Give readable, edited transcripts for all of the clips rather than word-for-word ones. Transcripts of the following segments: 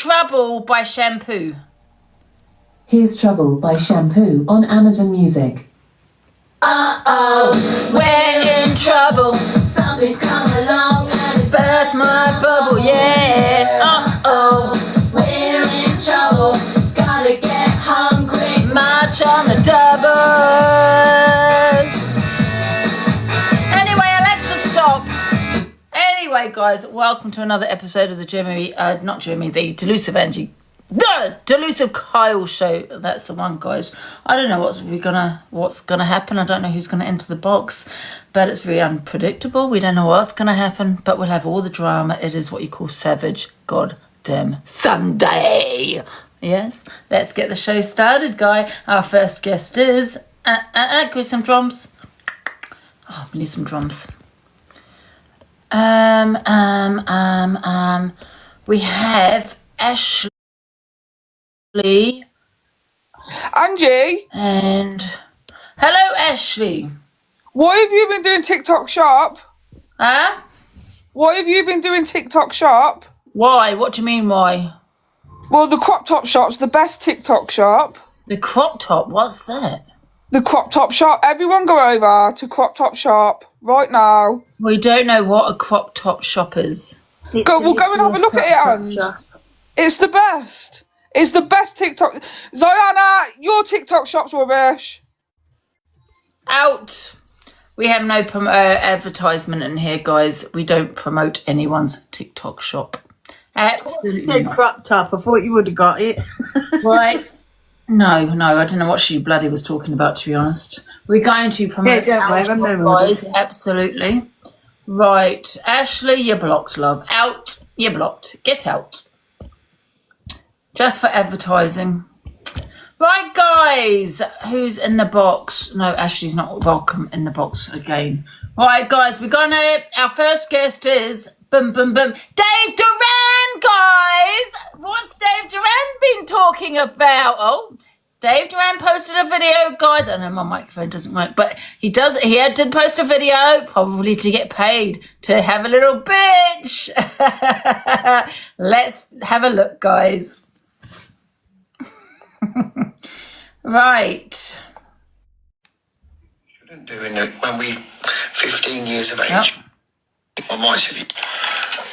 Trouble by Shampoo. Here's Trouble by Shampoo on Amazon Music. Uh-oh, we're in trouble. Something's come along and it's Burst my bubble, yeah. Uh-oh, we're in trouble. Gotta get hungry. march on the double. Anyway, Alexa, stop. Anyway, guys, welcome to another episode of the the Delusive Angie. The Delusive Kyle show. That's the one, guys. I don't know what's gonna happen. I don't know who's gonna enter the box, but it's very unpredictable. We don't know what's gonna happen, but we'll have all the drama. It is what you call Savage Goddamn Sunday. Yes, let's get the show started, guy. Our first guest is give me some drums. Oh, we need some drums. We have Ashley. Angie, And hello, Ashley. why have you been doing TikTok Shop? Huh? Why have you been doing TikTok Shop? Why? What do you mean, why? Well, the crop top shop's the best TikTok shop. The crop top, what's that? The crop top shop. Everyone go over to crop top shop right now. We don't know what a crop top shop is. We'll go and have a look at it, Ange. It's the best. It's the best TikTok. Ziana, your TikTok shop's rubbish. Out. We have no advertisement in here, guys. We don't promote anyone's TikTok shop. Absolutely Said not. crop top. I thought you would have got it. Right. No, I don't know what she bloody was talking about, to be honest. We're going to promote Yeah, don't our worry, I'm no shop, more. guys. Absolutely. Right. Ashley, you're blocked, love. Out. You're blocked. Get out. Just for advertising. Right, guys. Who's in the box? No, Ashley's not welcome in the box again. Right, guys. Our first guest is Dave Duran, guys. What's Dave Duran been talking about? Oh, Dave Duran posted a video, guys. I know my microphone doesn't work, but he did post a video, probably to get paid, to have a little bitch. Let's have a look, guys. Right. Shouldn't do when we 15 years of age. Yep. What advice have you?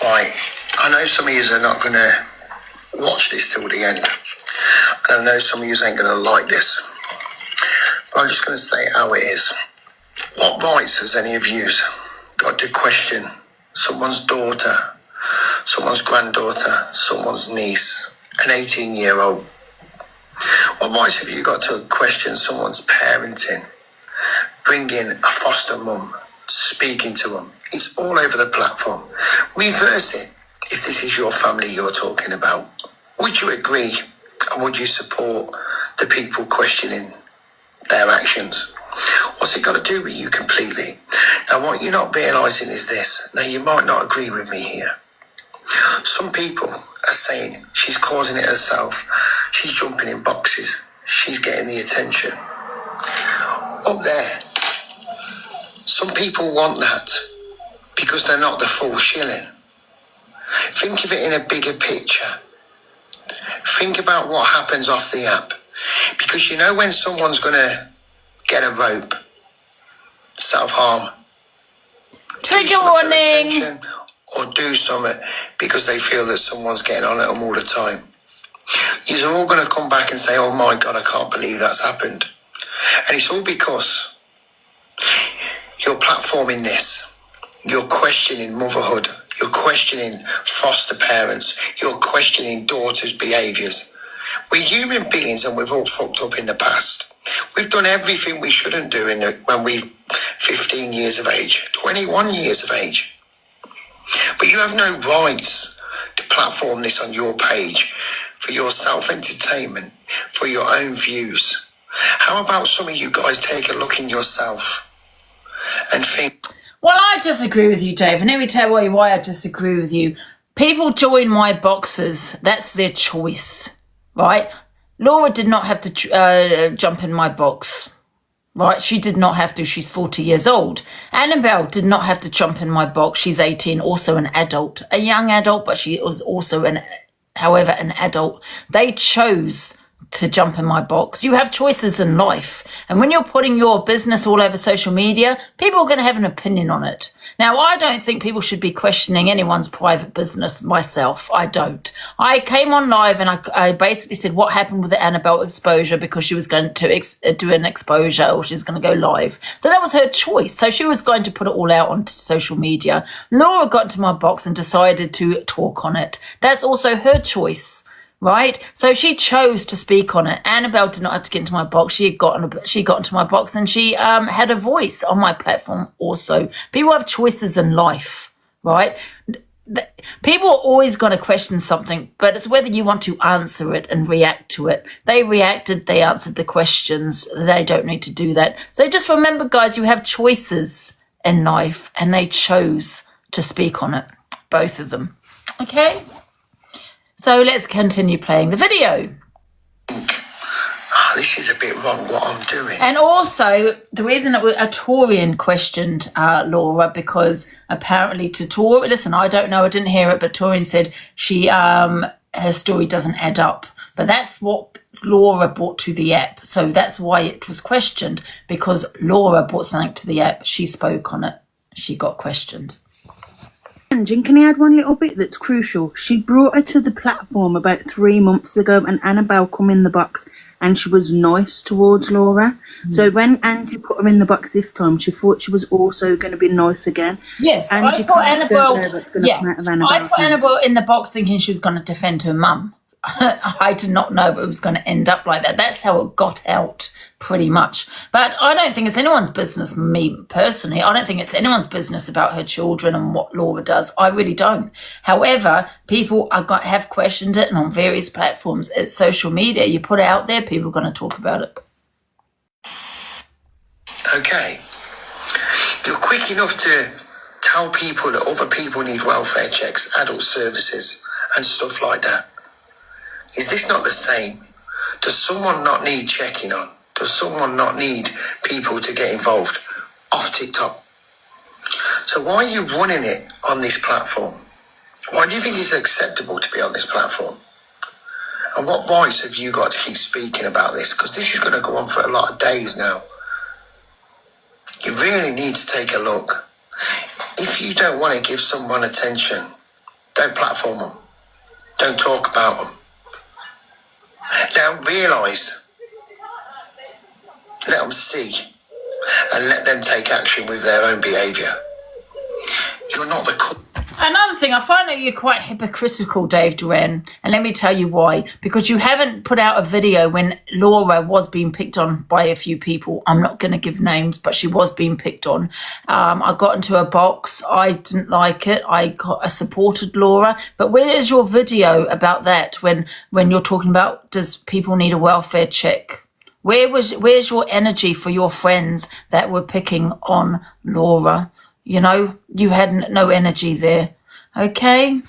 Right, I know some of you are not going to watch this till the end. And I know some of you ain't going to like this. But I'm just going to say how it is. What rights has any of you got to question someone's daughter, someone's granddaughter, someone's niece, an 18-year-old? What rights have you got to question someone's parenting, bringing a foster mum, speaking to them? It's all over the platform. Reverse it. If this is your family you're talking about, would you agree and would you support the people questioning their actions? What's it got to do with you completely? Now, what you're not realising is this. Now, you might not agree with me here. Some people are saying she's causing it herself. She's jumping in boxes. She's getting the attention. Up there, some people want that because they're not the full shilling. Think of it in a bigger picture. Think about what happens off the app. Because you know when someone's going to get a rope, self-harm, Trigger warning. or do something because they feel that someone's getting on at them all the time. You're all going to come back and say, oh my God, I can't believe that's happened. And it's all because you're platforming this. You're questioning motherhood. You're questioning foster parents. You're questioning daughters' behaviours. We're human beings and we've all fucked up in the past. We've done everything we shouldn't do when we're 15 years of age, 21 years of age. But you have no rights to platform this on your page for your self-entertainment, for your own views. How about some of you guys take a look in yourself and think... Well, I disagree with you, Dave, and let me tell you why I disagree with you. People join my boxes. That's their choice, right? Laura did not have to jump in my box, right? She did not have to. She's 40 years old. Annabelle did not have to jump in my box. She's 18, also an adult, a young adult, but she was also an however, an adult. They chose to jump in my box. You have choices in life. And when you're putting your business all over social media, people are going to have an opinion on it. Now, I don't think people should be questioning anyone's private business myself. I don't. I came on live and I basically said what happened with the Annabelle exposure because she was going to do an exposure or she was going to go live. So that was her choice. So she was going to put it all out on social media. Laura got into my box and decided to talk on it. That's also her choice. Right, so she chose to speak on it. Annabelle did not have to get into my box. She got into my box, and she had a voice on my platform. Also, people have choices in life, right? People are always going to question something, but it's whether you want to answer it and react to it. They reacted. They answered the questions. They don't need to do that. So just remember, guys, you have choices in life, and they chose to speak on it. Both of them. Okay. So let's continue playing the video. Oh, this is a bit wrong what I'm doing. And also, the reason that a Torian questioned Laura, because apparently to Torian, listen, I don't know, I didn't hear it, but Torian said her story doesn't add up. But that's what Laura brought to the app. So that's why it was questioned, because Laura brought something to the app. She spoke on it. She got questioned. Angie, can I add one little bit that's crucial? She brought her to the platform about 3 months ago and Annabelle come in the box and she was nice towards Laura. So when Angie put her in the box this time, she thought she was also going to be nice again. Yes, Angie I put Annabelle. I put mouth. Annabelle in the box thinking she was going to defend her mum. I did not know it was going to end up like that. That's how it got out, pretty much. But I don't think it's anyone's business, me personally. I don't think it's anyone's business about her children and what Laura does. I really don't. However, people have questioned it, and on various platforms, it's social media. You put it out there, people are going to talk about it. Okay. You're quick enough to tell people that other people need welfare checks, adult services, and stuff like that. Is this not the same? Does someone not need checking on? Does someone not need people to get involved off TikTok? So why are you running it on this platform? Why do you think it's acceptable to be on this platform? And what voice have you got to keep speaking about this? Because this is going to go on for a lot of days now. You really need to take a look. If you don't want to give someone attention, don't platform them. Don't talk about them. Let them realise, let them see, and let them take action with their own behaviour. You're not the... Another thing, I find that you're quite hypocritical, Dave Duran, and let me tell you why. Because you haven't put out a video when Laura was being picked on by a few people. I'm not going to give names, but she was being picked on. I got into a box. I didn't like it. I supported Laura. But where is your video about that when you're talking about does people need a welfare check? Where's your energy for your friends that were picking on Laura? You know, you had no energy there. Okay,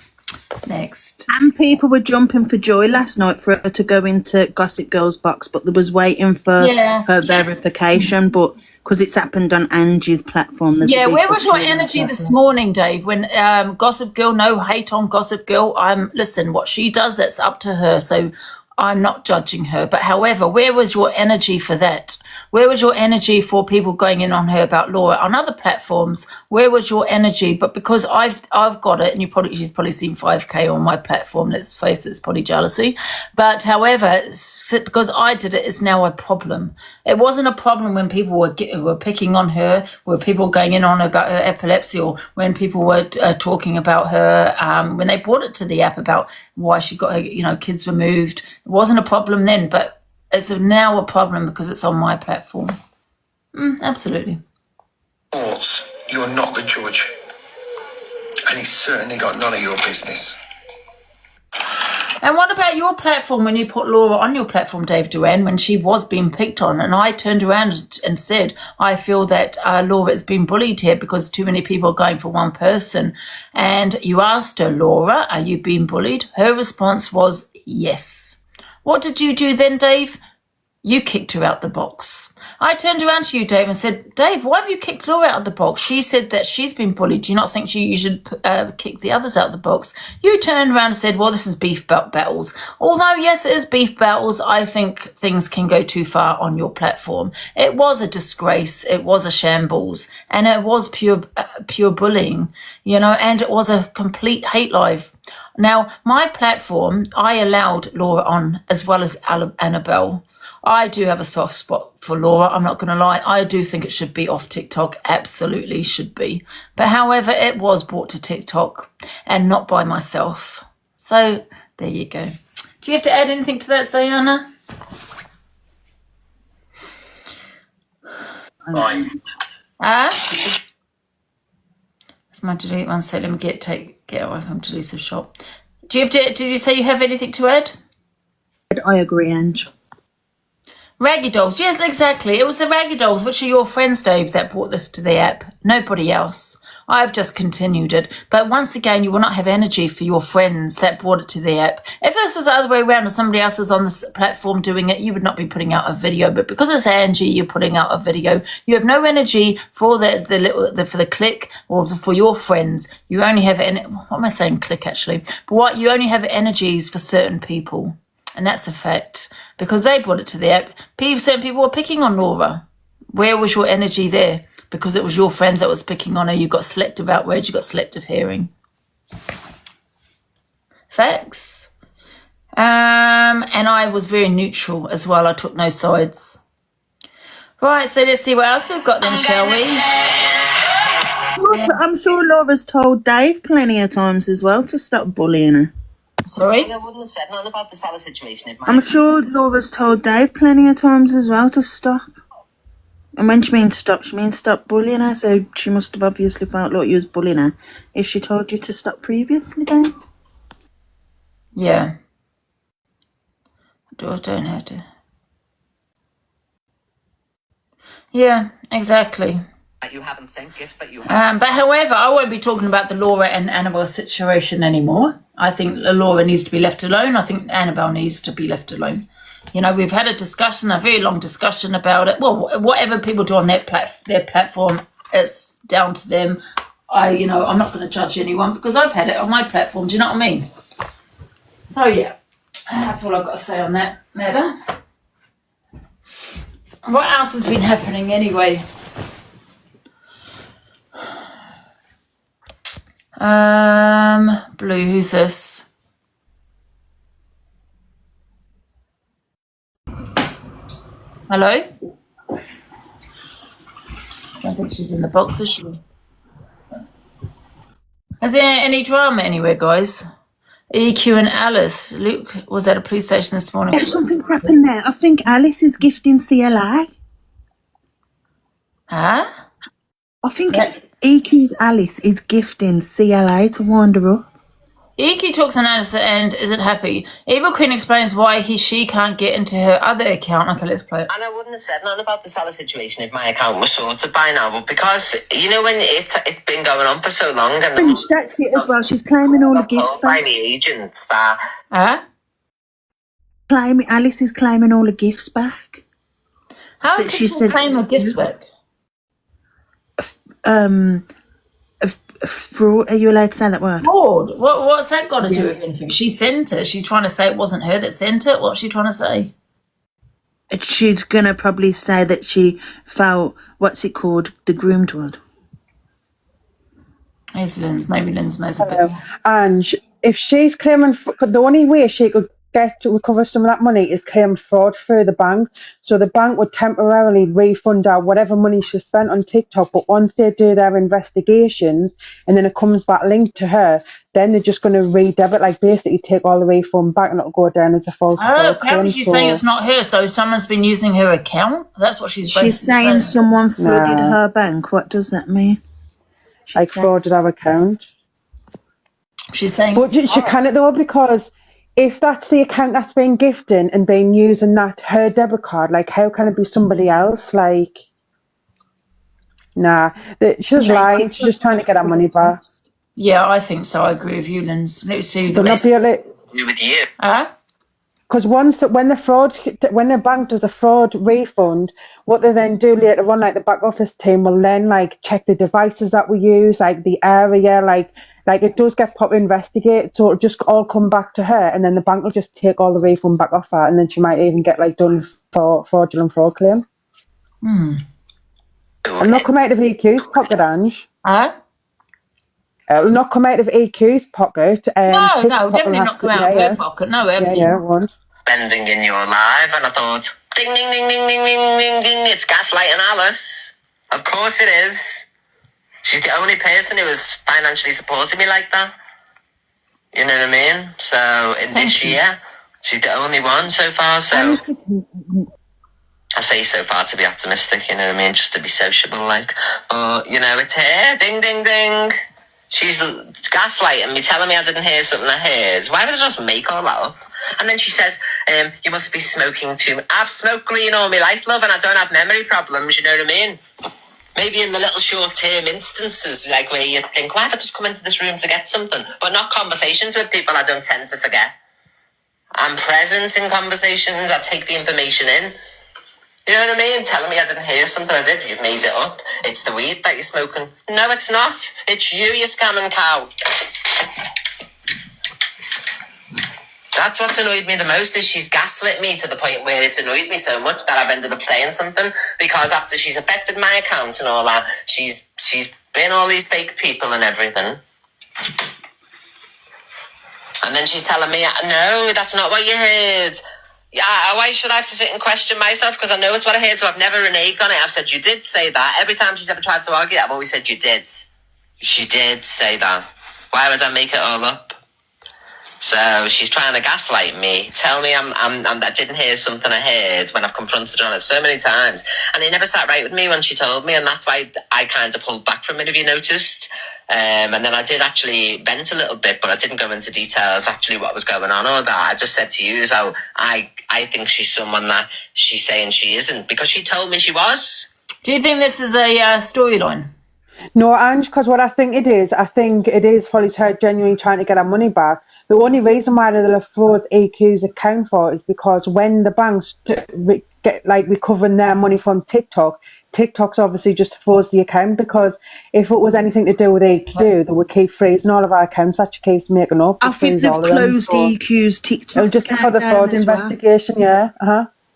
next. And people were jumping for joy last night for her to go into Gossip Girl's box, but there was waiting for her verification. But because it's happened on Angie's platform. Where was your energy this morning, Dave? When Gossip Girl, no hate on Gossip Girl. Listen, what she does, that's up to her. So I'm not judging her. But however, where was your energy for that? Where was your energy for people going in on her about Laura on other platforms? Where was your energy? But because I've got it, and she's probably seen 5K on my platform. Let's face it, it's probably jealousy. But however, because I did it, it's now a problem. It wasn't a problem when people were picking on her, were people going in on her about her epilepsy, or when people were talking about her when they brought it to the app about why she got her kids removed. It wasn't a problem then, but it's now a problem because it's on my platform. Absolutely. You're not the judge. And it's certainly got none of your business. And what about your platform when you put Laura on your platform, Dave Duran, when she was being picked on? And I turned around and said, I feel that Laura has been bullied here because too many people are going for one person. And you asked her, Laura, are you being bullied? Her response was yes. What did you do then, Dave? You kicked her out the box. I turned around to you, Dave, and said, Dave, why have you kicked Laura out of the box? She said that she's been bullied. Do you not think you should kick the others out of the box? You turned around and said, well, this is beef battles. Although, yes, it is beef battles, I think things can go too far on your platform. It was a disgrace. It was a shambles. And it was pure bullying, you know, and it was a complete hate live. Now, my platform, I allowed Laura on as well as Annabelle. I do have a soft spot for Laura. I'm not going to lie. I do think it should be off TikTok. Absolutely should be. But however, it was brought to TikTok and not by myself. So there you go. Do you have to add anything to that, Sayana? Right. That's my delete one. So let me get away from Delusive Shop. Did you say you have anything to add? I agree, Ange. Raggy Dolls. Yes, exactly. It was the Raggy Dolls, which are your friends, Dave, that brought this to the app. Nobody else. I've just continued it. But once again, you will not have energy for your friends that brought it to the app. If this was the other way around and somebody else was on this platform doing it, you would not be putting out a video. But because it's Angie, you're putting out a video. You have no energy for the click or for your friends. You only have, what am I saying, click actually? But you only have energies for certain people. And that's a fact. Because they brought it to the app. Certain people were picking on Laura. Where was your energy there? Because it was your friends that was picking on her. You got selective outrage. You got selective hearing. Facts. And I was very neutral as well. I took no sides. Right, so let's see what else we've got then, shall we? I'm sure Laura's told Dave plenty of times as well to stop bullying her. Sorry? I wouldn't have said nothing about the Salah situation if I'm sure Laura's told Dave plenty of times as well to stop. And when she means stop bullying her, so she must have obviously felt like you was bullying her if she told you to stop previously, Dave. Yeah. I don't have to. Yeah, exactly. you haven't sent gifts that you have. But however, I won't be talking about the Laura and Annabelle situation anymore. I think Laura needs to be left alone. I think Annabelle needs to be left alone. You know, we've had a discussion, a very long discussion about it. Well, whatever people do on their platform, it's down to them. I'm not going to judge anyone because I've had it on my platform. Do you know what I mean? So, yeah, that's all I've got to say on that matter. What else has been happening anyway? Blue, who's this? Hello? I don't think she's in the box, is she? Is there any drama anywhere, guys? EQ and Alice. Luke was at a police station this morning. There's something crap in there. I think Alice is gifting CLA. Huh? I think EQ's Alice is gifting CLA to wind her up. EQ talks on Alice and isn't happy. Evil Queen explains why she can't get into her other account. Okay, let's play it. And I wouldn't have said nothing about the Salah situation if my account was sorted by now, but because, when it's been going on for so long... and that's it as well. She's claiming all the gifts by back. the agents that... Huh? Alice is claiming all the gifts back. How can she claim her gifts back? Fraud, are you allowed to say that word? Fraud? What's that got to do with anything? She sent it. She's trying to say it wasn't her that sent it. What's she trying to say? She's going to probably say that she felt, what's it called, the groomed word. Here's Lynn's. Maybe Lynn's knows a bit. And if she's claiming, the only way she could get to recover some of that money is claim fraud through the bank. So the bank would temporarily refund her whatever money she spent on TikTok, but once they do their investigations and then it comes back linked to her, then they're just going to redebit, like basically take all the refund back and it'll go down as a false fraud claim. Apparently she's saying it's not her, so someone's been using her account? That's what she's saying. She's saying someone flooded her bank. What does that mean? Like frauded her account. She's saying... But she can't though, because... if that's the account that's been gifted and being used and not her debit card, like how can it be somebody else? Like, nah, she's lying. She's just trying to get her money back. Yeah, I think so. I agree with you, Linz. Let's see. With you. Huh? Because once when the bank does a fraud refund, what they then do later on, like the back office team will then like check the devices that we use, like the area, like it does get proper investigated, so it'll just all come back to her, and then the bank will just take all the refund back off her, and then she might even get like done for fraudulent fraud claim. It'll not come out of EQ's pocket, Ange. Huh? It'll not come out of EQ's pocket. No, TikTok will definitely have not come to- out of yeah, her pocket. No, yeah, absolutely. yeah, it won't. Spending in your life, and I thought, ding, ding, ding, ding, ding, ding, ding, ding, it's gaslighting Alice. Of course it is. She's the only person who has financially supported me like that. You know what I mean? So in this year, she's the only one so far. So I say so far to be optimistic. You know what I mean? Just to be sociable, like. But you know, it's her. Ding, ding, ding. She's gaslighting me, telling me I didn't hear something I heard. Why would I just make all that up? And then she says, you must be smoking too much. I've smoked green all my life, love, and I don't have memory problems, you know what I mean? Maybe in the little short-term instances, like where you think, why have I just come into this room to get something? But not conversations with people I don't tend to forget. I'm present in conversations, I take the information in. You know what I mean? Telling me I didn't hear something I did, you've made it up. It's the weed that you're smoking. No, it's not. It's you scamming cow. That's what's annoyed me the most is she's gaslit me to the point where it's annoyed me so much that I've ended up saying something because after she's affected my account and all that, she's been all these fake people and everything. And then she's telling me, no, that's not what you heard. Yeah, why should I have to sit and question myself? Because I know it's what I heard, so I've never reneged on it. I've said, you did say that. Every time she's ever tried to argue, I've always said, you did. She did say that. Why would I make it all up? So she's trying to gaslight me, tell me I didn't hear something I heard when I've confronted her on it so many times. And it never sat right with me when she told me, and that's why I kind of pulled back from it, if you noticed. And then I did actually vent a little bit, but I didn't go into details actually what was going on or that. I just said to you, so I think she's someone that she's saying she isn't, because she told me she was. Do you think this is a storyline? No, Ange, because what I think it is probably her genuinely trying to get her money back. The only reason why they'll have froze EQ's account for is because when the banks get like recovering their money from TikTok, TikTok's obviously just froze the account, because if it was anything to do with EQ, they would keep freezing all of our accounts that she keeps making up. I think they've closed EQ's TikTok it'll just be for the fraud investigation, yeah.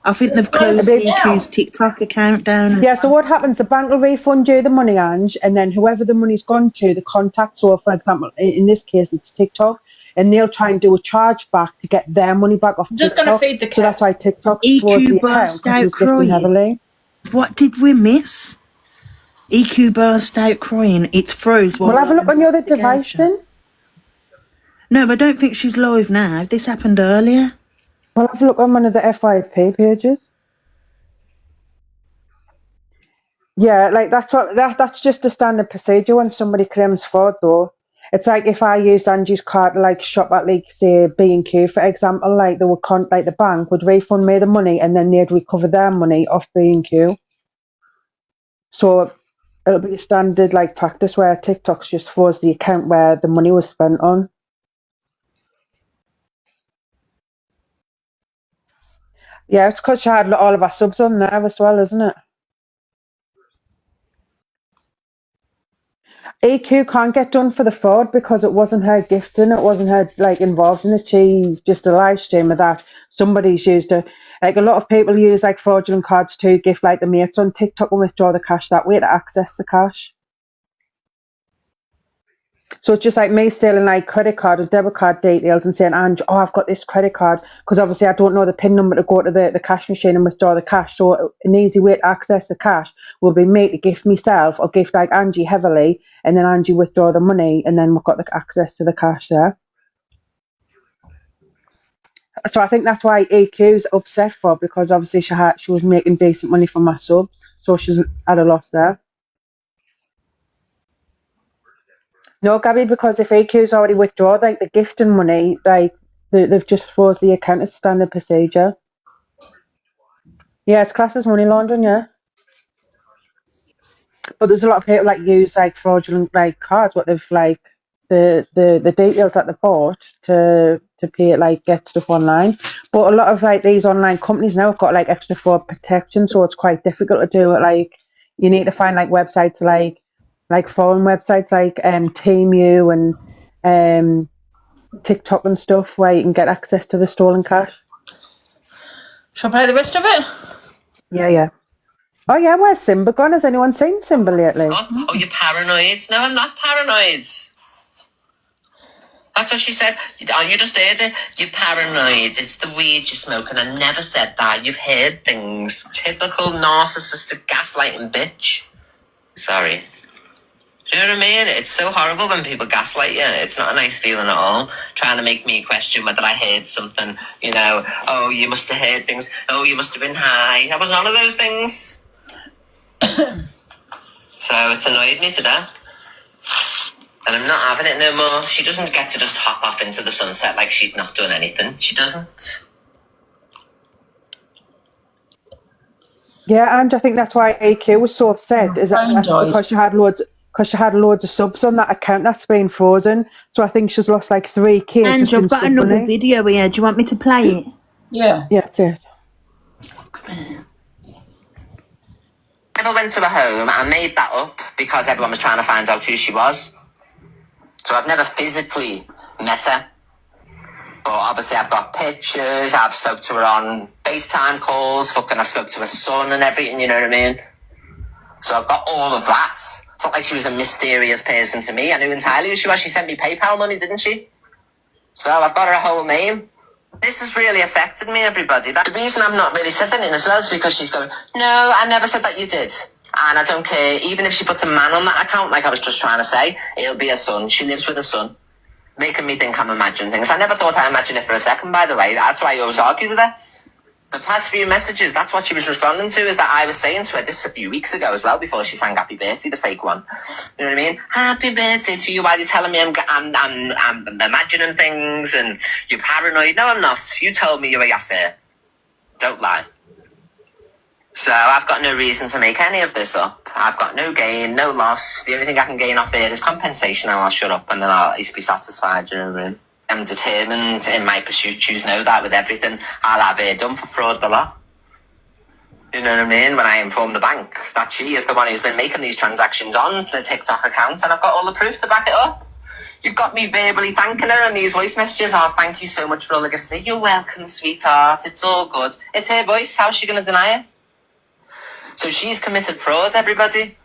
I think they've closed EQ's TikTok account down. Yeah, so what happens, the bank will refund you the money, Ange, and then whoever the money's gone to, the contact, so for example, in this case, it's TikTok, and they'll try and do a charge back to get their money back off I'm just TikTok. going to feed the cat. So that's why TikTok EQ burst out crying. Heavily. What did we miss? EQ burst out crying. It's froze. Well, have a look on your other device then. No, but I don't think she's live now. This happened earlier. Well, have a look on one of the FYP pages. Yeah, like that's just a standard procedure when somebody claims fraud, though. It's like if I used Angie's card to like shop at like say B&Q, for example, like they would like the bank would refund me the money and then they'd recover their money off B&Q. So it'll be a standard like practice where TikTok's just froze the account where the money was spent on. Yeah, it's because she had all of our subs on there as well, isn't it? EQ can't get done for the fraud because it wasn't her gifting, it wasn't her like involved in it. She's just a live streamer that somebody's used her. Like a lot of people use like fraudulent cards to gift like the mates on TikTok and withdraw the cash that way to access the cash. So it's just like me stealing like credit card or debit card details and saying, Ange, oh, I've got this credit card, because obviously I don't know the PIN number to go to the cash machine and withdraw the cash. So an easy way to access the cash will be me to gift myself or gift like Angie heavily, and then Angie withdraw the money, and then we've got the access to the cash there. So I think that's why EQ's upset for, because obviously she was making decent money from my subs, so she's at a loss there. No, Gabby, because if EQ's already withdrawn like the gifting money, like they've just froze the account as standard procedure. Yeah, it's classed as money laundering, yeah. But there's a lot of people like use like fraudulent like cards, what they've like the details that they bought to pay it, like get stuff online. But a lot of like these online companies now have got like extra fraud protection, so it's quite difficult to do it. Like you need to find like websites like foreign websites like Temu and TikTok and stuff where you can get access to the stolen cash. Shall I play the rest of it? Yeah. Oh yeah, where's Simba gone? Has anyone seen Simba lately? Oh, you're paranoid. No, I'm not paranoid. That's what she said. Oh, you just heard it. You're paranoid. It's the weed you're smoking. I never said that. You've heard things. Typical narcissistic gaslighting bitch. Sorry. Do you know what I mean? It's so horrible when people gaslight you. It's not a nice feeling at all. Trying to make me question whether I heard something. You know, oh, you must have heard things. Oh, you must have been high. I was none of those things. So it's annoyed me to death. And I'm not having it no more. She doesn't get to just hop off into the sunset like she's not done anything. She doesn't. Yeah, and I think that's why AQ was so upset. Is that that's because she had loads of subs on that account that's been frozen. So I think she's lost like 3K. And I've got another video here. Do you want me to play it? Yeah. Yeah, good. I went to her home and made that up because everyone was trying to find out who she was. So I've never physically met her. But obviously I've got pictures, I've spoke to her on FaceTime calls, I spoke to her son and everything, you know what I mean? So I've got all of that. It's not like she was a mysterious person to me. I knew entirely who she was. She sent me PayPal money, didn't she? So I've got her whole name. This has really affected me, everybody. The reason I'm not really said anything as well is because she's going, no, I never said that you did. And I don't care. Even if she puts a man on that account, like I was just trying to say, it'll be a son. She lives with a son. Making me think I'm imagining things. I never thought I imagined it for a second, by the way. That's why I always argued with her. The past few messages, that's what she was responding to, is that I was saying to her this a few weeks ago as well, before she sang Happy Birthday, the fake one. You know what I mean? Happy birthday to you, while you're telling me I'm imagining things and you're paranoid. No, I'm not. You told me you were Yasser. Don't lie. So I've got no reason to make any of this up. I've got no gain, no loss. The only thing I can gain off it is compensation, and I'll shut up and then I'll at least be satisfied, you know what I mean? I'm determined in my pursuit. You know that with everything. I'll have it done for fraud the lot. You know what I mean? When I inform the bank that she is the one who's been making these transactions on the TikTok account, and I've got all the proof to back it up. You've got me verbally thanking her in these voice messages. Oh, thank you so much for all the gifts. You're welcome, sweetheart. It's all good. It's her voice. How's she going to deny it? So she's committed fraud, everybody.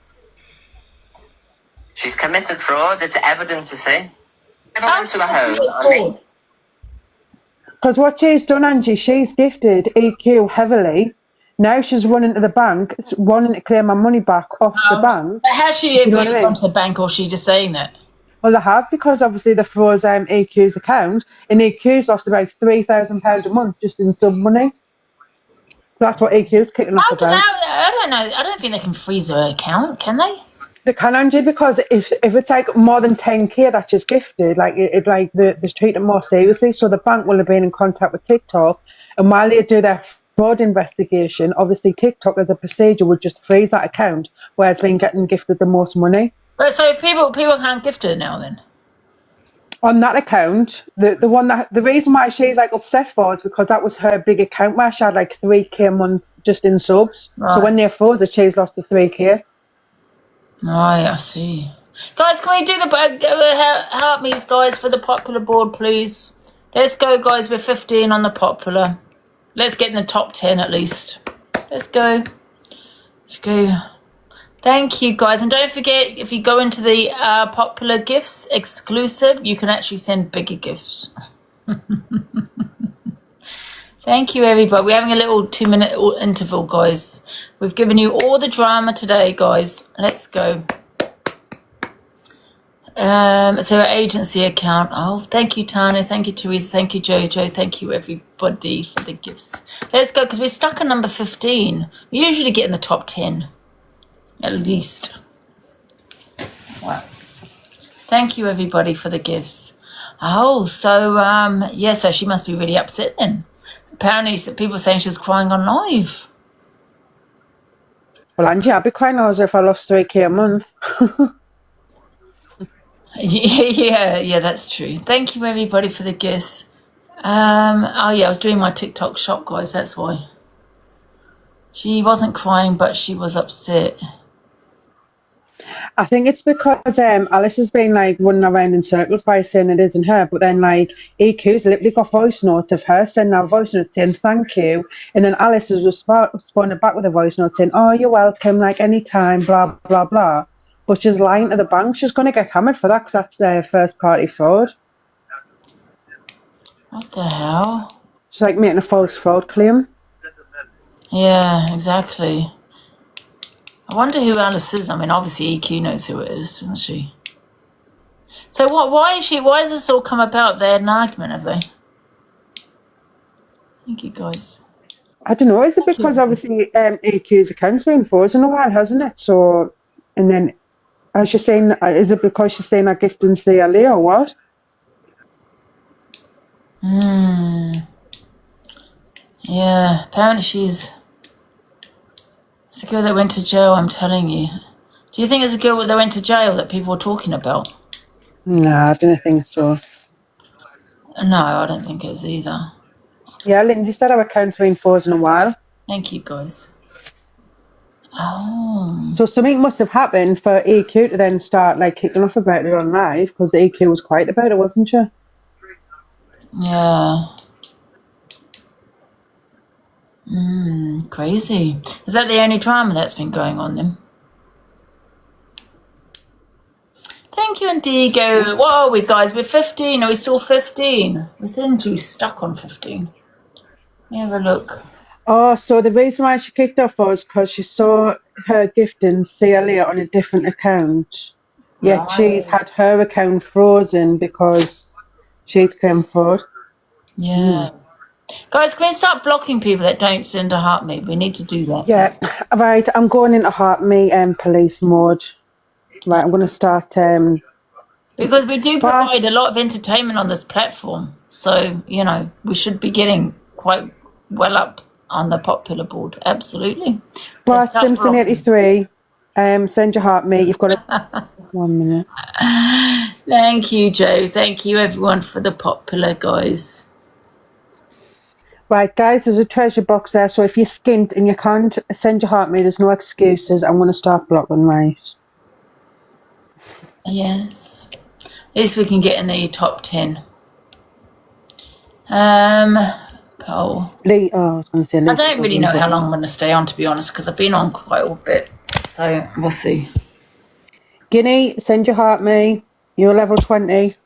She's committed fraud. It's evident to see. I went to her home. Because what she's done, Angie, she's gifted EQ heavily. Now she's running to the bank, wanting to claim her money back off the bank. But has she really gone to the bank, or is she just saying that? Well, they have, because obviously they froze EQ's account, and EQ's lost about £3,000 a month just in sub money. So that's what EQ's kicking off about. I don't know. I don't think they can freeze her account, can they? They can, Angie, because if it's like more than 10K that she's gifted, like they treat it more seriously. So the bank will have been in contact with TikTok, and while they do their fraud investigation, obviously TikTok as a procedure would just freeze that account where it's been getting gifted the most money. But so if people can't gift her now, then on that account, the reason why she's like upset for is because that was her big account where she had like 3K a month just in subs. Right. So when they froze it, she's lost the 3K. Right, I see. Guys, can we do the help me, guys, for the popular board, please? Let's go, guys. We're 15 on the popular. Let's get in the top 10 at least. Let's go. Let's go. Thank you, guys. And don't forget, if you go into the popular gifts exclusive, you can actually send bigger gifts. Thank you, everybody. We're having a little 2-minute interval, guys. We've given you all the drama today, guys. Let's go. So our agency account. Oh, thank you, Tanya. Thank you, Teresa. Thank you, Jojo. Thank you, everybody, for the gifts. Let's go, because we're stuck on number 15. We usually get in the top 10, at least. Wow. Thank you, everybody, for the gifts. Oh, so, yeah, so she must be really upset then. Apparently, people saying she was crying on live. Well, Angie, I'd be crying if I lost 3K a month. Yeah, that's true. Thank you everybody for the gifts. Oh yeah, I was doing my TikTok shop, guys. That's why. She wasn't crying, but she was upset. I think it's because Alice has been like running around in circles by saying it isn't her, but then like EQ's literally got voice notes of her sending out voice notes saying thank you, and then Alice has responded back with a voice note saying, "Oh, you're welcome, like anytime, blah blah blah." But she's lying to the bank. She's going to get hammered for that because that's their first party fraud. What the hell? She's like making a false fraud claim. Yeah, exactly. I wonder who Alice is. I mean, obviously EQ knows who it is, doesn't she? So what? Why has this all come about? They had an argument, have they? Thank you, guys. I don't know. Is it Thank because you. obviously EQ's account's been frozen a while, hasn't it? So, and then as you're saying, is it because she's saying that gifting's the LA or what? Yeah, apparently it's the girl that went to jail, I'm telling you. Do you think it's a girl that went to jail that people are talking about? No, I don't think so. No, I don't think it is either. Yeah, Lindsay said our account's been frozen a while. Thank you, guys. Oh. So something must have happened for EQ to then start like kicking off about it on live because the EQ was quiet about it, wasn't she? Yeah. Crazy. Is that the only drama that's been going on then? Thank you, Indigo. What are we, guys? We're 15. Are we still 15? We seem to be stuck on 15. Let me have a look. Oh, so the reason why she kicked off was because she saw her gifting CLA on a different account. Yet she's had her account frozen because she's claimed fraud. Yeah. Guys, can we start blocking people that don't send a heart me? We need to do that. Yeah, right. I'm going into heart me police mode. Right, I'm going to start. Because we do provide a lot of entertainment on this platform. So, you know, we should be getting quite well up on the popular board. Absolutely. So Bart start Simpson blocking. 83. Send your heart me. You've got to. 1 minute. Thank you, Joe. Thank you, everyone, for the popular, guys. Right, guys, there's a treasure box there. So if you're skint and you can't send your heart me, there's no excuses. I'm going to start blocking, right? Yes. At least we can get in the top 10. Poll. Lee, I was going to say Lee. I don't really know how long I'm going to stay on, to be honest, because I've been on quite a bit. So we'll see. Guinea, send your heart me. You're level 20.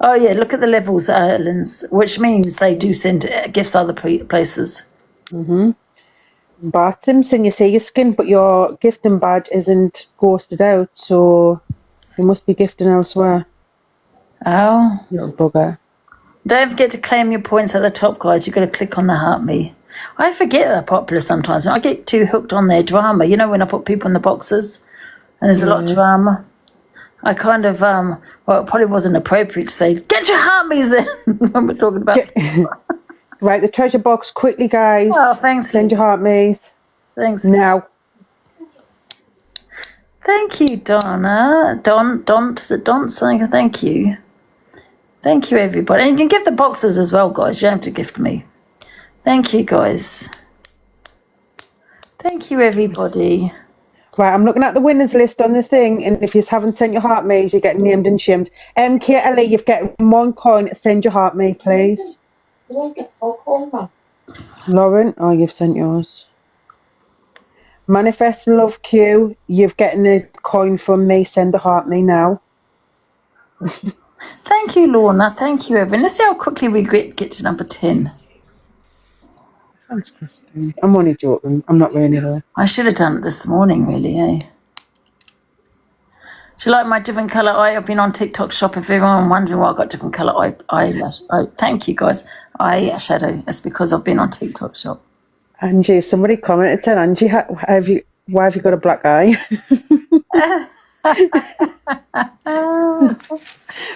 Oh, yeah, look at the levels, Lins, which means they do send gifts other places. Bart Simpson, you say you're skint, but your gifting badge isn't ghosted out, so you must be gifting elsewhere. Oh. Little bugger. Don't forget to claim your points at the top, guys. You've got to click on the heart me. I forget they're popular sometimes. I get too hooked on their drama. You know, when I put people in the boxes and there's a lot of drama. I kind of, well, it probably wasn't appropriate to say, get your heart me's in when we're talking about. Right, the treasure box, quickly, guys. Oh, thanks. Send your heart me's. Thanks. Now. Thank you, Donna. Don, saying thank you. Thank you, everybody. And you can give the boxes as well, guys. You don't have to gift me. Thank you, guys. Thank you, everybody. Right, I'm looking at the winners list on the thing, and if you haven't sent your heart me's, you're getting named and shamed. KLE, you've got 1 coin. Send your heart me, please. Lauren, oh, you've sent yours. Manifest Love Q, you've getting a coin from me. Send a heart me now. Thank you, Lorna. Thank you, everyone. Let's see how quickly we get to number 10. Thanks, Christine. I'm only joking. I'm not really though. I should have done it this morning, really, eh? Do you like my different colour eye? I've been on TikTok shop. If everyone wondering why I got different colour eyelash. Oh, thank you, guys. Eyeshadow. It's because I've been on TikTok shop. Angie, somebody commented, said, Angie, why have you got a black eye? The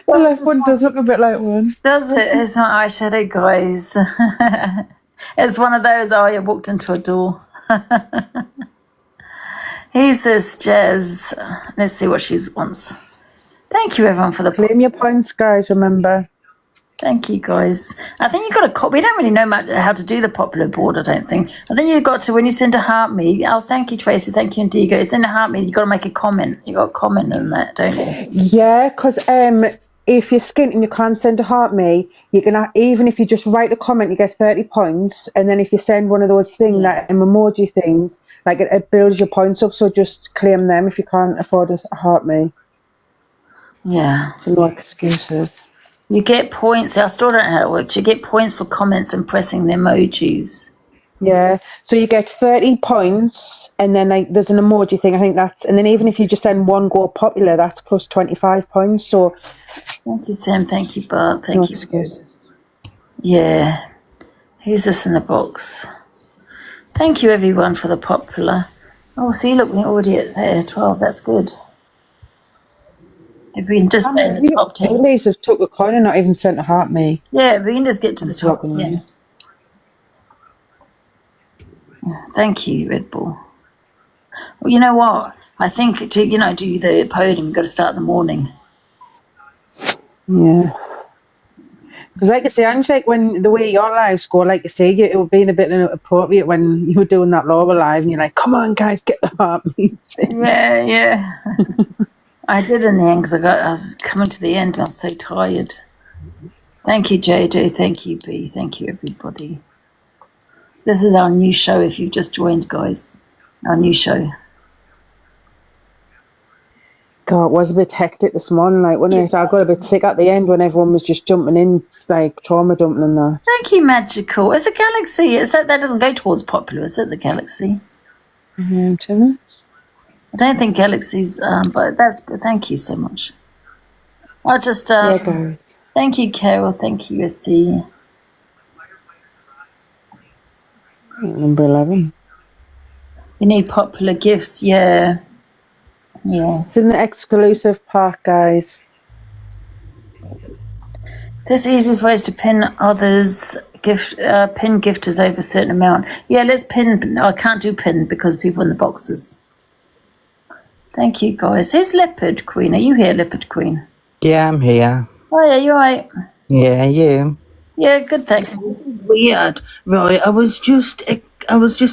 left one does look a bit like one. Does it? It's my eyeshadow, guys. It's one of those, oh, you walked into a door. He says, Jazz. Let's see what she wants. Thank you, everyone, for the Claim your points, guys, remember. Thank you, guys. I think you've got to. We don't really know how to do the popular board, I don't think. I think you've got to, when you send a heart me, oh, thank you, Tracy, thank you, Indigo. You send a heart me, you've got to make a comment. You've got a comment on that, don't you? Yeah, because if you're skint and you can't send a heart me, you can, even if you just write a comment, you get 30 points. And then if you send one of those things, like emoji things, like it builds your points up. So just claim them if you can't afford a heart me. Yeah. So no excuses. You get points. I still don't know how it works. You get points for comments and pressing the emojis. Yeah, so you get 30 points, and then like there's an emoji thing. I think that's, and then even if you just send one go popular, that's plus 25 points. So thank you, Sam. Thank you, Bart. Thank no you. Excuses. Yeah. Who's this in the box? Thank you, everyone, for the popular. Oh, see, look, we're already at there, 12. That's good. If we can just stay in the top 10. Police have took a coin and not even sent a heart me. Yeah, if we can just get to the top 10. Thank you, Red Bull. Well, you know what? I think to do the podium, you've got to start in the morning. Yeah. Because like I say, Angie, like when the way your lives go, like you say, it would be a bit inappropriate when you were doing that Laura live and you're like, come on, guys, get the heart me. Yeah. I did in the end because I was coming to the end and I was so tired. Thank you, JJ. Thank you, B. Thank you, everybody. This is our new show if you've just joined, guys. Our new show. God, it was a bit hectic this morning, like, wasn't it? I got a bit sick at the end when everyone was just jumping in, like trauma dumping and that. Thank you, Magical. It's a Galaxy. That doesn't go towards popular, is it, the Galaxy? I don't think Galaxy's, but thank you so much. I'll just, thank you, Carol. Thank you, SC. Number 11. You need popular gifts, yeah. It's in the exclusive part, guys. This easiest way is to pin others, pin gifters over a certain amount. Yeah, let's pin. I can't do pin because people in the boxes. Thank you, guys. Who's Leopard Queen? Are you here, Leopard Queen? Yeah, I'm here. Oh, yeah, you all right? Yeah, you? Yeah, good, thanks. Weird, right? I was just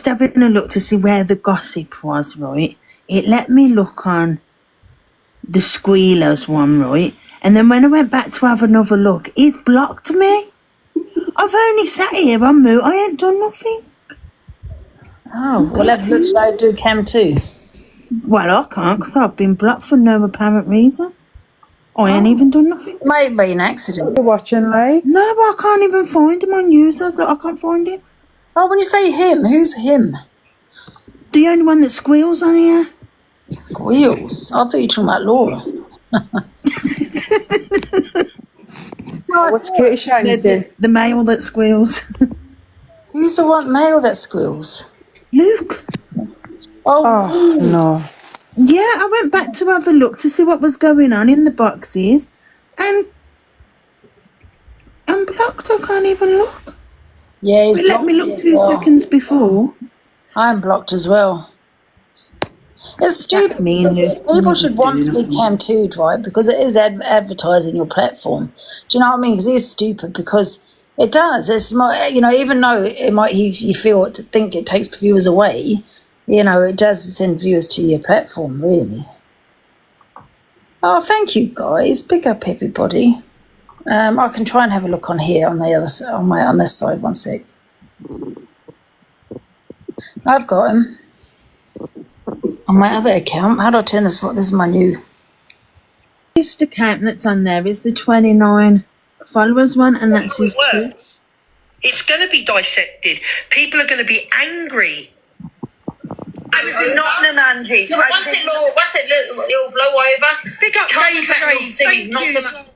having a look to see where the gossip was, right? It let me look on the Squealers one, right? And then when I went back to have another look, it's blocked me. I've only sat here on mute. I ain't done nothing. Oh, well, let's look like do cam too. Well, I can't because I've been blocked for no apparent reason. I ain't even done nothing. Might be an accident. You're watching live? No, but I can't even find him on users. I can't find him. Oh, when you say him, who's him? The only one that squeals on here. Squeals? I thought you were talking about Laura. What's Katie Shiny doing? The male that squeals. Who's the one male that squeals? Luke. Oh, no. Yeah, I went back to have a look to see what was going on in the boxes, and I'm blocked. I can't even look. Yeah, he's It let me look 2 seconds before. I'm blocked as well. It's stupid. That's mean. People should want to be cam 2, right? Because it is advertising your platform. Do you know what I mean? Because it is stupid because it does. It's even though it might you think it takes viewers away, it does send viewers to your platform, really. Oh, thank you, guys. Pick up everybody. I can try and have a look on here on the other on this side. 1 sec. I've got him on my other account. How do I turn this? This is my new. This account that's on there is the 29 followers one, and that's his 2. It's going to be dissected. People are going to be angry. I was not an Angie. Yeah, once it'll blow over. Big up, Concentrate on singing, not so much. Thank you.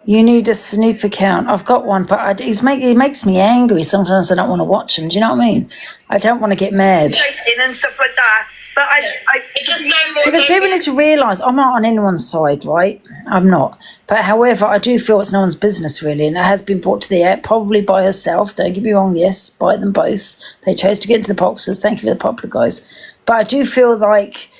You need a Snoop account. I've got one, but he makes me angry. Sometimes I don't want to watch him. Do you know what I mean? I don't want to get mad. Chasing and stuff like that. But it just because people need to realise I'm not on anyone's side, right? I'm not. But however, I do feel it's no one's business really, and it has been brought to the air probably by herself. Don't get me wrong. Yes, by them both. They chose to get into the boxes. Thank you for the popular guys. But I do feel like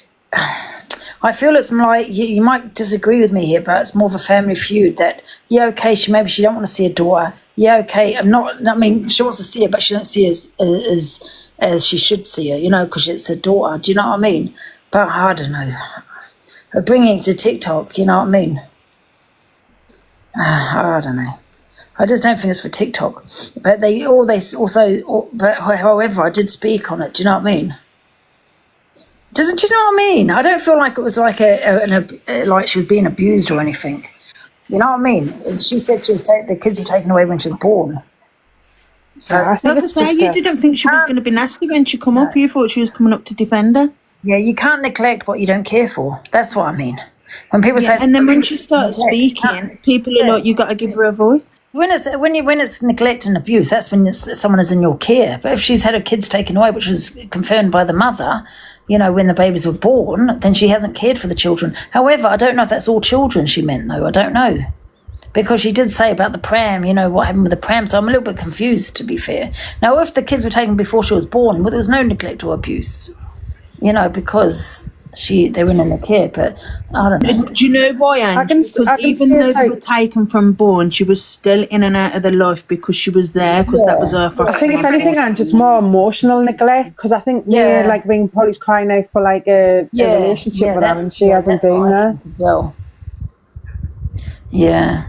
I feel it's like you might disagree with me here, but it's more of a family feud. That okay, she don't want to see her daughter. Yeah, okay, I mean, she wants to see her, but she don't see her as she should see her. You know, because it's her daughter. Do you know what I mean? But I don't know. Bringing it to TikTok, you know what I mean? I don't know. I just don't think it's for TikTok. But but however, I did speak on it. Do you know what I mean? Do you know what I mean? I don't feel like it was like like she was being abused or anything. You know what I mean? And she said the kids were taken away when she was born. So I think Like I say, you didn't think she was going to be nasty when she come up. You thought she was coming up to defend her. yeah, you can't neglect what you don't care for. That's what I mean. When people say, And then when she starts speaking, people are like, you got to give her a voice. when it's neglect and abuse, that's when someone is in your care. But if she's had her kids taken away, which was confirmed by the mother, you know, when the babies were born, then she hasn't cared for the children. However, I don't know if that's all children she meant, though. I don't know. Because she did say about the pram, you know, what happened with the pram. So I'm a little bit confused, to be fair. Now, if the kids were taken before she was born, well, there was no neglect or abuse, you know, because they were in the care. But I don't know. Do you know why, Angie? Because even though they were taken from born, she was still in and out of their life because she was there, because that was her I think if anything, Ange, it's more emotional neglect, because I think like being Polly's crying out for like a relationship with her, and she hasn't been there. As well. Yeah.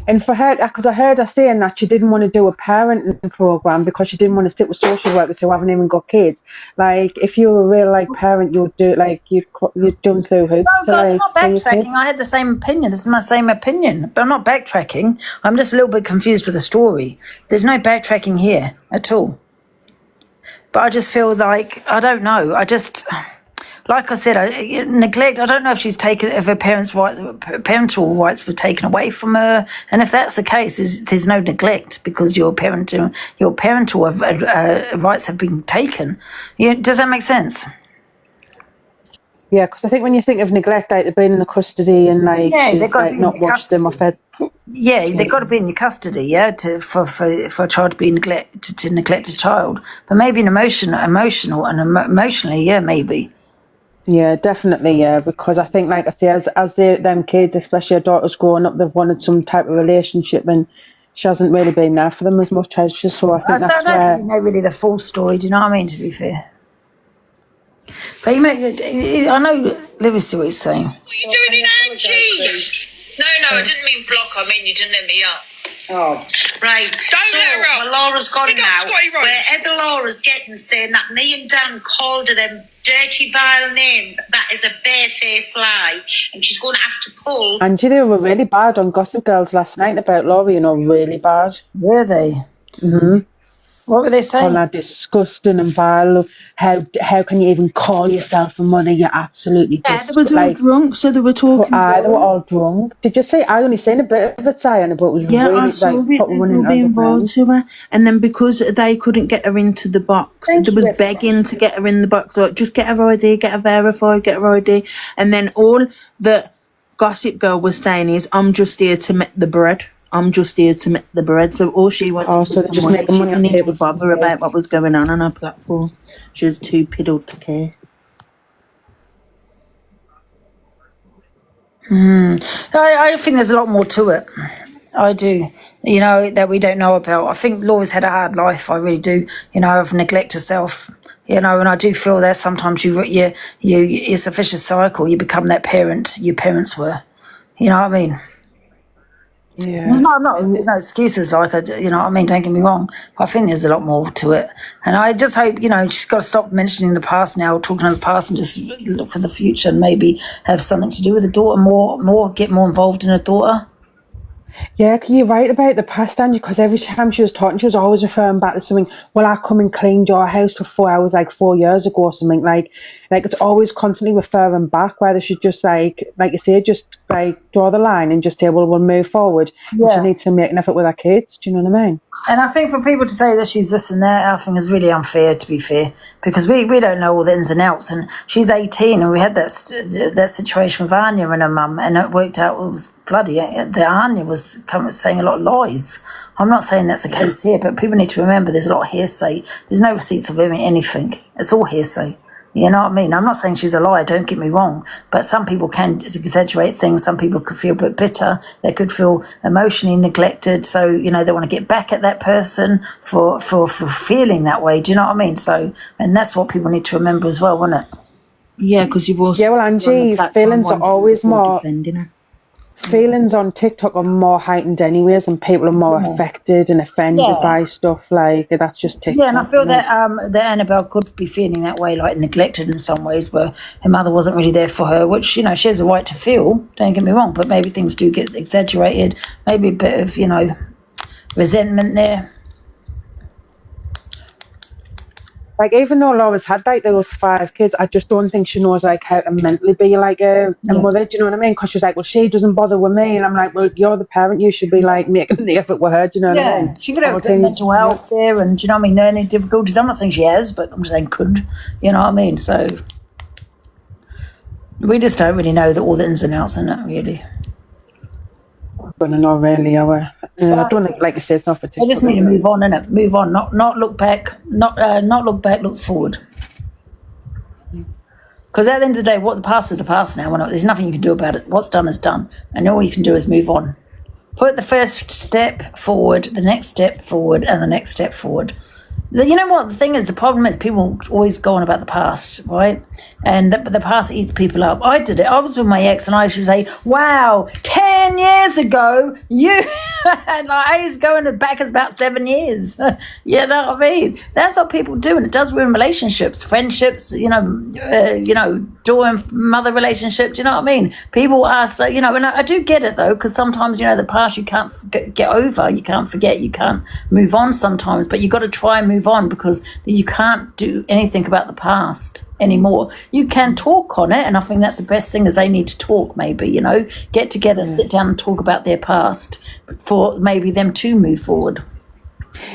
And for her, because I heard her saying that she didn't want to do a parenting program because she didn't want to sit with social workers who haven't even got kids. Like, if you were a real like parent, you'd do like you'd jump through hoops. No, guys, I'm not backtracking. I had the same opinion. This is my same opinion, but I'm not backtracking. I'm just a little bit confused with the story. There's no backtracking here at all. But I just feel like I don't know. I just. Like I said, neglect. I don't know if if her parental rights were taken away from her, and if that's the case, there's no neglect because your parental rights have been taken. Does that make sense? Yeah, because I think when you think of neglect, like they've been in the custody and like they've got to be not watched them or fed. Yeah, they've got to be in your custody. Yeah, for a child to be to neglect a child, but maybe emotionally, yeah, maybe. Yeah, definitely, yeah, because I think, like I say, as them kids, especially her daughter's growing up, they've wanted some type of relationship, and she hasn't really been there for them as much as she. So I think that's where. I don't know really the full story. Do you know what I mean? To be fair, but I know Lewis see what he's saying. What are you doing in Angie? No, I didn't mean block. I mean you didn't let me up. Oh. Right. Don't let her up. Well, Laura's gone Pick up now. Scotty Road. Wherever Laura's getting saying that me and Dan called her them dirty, vile names, that is a barefaced lie. And she's going to have to pull. Angie, they were really bad on Gossip Girls last night about Laura, you know, really bad. Were they? Mm-hmm. What were they saying? Oh, that disgusting and vile. How can you even call yourself a mother? You're absolutely they were all drunk, so they were talking. They were all drunk. Did you see? I only seen a bit of it, Diana, but it was yeah, really I saw like it. They were being involved to her, and then because they couldn't get her into the box, they was begging to get her in the box. Like, just get her ID, get her verified, get her ID, and then all the Gossip Girl was saying is, "I'm just here to make the bread. I'm just here to make the bread." So all she wanted was the money. She didn't even bother about what was going on her platform. She was too piddled to care. I think there's a lot more to it. I do, you know, that we don't know about. I think Laura's had a hard life. I really do, you know, of neglect herself. You know, and I do feel that sometimes it's a vicious cycle. You become that parent your parents were. You know what I mean? Yeah. There's no excuses, you know what I mean, don't get me wrong. I think there's a lot more to it. And I just hope, you know, she's got to stop mentioning the past now, talking about the past, and just look for the future and maybe have something to do with the daughter get more involved in her daughter. Yeah, can you write about the past, Angie? Because every time she was talking, she was always referring back to something. Well, I come and cleaned your house for 4 hours, like 4 years ago or something. Like it's always constantly referring back. Whether she just like you say, just like draw the line and just say, well, we'll move forward. Yeah. She needs to make an effort with her kids. Do you know what I mean? And I think for people to say that she's this and that, I think is really unfair, to be fair, because we don't know all the ins and outs. And she's 18, and we had that situation with Anya and her mum, and it worked out. It was bloody. The Anya was saying a lot of lies. I'm not saying that's the case here, but people need to remember there's a lot of hearsay. There's no receipts of anything. It's all hearsay. You know what I mean? I'm not saying she's a liar, don't get me wrong, but some people can exaggerate things. Some people could feel a bit bitter. They could feel emotionally neglected. So, you know, they want to get back at that person for feeling that way. Do you know what I mean? So, and that's what people need to remember as well, isn't it? Yeah, because you've also Yeah, well, Angie, feelings are always more. defending her. Feelings on TikTok are more heightened anyways, and people are more affected and offended Yeah. by stuff like that's just TikTok. Yeah, and I feel isn't it? that Annabelle could be feeling that way, like neglected in some ways, where her mother wasn't really there for her, which, you know, she has a right to feel, don't get me wrong, but maybe things do get exaggerated, maybe a bit of, you know, resentment there. Like, even though Laura's had like those 5 kids, I just don't think she knows like how to mentally be like a mother. Do you know what I mean? Because she's like, well, she doesn't bother with me, and I'm like, well, you're the parent. You should be like making the effort with her. Do you know what I mean? She could have a bit of mental health there, and do you know what I mean, learning difficulties. I'm not saying she has, but I'm just saying could. You know what I mean? So we just don't really know all the ins and outs in it, really. But not really, are we? I don't think, like you said, it's not for TikTok. I just need to move on, innit? Move on, not look back, not look back, look forward. Because at the end of the day, what the past is the past now. There's nothing you can do about it. What's done is done, and all you can do is move on. Put the first step forward, the next step forward, and the next step forward. You know what the thing is? The problem is people always go on about the past, right? And the past eats people up. I did it. I was with my ex, and I used to say, "Wow, 10 years ago, you." And I was going back as about 7 years. You know what I mean? That's what people do, and it does ruin relationships, friendships. You know, daughter and mother relationships. You know what I mean? People are so, you know, and I do get it though, because sometimes, you know, the past you can't get over, you can't forget, you can't move on sometimes, but you got to try and move on, because you can't do anything about the past anymore. You can talk on it, and I think that's the best thing, is they need to talk, maybe, you know, get together, sit down and talk about their past for maybe them to move forward.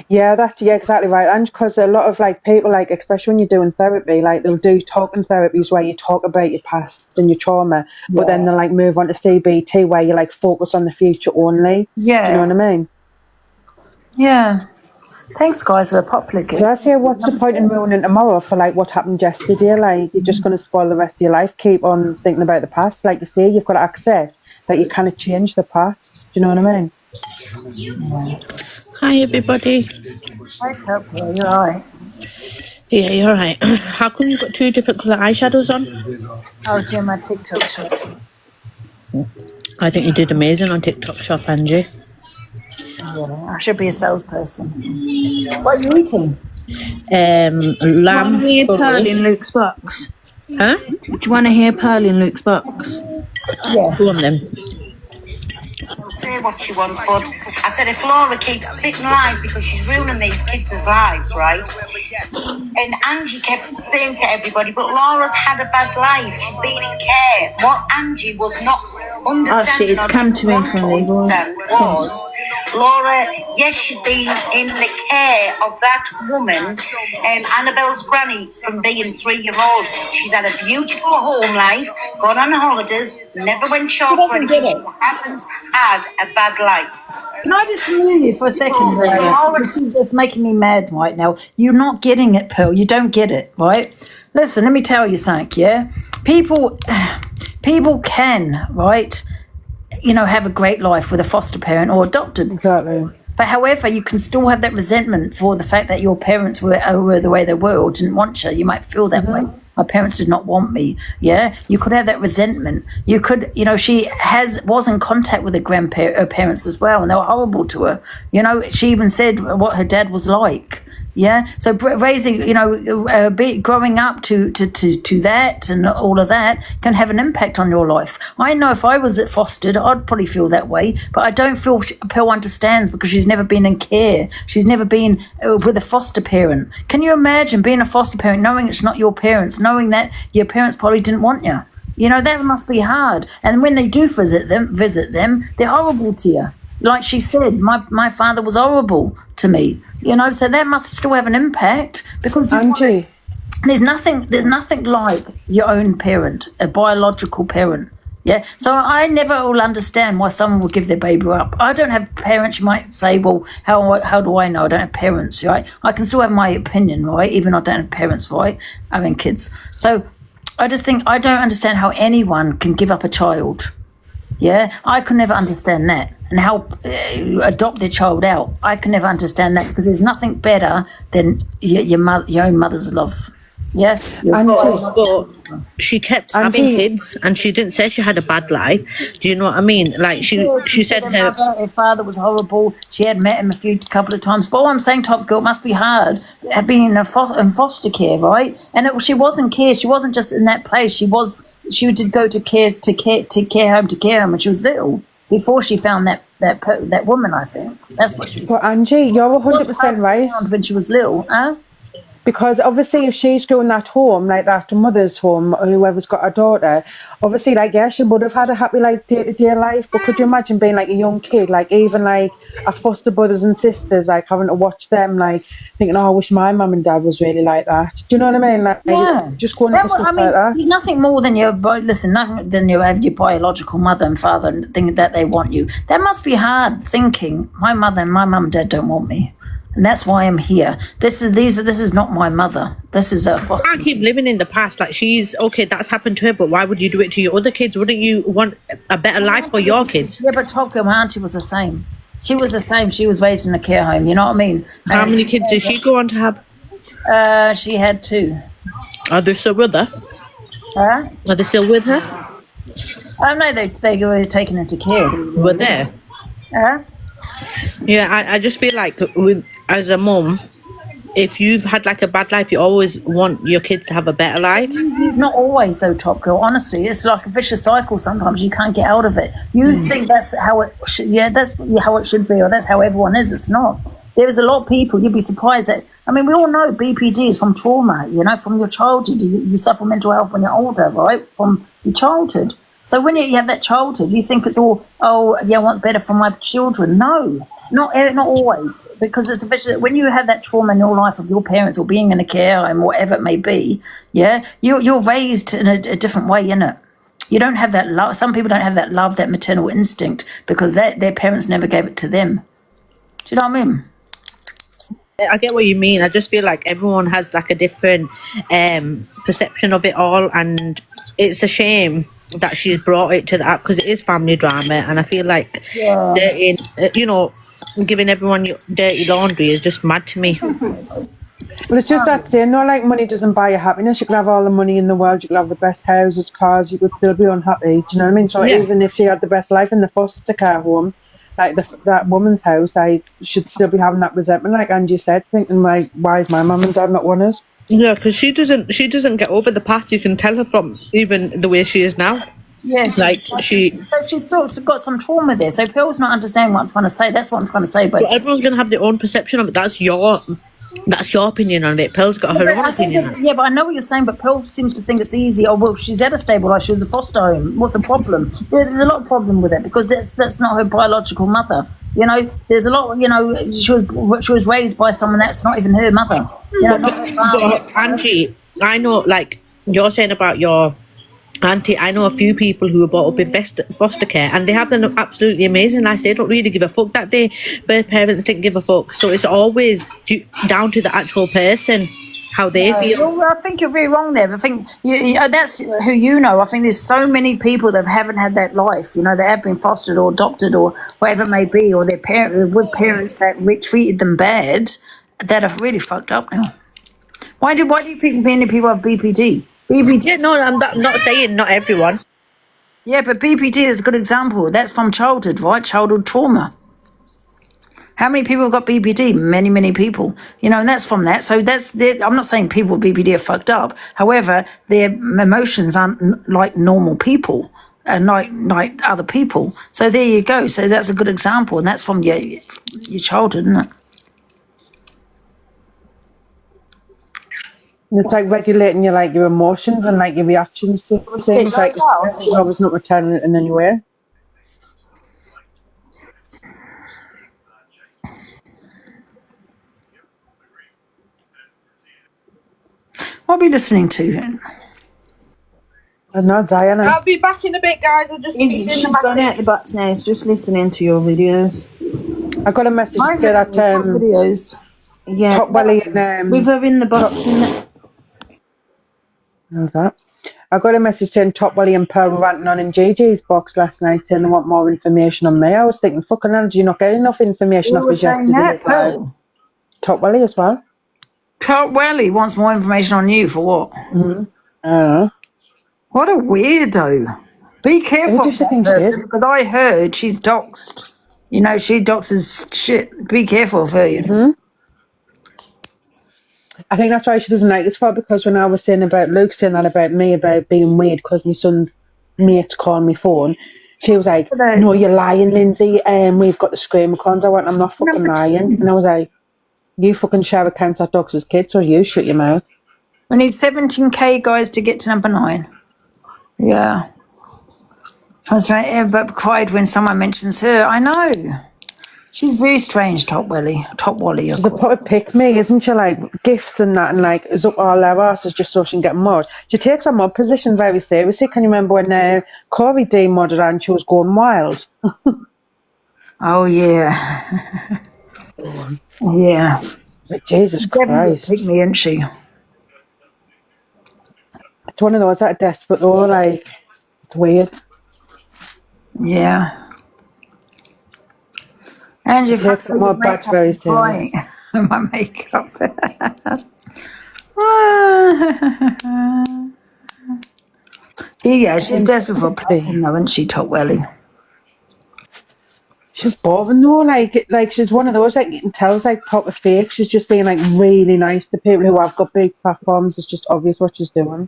Yeah, that's exactly right. And because a lot of like people, like especially when you're doing therapy, like they'll do talking therapies where you talk about your past and your trauma, but then they'll like move on to CBT where you like focus on the future only. Yeah. Do you know what I mean? Yeah. Thanks, guys, for the popular gift. So I say, what's the point in ruining tomorrow for like what happened yesterday? Like, you're just going to spoil the rest of your life. Keep on thinking about the past. Like you say, you've got to accept that you can't change the past. Do you know what I mean? Hi, everybody. Hi, Purple. You're all right. Yeah, you're right. How come you've got 2 different colour eyeshadows on? I was doing my TikTok shop. I think you did amazing on TikTok shop, Angie. Yeah, I should be a salesperson. What are you eating? Lamb. Want to hear Pearl curry. in Luke's box? Huh? Do you want to hear Pearl in Luke's box? Yeah. Go on then. Say what she wants, but I said if Laura keeps spitting lies because she's ruining these kids' lives, right? And Angie kept saying to everybody, but Laura's had a bad life. She's been in care. What Angie was not understanding, it's come to me from legal. was Laura, yes, she's been in the care of that woman, Annabelle's granny, from being 3-year-old. She's had a beautiful home life, gone on holidays, never went short for anything. She hasn't had a bad life. Can I just remove you for a second? It's making me mad right now. You're not getting it, Pearl. You don't get it, right? Listen, let me tell you something, yeah? People can, right, you know, have a great life with a foster parent or adopted. Exactly. But however, you can still have that resentment for the fact that your parents were the way they were or didn't want you. You might feel that way. My parents did not want me. Yeah, you could have that resentment. You could, you know, she was in contact with her parents as well, and they were horrible to her. You know, she even said what her dad was like. Yeah, so raising, you know, growing up to that and all of that can have an impact on your life. I know if I was fostered, I'd probably feel that way, but I don't feel Pearl understands because she's never been in care. She's never been with a foster parent. Can you imagine being a foster parent, knowing it's not your parents, knowing that your parents probably didn't want you? You know, that must be hard. And when they do visit them, they're horrible to you. Like she said, my father was horrible to me, you know, so that must still have an impact because there's nothing like your own parent, a biological parent. Yeah, so I never will understand why someone would give their baby up. I don't have parents. You might say, well, how do I know? I don't have parents, right? I can still have my opinion, right? Even though I don't have parents, right? I mean, kids. So I just think I don't understand how anyone can give up a child. Yeah, I could never understand that. And how adopt their child out. I can never understand that because there's nothing better than your own mother's love. Yeah, But she kept having Angie, kids, and she didn't say she had a bad life. Do you know what I mean? Like she said her her. mother, her father was horrible. She had met him couple of times. But all I'm saying, Top Girl, it must be hard being in foster care, right? And she wasn't care. She wasn't just in that place. She did go to care home when she was little. Before she found that woman, I think that's what she was. but Angie, you're She was 100% right. around when she was little, huh? Because obviously, if she's going that home, like that mother's home, or whoever's got a daughter, obviously, like, yeah, she would have had a happy, like, day-to-day life. But could you imagine being, like, a young kid, like, even, like, a foster brothers and sisters, like, having to watch them, like, thinking, oh, I wish my mum and dad was really like that. Do you know what I mean? Like, Yeah. just going into stuff like that. There's nothing more than nothing than you have your biological mother and father and think that they want you. That must be hard thinking, my mother and my mum and dad don't want me. And that's why I'm here. This is not my mother. This is a foster. I can't keep living in the past. Like she's okay, that's happened to her, but why would you do it to your other kids? Wouldn't you want a better life for your kids? Yeah, but Tokyo, my auntie was the same. She was the same. She was raised in a care home. You know what I mean? How many kids did she go on to have? She had 2. Are they still with her? Huh? Are they still with her? No, they were taken into care. Were there? Huh? Yeah, I just feel like as a mum, if you've had like a bad life, you always want your kids to have a better life. Not always, though, Top Girl. Honestly, it's like a vicious cycle. Sometimes you can't get out of it. You think that's how it, that's how it should be, or that's how everyone is. It's not. There's a lot of people. You'd be surprised that. I mean, we all know BPD is from trauma. You know, from your childhood. You suffer mental health when you're older, right? From your childhood. So when you have that childhood, you think it's all, oh, yeah, I want better for my children. No, not always, because it's when you have that trauma in your life of your parents or being in a care home, whatever it may be, yeah, you're raised in a different way, innit? You don't have that love. Some people don't have that love, that maternal instinct, because their parents never gave it to them. Do you know what I mean? I get what you mean. I just feel like everyone has like a different perception of it all, and it's a shame that she's brought it to that because it is family drama, and I feel like giving everyone your dirty laundry is just mad to me. But it's just that saying, no, like money doesn't buy you happiness. You can have all the money in the world, you can have the best houses, cars, you could still be unhappy. Do you know what I mean? So even if she had the best life in the foster care home, like that woman's house, I should still be having that resentment, like Angie said, thinking like, why is my mum and dad not want us? Yeah, because she doesn't get over the past. You can tell her from even the way she is now. Yes, like she's sort of got some trauma there. So Pearl's not understanding what I'm trying to say. That's what I'm trying to say. But everyone's going to have their own perception of it. That's your opinion on it. Pearl's got her own opinion on it. Yeah, but I know what you're saying. But Pearl seems to think it's easy. Oh well, she's at a stable life. She was a foster home. What's the problem? There's a lot of problem with it because that's not her biological mother. You know, there's a lot. You know, she was raised by someone that's not even her mother. You know, but Angie, I know, like you're saying about your auntie, I know a few people who were brought up in foster care and they have an absolutely amazing life. They don't really give a fuck that their birth parents didn't give a fuck. So it's always down to the actual person how they feel. Well, I think you're very wrong there. I think that's who you know. I think there's so many people that haven't had that life. You know, they have been fostered or adopted or whatever it may be, or their parents that treated them bad that have really fucked up now. Why do you think many people have BPD? BPD. Yeah, no, I'm not saying not everyone. Yeah, but BPD is a good example. That's from childhood, right? Childhood trauma. How many people have got BPD? Many, many people. You know, and that's from that. So I'm not saying people with BPD are fucked up. However, their emotions aren't like normal people and like other people. So there you go. So that's a good example, and that's from your childhood, isn't it? It's like regulating your emotions and like your reactions to things. Like I was not returning it in any way. What are we listening to? And not Zion. I'll be back in a bit, guys. I'll just feed in She's the gone out message. the box now. It's just listening to your videos. I got a message to My say that videos, what videos? Yeah, Top Welly and with her in the box. how's that? I got a message saying Top Welly and Pearl were ranting on in JJ's box last night saying they want more information on me. I was thinking, fucking hell, do you not get enough information Who off was us saying yesterday's that, live? Pearl? Top Welly as well. Kurt Welly wants more information on you for what? I don't know. What a weirdo. Be careful Who of does she that think she is? person because I heard she's doxed. You know, she doxes shit. Be careful of her, you know. I think that's why she doesn't like this part, because when I was saying about Luke saying that about me, about being weird because my son's mates call me phone, she was like, no, you're lying, Lindsay, we've got the screamer cons. I went, I'm not fucking lying. And I was like, you fucking share accounts that dogs as kids, or you shut your mouth. We need 17k guys to get to number 9. Yeah. That's right. Everybody cried when someone mentions her. I know. She's very strange, Top Welly. Top Wally. She's a proper pick me, isn't she? Like gifts and that, and like is up all their asses just so she can get mod. She takes her mod position very seriously. Can you remember when Corey demodded her and she was going wild? Oh yeah. Yeah. Like, Jesus Definitely Christ. pick me, isn't she? It's one of those that are desperate though, like it's weird. Yeah. Angie, She takes her mod back very seriously. My makeup. Yeah, she's desperate for a platform though, isn't she, Top Welly? She's boring though, like she's one of those, like you can tell it's like proper fake. She's just being like really nice to people who have got big platforms. It's just obvious what she's doing.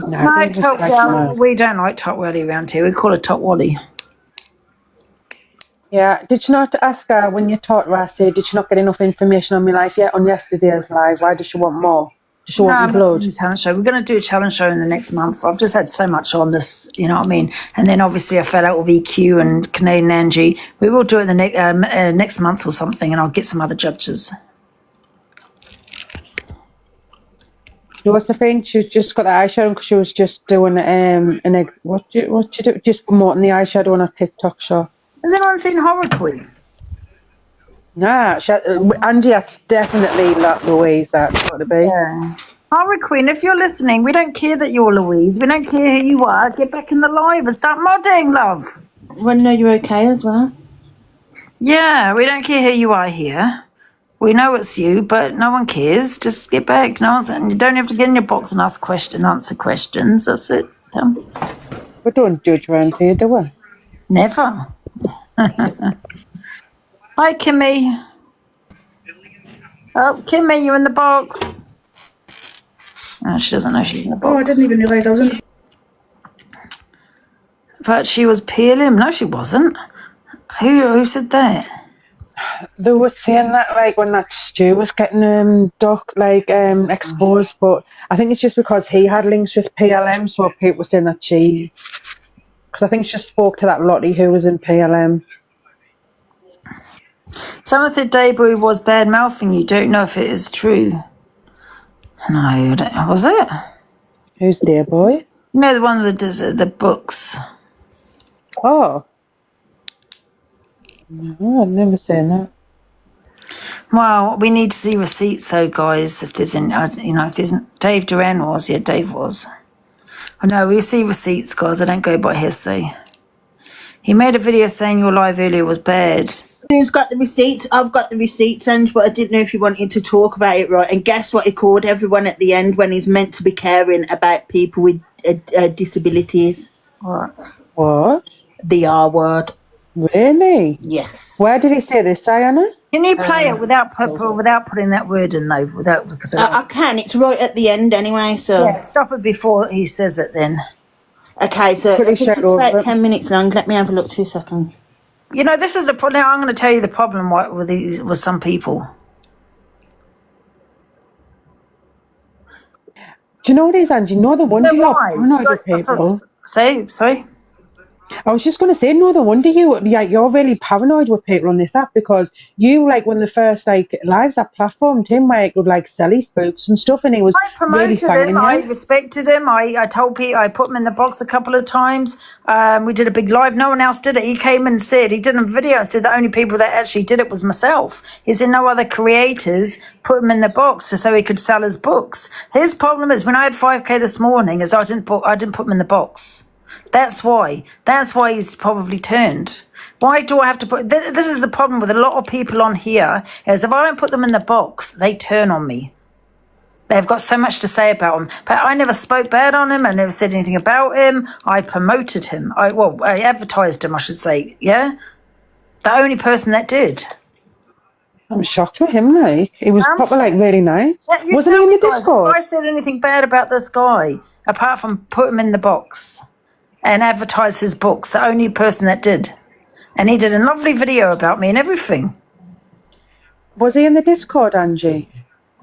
No, Top Welly. We don't like Top Welly around here. We call her Top Wally. Yeah, did you not ask her when you talked to her, say, did she not get enough information on my life yet on yesterday's live? Why does she want more? Does she want I'm me not blood? doing a talent show. We're going to do a challenge show in the next month. I've just had so much on this, you know what I mean? And then obviously I fell out with EQ and Canadian Angie. We will do it the next month or something, and I'll get some other judges. You know what's the thing? She just got the eyeshadow because she was just doing what you do? Just promoting the eyeshadow on her TikTok shop. Has anyone seen Horror Queen? Nah, Angie, that's definitely like Louise. That's got to be. Yeah. Horror Queen, if you're listening, we don't care that you're Louise. We don't care who you are. Get back in the live and start modding, love. Well, no, you're okay as well. Yeah, we don't care who you are here. We know it's you, but no one cares. Just get back. No one's, and you don't have to get in your box and answer questions. That's it. We don't judge around here, do we? Never. Hi, Kimmy. Oh, Kimmy, you in the box? Oh, she doesn't know she's in the box. Oh, I didn't even realise I was in the... But she was peeling. No, she wasn't. Who said that? They were saying that like when that stew was getting exposed, but I think it's just because he had links with PLM, so people were saying that she, because I think she spoke to that Lottie who was in PLM. Someone said Dayboy was bad mouthing you. Don't know if it is true. No, I don't, was it? Who's Dayboy? You know, the one that does the books. Oh. No, I've never seen that. Well, we need to see receipts though, guys. If there's any, if there's Dave Duran was, yeah, Dave was. Oh, no, we see receipts, guys. I don't go by hearsay. He made a video saying your live earlier was bad. Who's got the receipts? I've got the receipts, Ange, but I didn't know if you wanted to talk about it, right? And guess what he called everyone at the end when he's meant to be caring about people with disabilities? What? The R word. Really? Yes. Where did he say this, Diana? Can you play it without putting that word in though? Because I can. It's right at the end anyway. So yeah, stop it before he says it. Then. Okay, so I think it's about 10 minutes long. Let me have a look. 2 seconds. You know, this is the problem. Now I'm going to tell you the problem with some people. Do you know what it is, Angie? No, the one do you have paranoid with people. Sorry? I was just going to say, no wonder you're really paranoid with people on this app, because you, like, when the first, like, lives that platform, Tim, where it would, like, sell his books and stuff, and he was I really promoted thanking him. I you. respected him. I told Pete, I put him in the box a couple of times. We did a big live. No one else did it. He came and said, he did a video and said the only people that actually did it was myself. He said no other creators put him in the box so he could sell his books. His problem is when I had 5K this morning is I didn't put him in the box. That's why he's probably turned. Why do I have to put, this is the problem with a lot of people on here, is if I don't put them in the box, they turn on me. They've got so much to say about him. But I never spoke bad on him. I never said anything about him. I promoted him. I advertised him, I should say. Yeah? The only person that did. I'm shocked with him, like. He was proper, like, really nice. Yeah, you Wasn't tell he in me, the guys, Discord? if I said anything bad about this guy, apart from put him in the box and advertise his books, the only person that did. And he did a lovely video about me and everything. Was he in the Discord, Angie?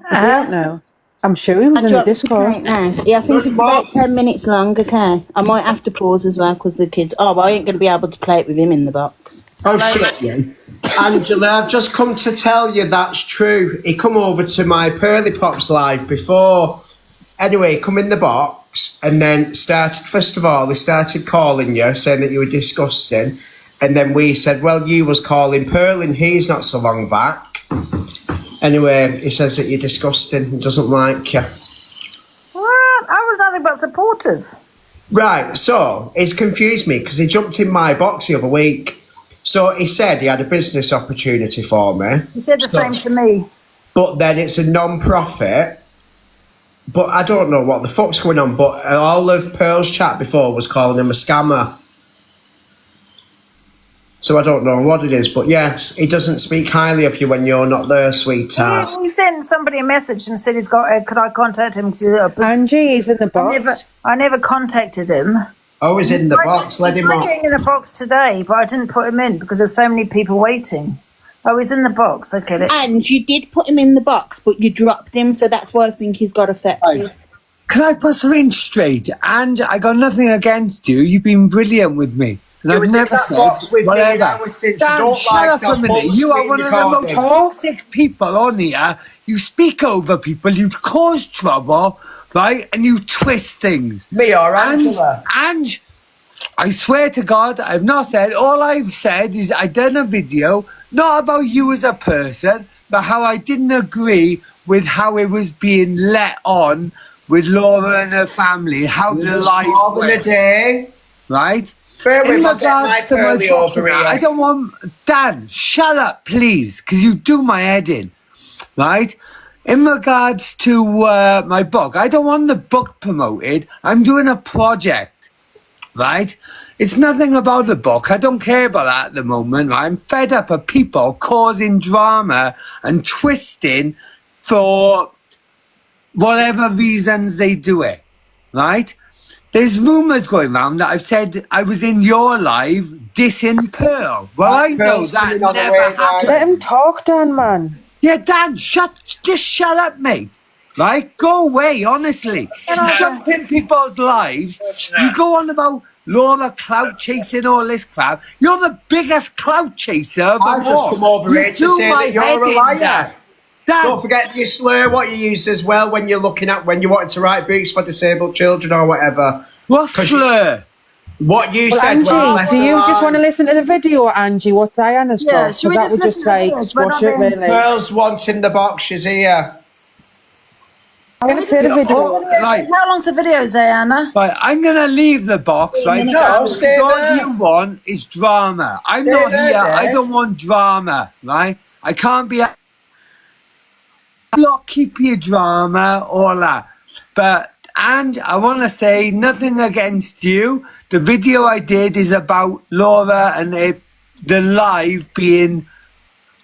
I don't know. I'm sure he was in the Discord. Yeah, I think it's about 10 minutes long, okay? I might have to pause as well because the kids... Oh, I ain't going to be able to play it with him in the box. Oh, shit, you. Angela, I've just come to tell you that's true. He come over to my Pearly Pops live before. Anyway, come in the box and then first of all, he started calling you, saying that you were disgusting. And then we said, well, you was calling Pearl and he's not so long back. Anyway, he says that you're disgusting and doesn't like you. What? I was nothing but supportive. Right, so it's confused me because he jumped in my box the other week. So he said he had a business opportunity for me. He said the same to me. But then it's a non-profit. But I don't know what the fuck's going on. But all of Pearl's chat before was calling him a scammer. So I don't know what it is, but yes, he doesn't speak highly of you when you're not there, sweetheart. Yeah, he sent somebody a message and said he's got. Could I contact him? Angie is in the box. I never contacted him. Oh, he's in the box. Let him I'm on. getting in the box today, but I didn't put him in because there's so many people waiting. Oh, he's in the box. Okay. And you did put him in the box, but you dropped him, so that's why I think he's got affected. Can I put something straight? And I got nothing against you. You've been brilliant with me. And I've never said whatever. Dan, shut up a minute. You are one of the most toxic people on here. You speak over people. You cause trouble, right? And you twist things. Me or Angela? And I swear to God, I've not said. All I've said is I done a video, not about you as a person, but how I didn't agree with how it was being let on with Laura and her family, how the life went. Right? In regards to my book, I don't want... Dan, shut up, please, because you do my head in, right? In regards to my book, I don't want the book promoted. I'm doing a project, right? It's nothing about the book. I don't care about that at the moment, right? I'm fed up of people causing drama and twisting for whatever reasons they do it, right? There's rumours going around that I've said I was in your live dissing Pearl. Well, I know that never happened. Let him talk, Dan, man. Yeah, Dan, just shut up, mate. Right? Go away, honestly. Jump in people's lives. You go on about Laura clout chasing, all this crap. You're the biggest clout chaser of them all. Come over here to say that you're a liar. Dan. Don't forget your slur, what you used as well when you're looking at when you wanted to write books for disabled children or whatever. What slur? What you Well, said. Angie, do you just want to listen to the video, Angie? What's Diana's Yeah, box? should we Because that just would just listen to like this? We're squash not it, in- really. Pearl's wanting the box, she's here. I'm going to play the video. Right. How long's the video, Zayana? Right, I'm going to leave the box, right? No, stay All there. you want is drama. I'm Stay not there, here. then. I don't want drama, right? I can't be... Not keep your drama, all that. But, and I want to say nothing against you. The video I did is about Laura and the live being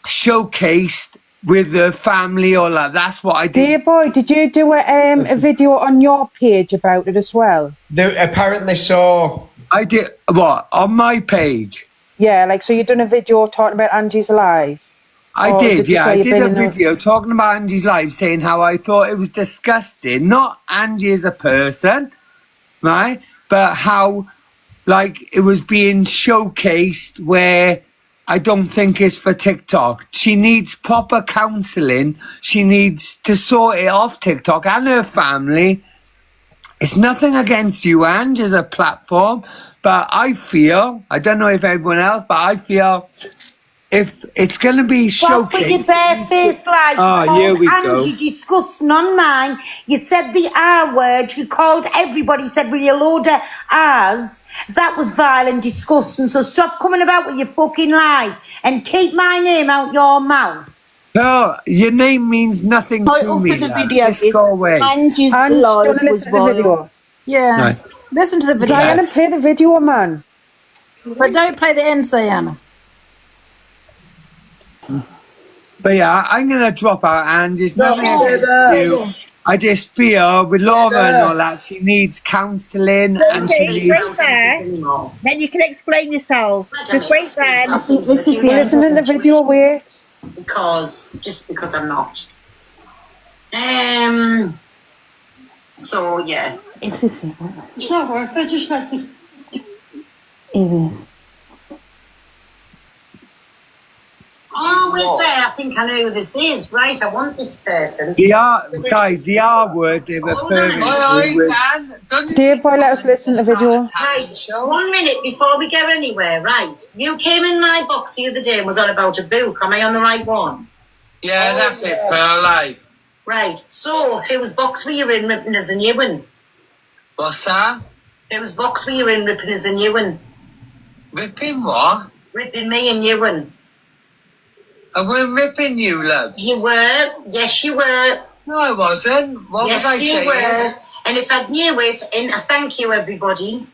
showcased with the family, all that. That's what I did. Dear boy, did you do a video on your page about it as well? Apparently so. I did, what, on my page? Yeah, like, so you done a video talking about Angie's live? I Or did, you yeah. say I you've did been a in video talking about Angie's live, saying how I thought it was disgusting. Not Angie as a person, right? But how like it was being showcased where I don't think it's for TikTok. She needs proper counselling. She needs to sort it off TikTok and her family. It's nothing against you, Ange, as a platform, but I feel, I don't know if everyone else, but I feel if it's going to be Stop with your showcased... barefaced lies. Oh, You here called we Angie go. disgusting on mine. You said the R word. You called everybody, said with your load of R's. That was vile and disgusting. So stop coming about with your fucking lies and keep my name out your mouth. Pearl, your name means nothing to me, the love. video, Just go away. Angie's And do you life want to was listen to the vile. video? Yeah. Right. Listen to the video. Diana, play the video, man. But don't play the end, Diana. But yeah, I'm going to drop out, and there's nothing against you. I just feel with Laura and all that, she needs counselling and she Rosie, needs... wait there. Then you can explain yourself. Just wait then. I think this is We're listening to the video, wait. Because I'm not. So yeah. It's this thing. It's not worth it, just like It is. oh wait there, I think I know who this is. Right, I want this person. The R, guys, the R word they're referring to with... Dave, boy, let us listen to the video. Right, 1 minute before we go anywhere, right. You came in my box the other day and was on about a book. Am I on the right one? Yeah, that's it, Pearl, like. Right, so whose box were you in ripping as a new one? What's that? Whose box were you in ripping as a new one? Ripping what? Ripping me and you one. I weren't ripping you, love. You were, yes you were. No, I wasn't. What yes, was I you saying? were. And if I knew it, in a thank you everybody,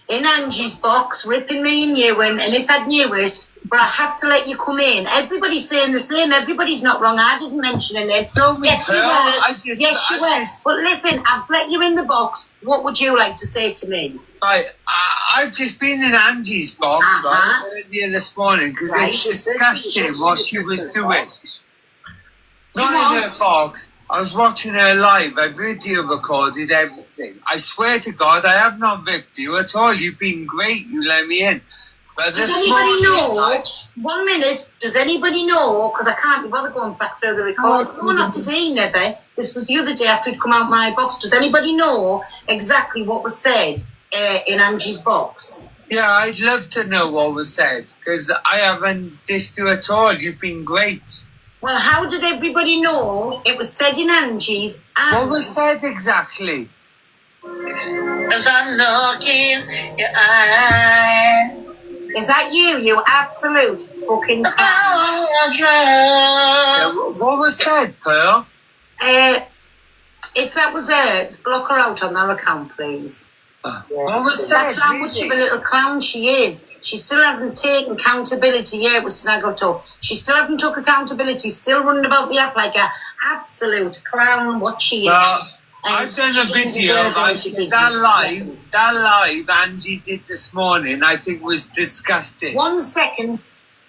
in Angie's box, ripping me and you and if I knew it, but I had to let you come in. Everybody's saying the same, everybody's not wrong. I didn't mention a name. Yes, you were. Yes, you were. But listen, I've let you in the box. What would you like to say to me? Right, I've just been in Angie's box right, earlier this morning because it's disgusting what she was doing. Not in her box. I was watching her live. I video recorded everything. I swear to God, I have not ripped you at all. You've been great. You let me in. But Does anybody know? 1 minute. Does anybody know? Because I can't be bothered going back through the recording. No, not today, never. This was the other day after it'd come out my box. Does anybody know exactly what was said in Angie's box? Yeah, I'd love to know what was said because I haven't dissed you at all. You've been great. Well, how did everybody know it was said in Angie's? What was said exactly? As I look in your eyes. Is that you? You absolute fucking clown. Yeah, what was said, Pearl? If that was her, block her out on our account, please. What was said? That's how much of a little clown she is. She still hasn't taken accountability. Yeah, it was snaggled tough. She still hasn't took accountability. Still running about the app like a absolute clown. What she is. I've done a video. That live Angie did this morning. I think was disgusting. 1 second.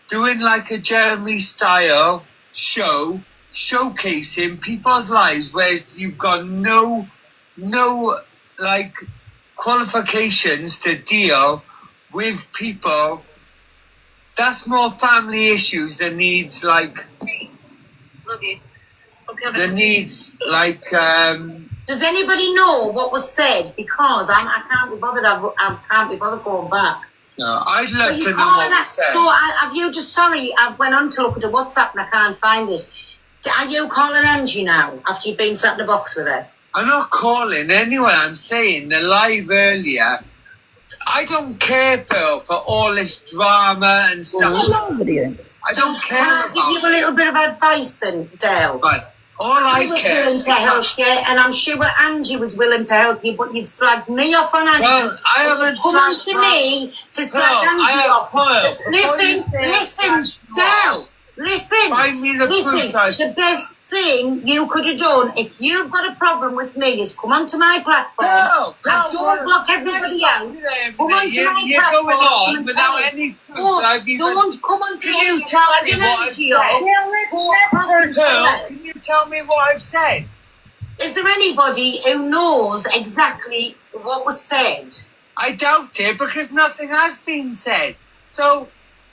Doing like a Jeremy style show, showcasing people's lives, whereas you've got no like qualifications to deal with people. That's more family issues than needs like Does anybody know what was said? Because I can't be bothered. I can't be bothered going back. No, I'd love to know what was said. So have you just I went on to look at the WhatsApp and I can't find it. Are you calling Angie now after you've been sat in the box with her? I'm not calling anyone. I'm saying the live earlier. I don't care, Bill, for all this drama and stuff. I don't care. Can I give you a little bit of advice then, Dale? Right. All I was care. willing to help you, and I'm sure Angie was willing to help you, but you'd slagged me off on Angie. Well, I haven't come on to me to slag Angie off. Listen, Dale. Listen, the best thing you could have done if you've got a problem with me is come onto my platform. Don't block everybody out. Come onto my platform. You're going on without any proof. Don't come onto Can you tell me what I've said? Can you tell me what I've said? Is there anybody who knows exactly what was said? I doubt it because nothing has been said. So,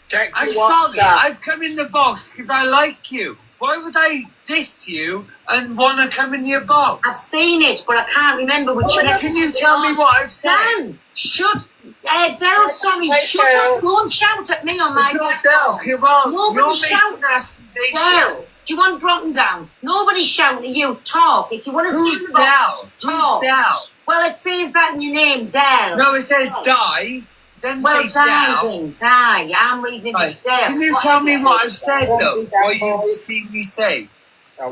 Check I'm your sorry. WhatsApp. I've come in the box because I like you. Why would I diss you and want to come in your box? I've seen it, but I can't remember which Well, message. can you tell me what I've said? Dan, shut. Del, sorry, shut up. Don't shout at me on my It's not platform. Del, come on. Nobody's You're shouting making at accusations. Del. Do you want dropping down? Nobody's shouting at you. Talk. If you want to Who's speak, Del? talk. Who's Del? Well, it says that in your name, Del. No, it says die. Doesn't Well, say die, Del. then, die. I'm reading it as Del. Can you tell me what I've said, though? What you've seen me say?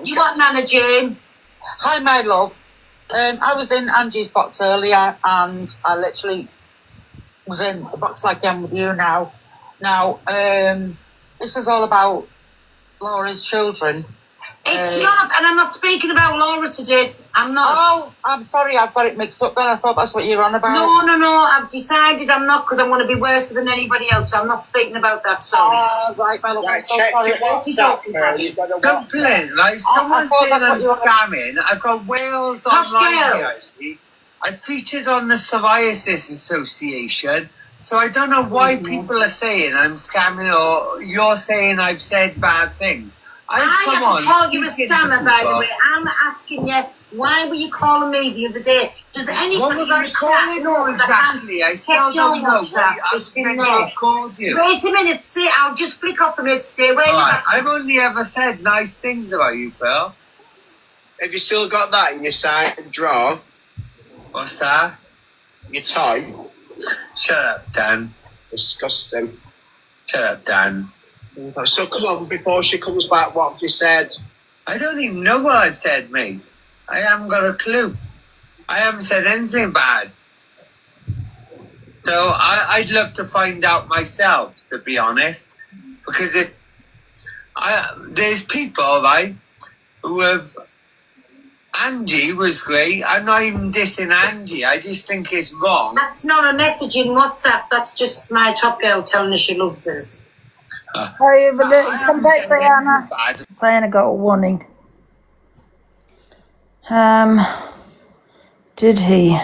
You want Nana Jane? Hi, my love. I was in Angie's box earlier, and I literally was in the box like I am with you now. Now, this is all about Laura's children. It's not, and I'm not speaking about Laura today. I'm not. Oh, I'm sorry, I've got it mixed up then. I thought that's what you're on about. No. I've decided I'm not because I want to be worse than anybody else. So I'm not speaking about that. Sorry. Right, my love. I'm so Check sorry. your WhatsApp, You've got a Don't play like someone thought saying I'm that's what scamming. I've got Wales Hush, online Gail. here, actually. I featured on the Psoriasis Association, so I don't know why people are saying I'm scamming or you're saying I've said bad things. I come haven't on, called you a speak into scammer, by the people. way. I'm asking you, why were you calling me the other day? Does anybody? What was I calling you exactly? I still don't know. It's in I there. called you. Wait a minute, stay. I'll just flick off a minute. Stay. Where All was right. I? I've only ever said nice things about you, Pearl. Have you still got that in your side drawer? What's that? Your toy? Shut up, Dan. Disgusting. Shut up, Dan. So come on, before she comes back, what have you said? I don't even know what I've said, mate. I haven't got a clue. I haven't said anything bad. So I'd love to find out myself, to be honest. Because there's people, right, who have... Angie was great. I'm not even dissing Angie. I just think it's wrong. That's not a message in WhatsApp. That's just my top girl telling her she loves us. Oh, but come back, Diana. Diana got a warning. Did he?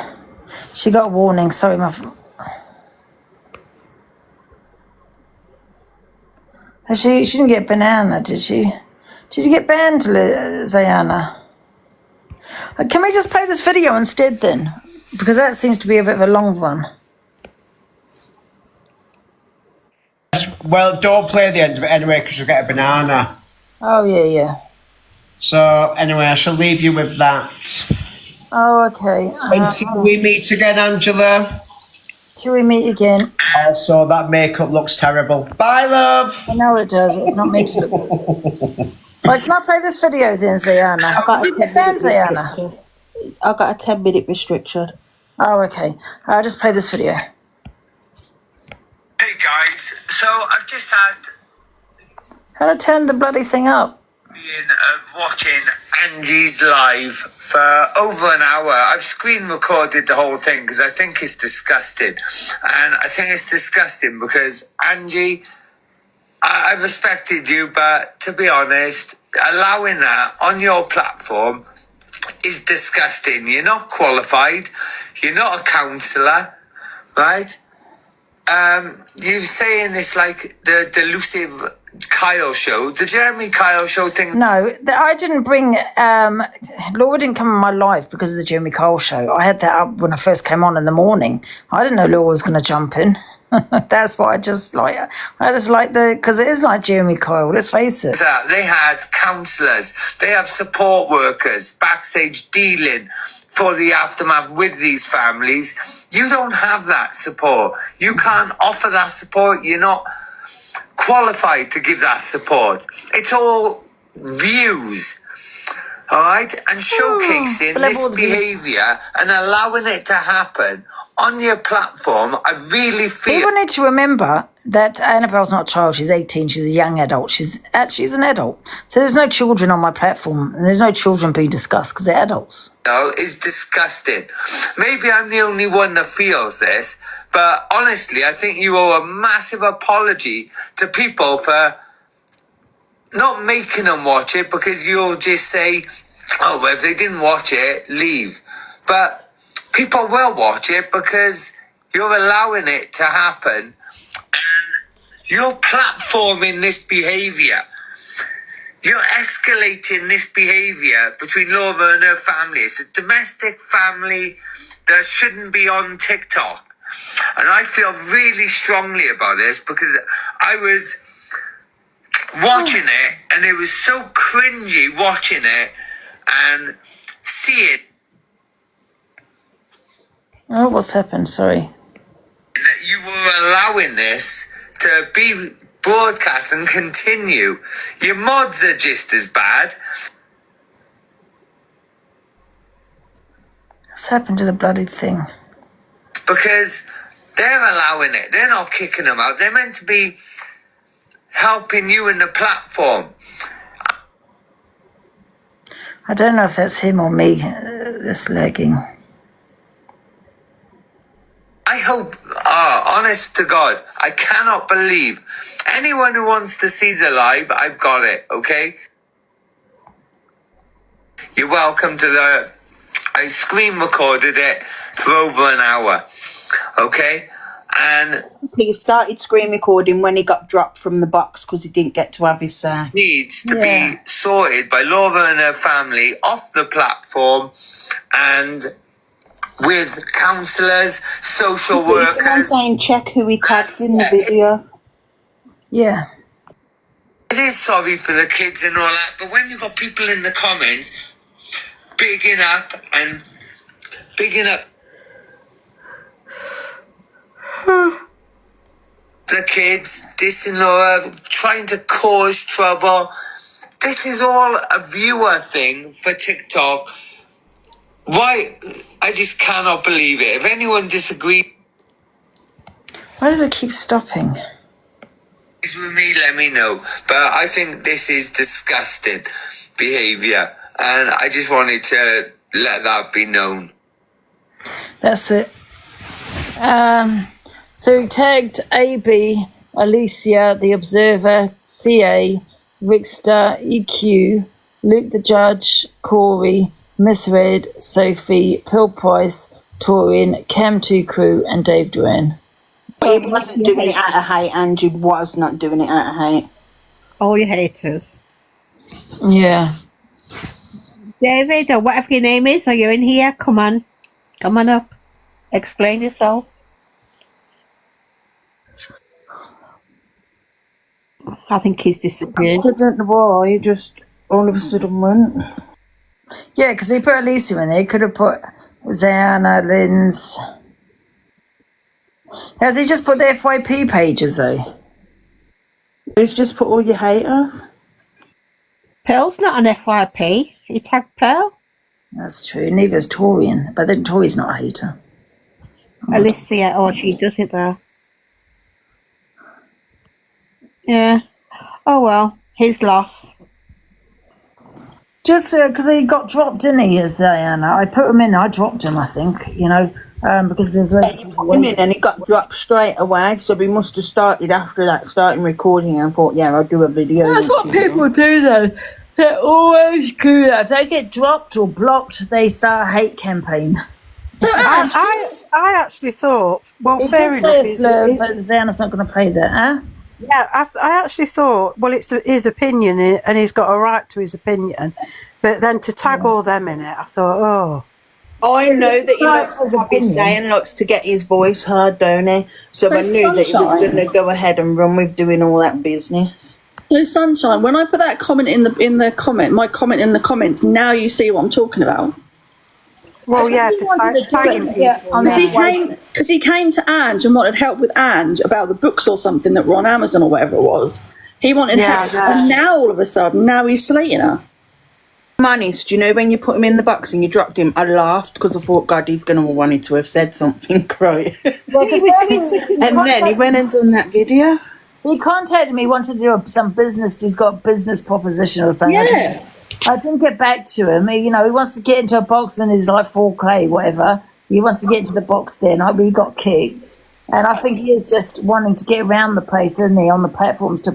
She got a warning. Sorry, she didn't get banana, did she? Did you get banned, Diana? Can we just play this video instead then? Because that seems to be a bit of a long one. Well, don't play the end of it anyway, because you'll get a banana. Oh, yeah. So, anyway, I shall leave you with that. Oh, okay. Until we meet again, Angela. Till we meet again. Also, that makeup looks terrible. Bye, love. I know it does. It's not meant to look. Right, can I play this video then, Ziana? Did you get banned, Ziana? I got a 10-minute restriction. Oh, okay. I'll just play this video. Hey, guys. So I've just had... How to turn the bloody thing up? Watching Angie's live for over an hour. I've screen recorded the whole thing because I think it's disgusting. And I think it's disgusting because Angie... I respected you, but to be honest, allowing that on your platform is disgusting. You're not qualified. You're not a counsellor, right? You're saying it's like the delusive Kyle show, the Jeremy Kyle show thing. No, I didn't bring... Laura didn't come in my life because of the Jeremy Kyle show. I had that up when I first came on in the morning. I didn't know Laura was going to jump in. That's what I just like. I just like because it is like Jeremy Kyle, let's face it. They had counsellors, they have support workers, backstage dealing for the aftermath with these families. You don't have that support. You can't offer that support. You're not qualified to give that support. It's all views. All right? And showcasing this behaviour and allowing it to happen on your platform, I really feel... People need to remember that Annabelle's not a child. She's 18. She's a young adult. She's an adult. So there's no children on my platform. And there's no children being discussed because they're adults. No, it's disgusting. Maybe I'm the only one that feels this, but honestly, I think you owe a massive apology to people for not making them watch it, because you'll just say, oh, well, if they didn't watch it, leave. But people will watch it because You're allowing it to happen. You're platforming this behaviour. You're escalating this behaviour between Laura and her family. It's a domestic family that shouldn't be on TikTok. And I feel really strongly about this because I was watching it and it was so cringy watching it and seeing Oh, what's happened? Sorry. that you were allowing this to be broadcast and continue. Your mods are just as bad. What's happened to the bloody thing? Because they're allowing it. They're not kicking them out. They're meant to be helping you in the platform. I don't know if that's him or me that's lagging. I hope, honest to God, I cannot believe anyone who wants to see the live, I've got it, okay? You're welcome to I screen recorded it for over an hour, okay? And He started screen recording when he got dropped from the box because he didn't get to have his say. Needs to be sorted by Laura and her family off the platform and with counsellors, social workers. Someone saying check who he tagged in the video. Yeah. It is sorry for the kids and all that, but when you've got people in the comments bigging up the kids, dissing Laura, trying to cause trouble. This is all a viewer thing for TikTok. Why? I just cannot believe it. If anyone disagrees Why does it keep stopping? with me, let me know. But I think this is disgusting behaviour. And I just wanted to let that be known. That's it. So he tagged AB, Alicia, The Observer, CA, Rickster, EQ, Luke the Judge, Corey, Misread, Sophie, Pill Price, Torin, Cam2 Crew, and Dave Duran. He wasn't doing it out of hate, Angie was not doing it out of hate. All your haters. Yeah. David, or whatever your name is, are you in here? Come on. Come on up. Explain yourself. I think he's disappeared. I don't know why, he just all of a sudden went. Yeah, because he put Alicia in there. He could have put Zayana, Lynn's. Has he just put the FYP pages, though? He's just put all your haters. Pearl's not an FYP. He tagged Pearl. That's true. Neither's Torian. But then Tori's not a hater. Alicia, oh, she does it though. Yeah. Oh well, he's lost. Just because he got dropped, didn't he, as Zayana? I put him in, I dropped him, I think, because there's You put him in and he got dropped straight away, so we must have started after that, starting recording and thought, yeah, I'll do a video. That's what people do, though. They always do that. If they get dropped or blocked, they start a hate campaign. So I actually thought, well, fair enough. But Zayana's not going to pay that, huh? Yeah, I actually thought, well, it's his opinion and he's got a right to his opinion. But then to tag all them in it, I thought, oh. I know that he likes what he's saying, likes to get his voice heard, don't he? So I knew that he was going to go ahead and run with doing all that business. So Sunshine, when I put that comment in the comment, my comment in the comments, now you see what I'm talking about. Well, yeah, because he came to Ange and wanted help with Ange about the books or something that were on Amazon or whatever it was. He wanted help, and now all of a sudden, now he's slating her. I'm honest, you know, when you put him in the box and you dropped him, I laughed because I thought, God, he's going to have wanted to have said something, right? And then he went and done that video. He contacted me, wanted to do some business. He's got a business proposition or something. Yeah. I didn't get back to him. He wants to get into a box when he's like 4K, whatever. He wants to get into the box then. He got kicked. And I think he is just wanting to get around the place, isn't he, on the platforms to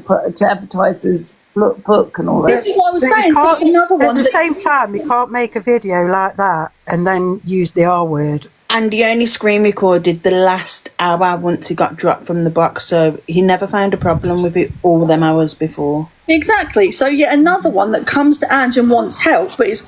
advertise his book and all that. This is what I was saying. There's another one. At the same time, you can't make a video like that and then use the R word. And he only screen recorded the last hour once he got dropped from the box, so he never found a problem with it all them hours before. Exactly. So yet another one that comes to Ange and wants help, but is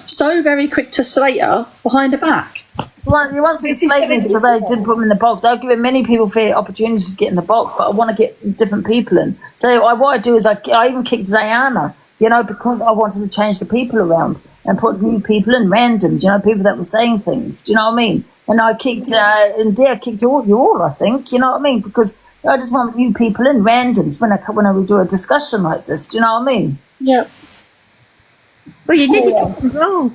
so very quick to slate her behind her back. Well, he wants me to slate me because I didn't put him in the box. I've given many people fair opportunities to get in the box, but I want to get different people in. So what I do is I even kicked Zayana, because I wanted to change the people around and put new people in, randoms, people that were saying things. Do you know what I mean? And I kicked, and Dare kicked you all, I think. You know what I mean? Because I just want new people in, randoms, when I do a discussion like this. Do you know what I mean? Yeah. Well, you did something wrong.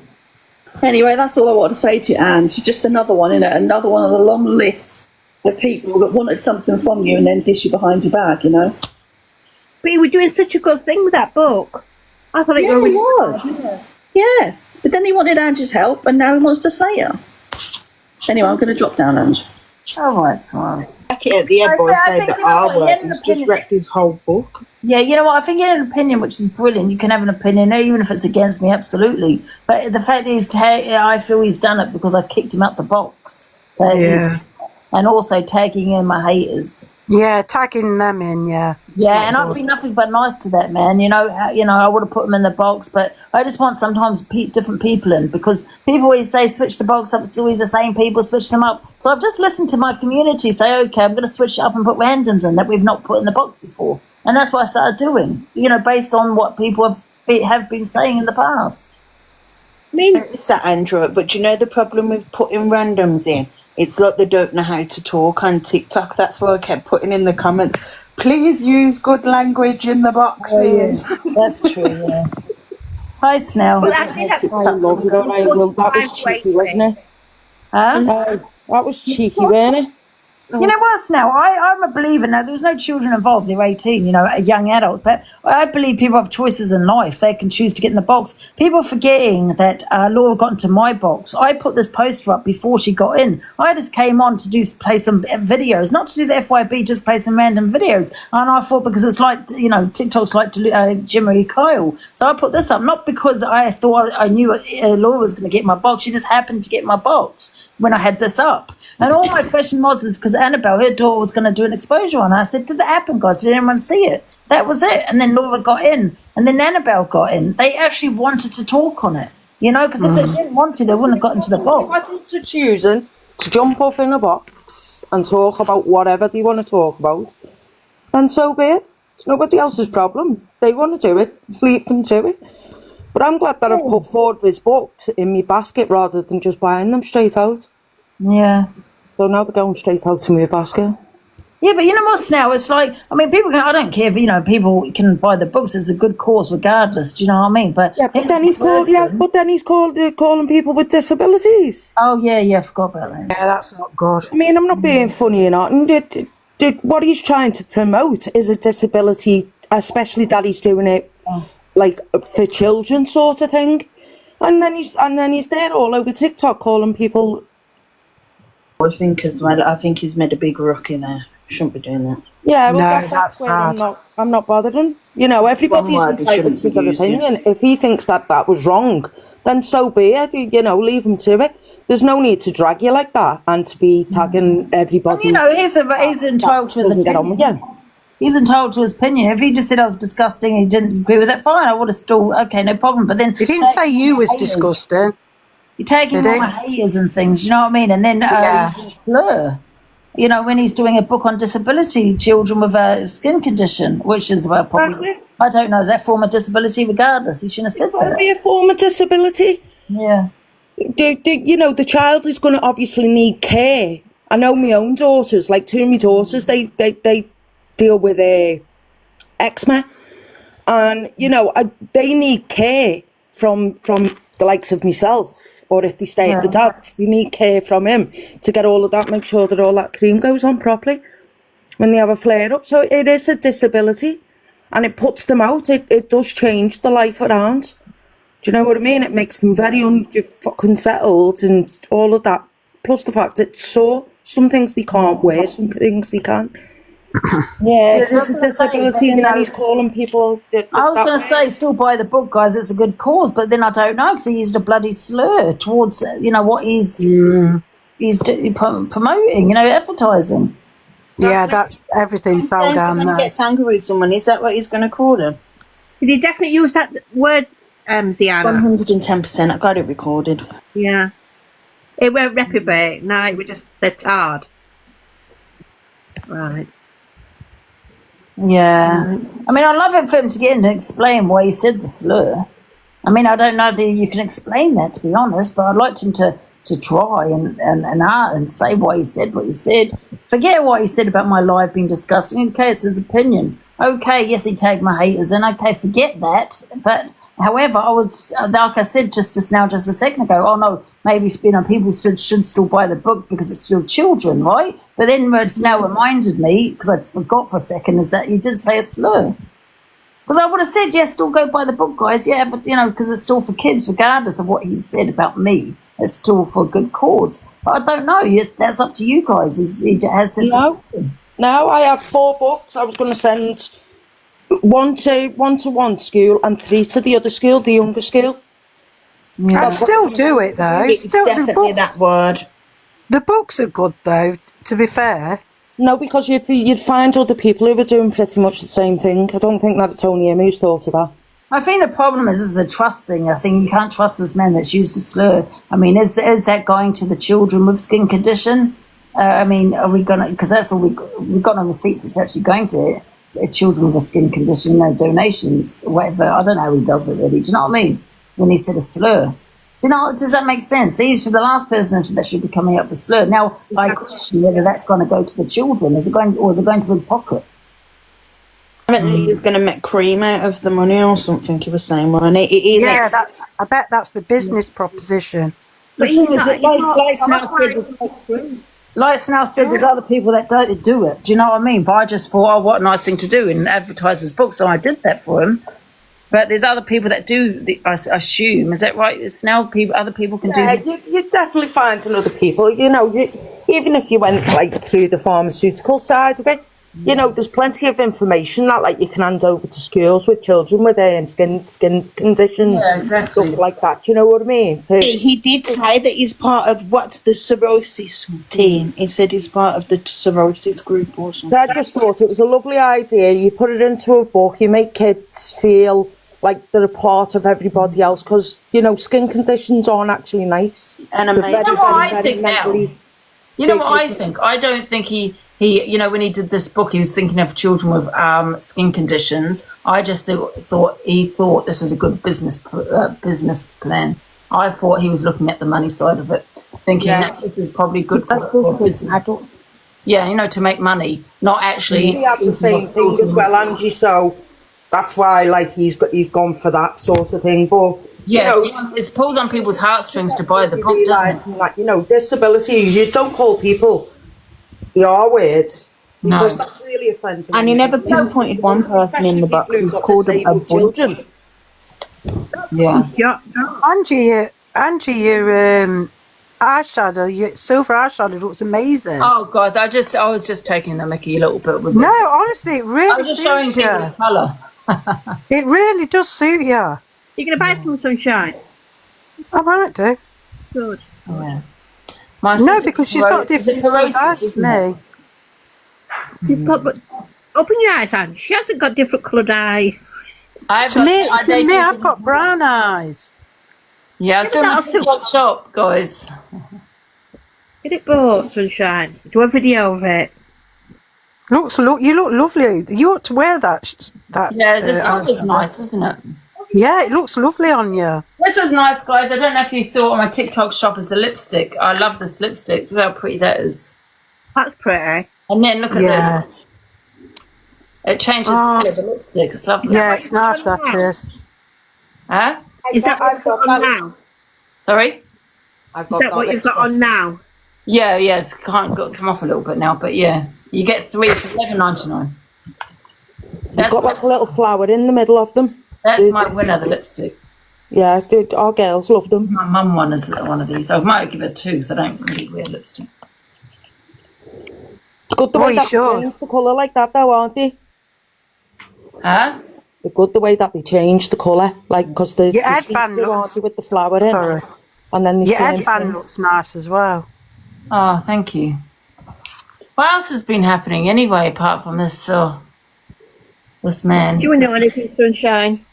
Anyway, that's all I want to say to you, Anne. She's just another one, innit? Another one on the long list of people that wanted something from you and then dish you behind your back, But you were doing such a good thing with that book. I thought it was. Yeah. But then he wanted Angie's help and now he wants to slay her. Anyway, I'm going to drop down, Ange. Oh, that's fine. Back it at the end, boy said the R word. He's just wrecked his whole book. Yeah, you know what? I think you have an opinion, which is brilliant. You can have an opinion, even if it's against me, absolutely. But the fact that I feel he's done it because I kicked him out the box. Yeah. And also tagging in my haters. Yeah, tagging them in, yeah. Yeah, and I'd be nothing but nice to that man. I would have put him in the box, but I just want sometimes different people in, because people always say switch the box up. It's always the same people, switch them up. So I've just listened to my community say, okay, I'm going to switch it up and put randoms in that we've not put in the box before, and that's what I started doing. Based on what people have been saying in the past. I mean, it's that Android, but the problem with putting randoms in? It's like they don't know how to talk on TikTok. That's why I kept putting in the comments, please use good language in the boxes. Oh, yeah. That's true, yeah. Hi, Snell. Well, actually, that's long ago. Well, that was cheeky, wasn't it? Huh? That was cheeky, wasn't it? You know what, Snell? I'm a believer. Now, there's no children involved. They're 18, young adults. But I believe people have choices in life. They can choose to get in the box. People are forgetting that Laura got into my box. I put this poster up before she got in. I just came on to play some videos, not to do the FYB, just play some random videos. And I thought, because it's like, TikTok's like Jimmy Kyle. So I put this up, not because I thought I knew Laura was going to get my box. She just happened to get my box when I had this up. And all my question was because Annabelle, her daughter, was going to do an exposure on her. I said, did that happen, guys? Did anyone see it? That was it. And then Laura got in. And then Annabelle got in. They actually wanted to talk on it, because if they didn't want to, they wouldn't have got into the box. If adults are choosing to jump up in a box and talk about whatever they want to talk about, then so be it. It's nobody else's problem. They want to do it. Leave them to it. But I'm glad that I put forward these books in my basket rather than just buying them straight out. Yeah. So now they're going straight out in my basket. Yeah, but you know what's now? It's like, people can, I don't care if, people can buy the books. It's a good cause regardless. Do you know what I mean? But then he's calling people with disabilities. Oh, yeah, I forgot about that. Yeah, that's not good. I mean, I'm not being funny or not. And what he's trying to promote is a disability, especially that he's doing it like for children sort of thing. And then he's there all over TikTok calling people. I think he's made a big rock in there. Shouldn't be doing that. Yeah, well, that's where I'm not bothered him. Everybody's entitled to their opinion. If he thinks that was wrong, then so be it. Leave him to it. There's no need to drag you like that and to be tagging everybody. He's entitled to his opinion. He's entitled to his opinion. If he just said I was disgusting and he didn't agree with it, fine, I would have still, okay, no problem. But then he didn't say you was disgusting. You're taking all my haters and things, you know what I mean? And then slur, when he's doing a book on disability, children with a skin condition, which is probably, I don't know, is that form of disability regardless? He shouldn't have said that. It be a form of disability. Yeah. The child is going to obviously need care. I know my own daughters, like two of my daughters, they deal with eczema. And, they need care from the likes of myself, or if they stay at the dad's, they need care from him to get all of that, make sure that all that cream goes on properly when they have a flare up. So it is a disability and it puts them out. It does change the life around. Do you know what I mean? It makes them very fucking settled and all of that. Plus the fact that some things they can't wear, some things they can. Yeah, it's a disability, and then he's calling people. I was going to say, still buy the book, guys. It's a good cause, but then I don't know because he used a bloody slur towards, what he's. he's promoting, advertising. Yeah, that everything fell If down someone there. gets angry with someone, is that what he's going to call them? Did he definitely use that word, Ziana? 110%. I got it recorded. Yeah. It weren't reprobate. No, it was just that's hard. Right. Yeah. I mean, I'd love it for him to get in and explain why he said the slur. I mean, I don't know that you can explain that, to be honest, but I'd like him to try and say why he said what he said. Forget what he said about my life being disgusting. Okay, it's his opinion. Okay, yes, he tagged my haters in. Okay, forget that. But, however, I would, like I said just a second ago, oh no, maybe people should still buy the book because it's still children, right? But then it's now reminded me, because I forgot for a second, is that you did say a slur. Because I would have said, yes, still go buy the book, guys. Yeah, but, because it's still for kids, regardless of what he said about me. It's still for a good cause. But I don't know. That's up to you guys. He has said No, I have 4 books. I was going to send one to one school and 3 to the other school, the younger school. Yeah. I'd still do it, though. It's definitely that word. The books are good, though, to be fair. No, because you'd find other people who were doing pretty much the same thing. I don't think that it's only him who's thought of that. I think the problem is a trust thing. I think you can't trust this man that's used a slur. I mean, is that going to the children with skin condition? I mean, are we going to, because that's all we've got on receipts, it's actually going to children with a skin condition, donations, or whatever. I don't know how he does it really. Do you know what I mean? When he said a slur. Does that make sense? He's the last person that should be coming up with slur. Now, I question whether that's going to go to the children. Is it going to his pocket? I mean, he was going to make cream out of the money or something, he was saying, wasn't he? I bet that's the business proposition. But like Snell said, there's other people that don't do it. Do you know what I mean? But I just thought, oh, what a nice thing to do and advertise his book, so I did that for him. But there's other people that do, I assume. Is that right? Snell, other people can do it? You definitely find other people. Even if you went through the pharmaceutical side of it, there's plenty of information that you can hand over to schools with children with skin conditions, stuff like that. Do you know what I mean? He did say that he's part of the cirrhosis team. He said he's part of the cirrhosis group or something. I just thought it was a lovely idea. You put it into a book, you make kids feel like they're a part of everybody else, because skin conditions aren't actually nice. And you know what I think now? You know what I think? I don't think he when he did this book, he was thinking of children with skin conditions. I just thought this is a good business plan. I thought he was looking at the money side of it, thinking that this is probably good for business. To make money, not actually. He had the same thing as well, Angie. So that's why, he's gone for that sort of thing. But it pulls on people's heartstrings to buy the book, doesn't it? Disabilities. You don't call people the R word, because that's really offensive. And he never pinpointed one person in the box. He's called them a bunch. Yeah. Angie, your eyeshadow, your silver eyeshadow looks amazing. Oh, guys, I was just taking the mickey a little bit with this. No, honestly, it really I was just showing people the colour. It really does suit you. You're going to buy some sunshine? I might do. Good. Yeah. No, because she's got different eyes to me. She's got, but open your eyes, Anne. She hasn't got different coloured eyes. To me, I've got brown eyes. Yeah, it's a silk shop, guys. Get it bought, sunshine. Do a video of it. You look lovely. You ought to wear that. Yeah, this stuff is nice, isn't it? Yeah, it looks lovely on you. This is nice, guys. I don't know if you saw it on my TikTok shop as a lipstick. I love this lipstick. Look how pretty that is. That's pretty. And then look at this. It changes the colour of the lipstick. It's lovely. Yeah, it's nice, that is. Huh? Is that what you've got on now? Sorry? Is that what you've got on now? Yeah, it's come off a little bit now, but yeah. You get 3 for $11.99. You've got a little flower in the middle of them. That's my winner, the lipstick. Yeah, our girls love them. My mum wanted one of these. I might give her 2 because I don't really wear lipstick. It's good the way that they change the colour like that, though, aren't they? Huh? It's good the way that they change the colour, because the your headband looks with the flower in. Sorry. And then your headband looks nice as well. Oh, thank you. What else has been happening anyway, apart from this man? Do you know anything, Sunshine?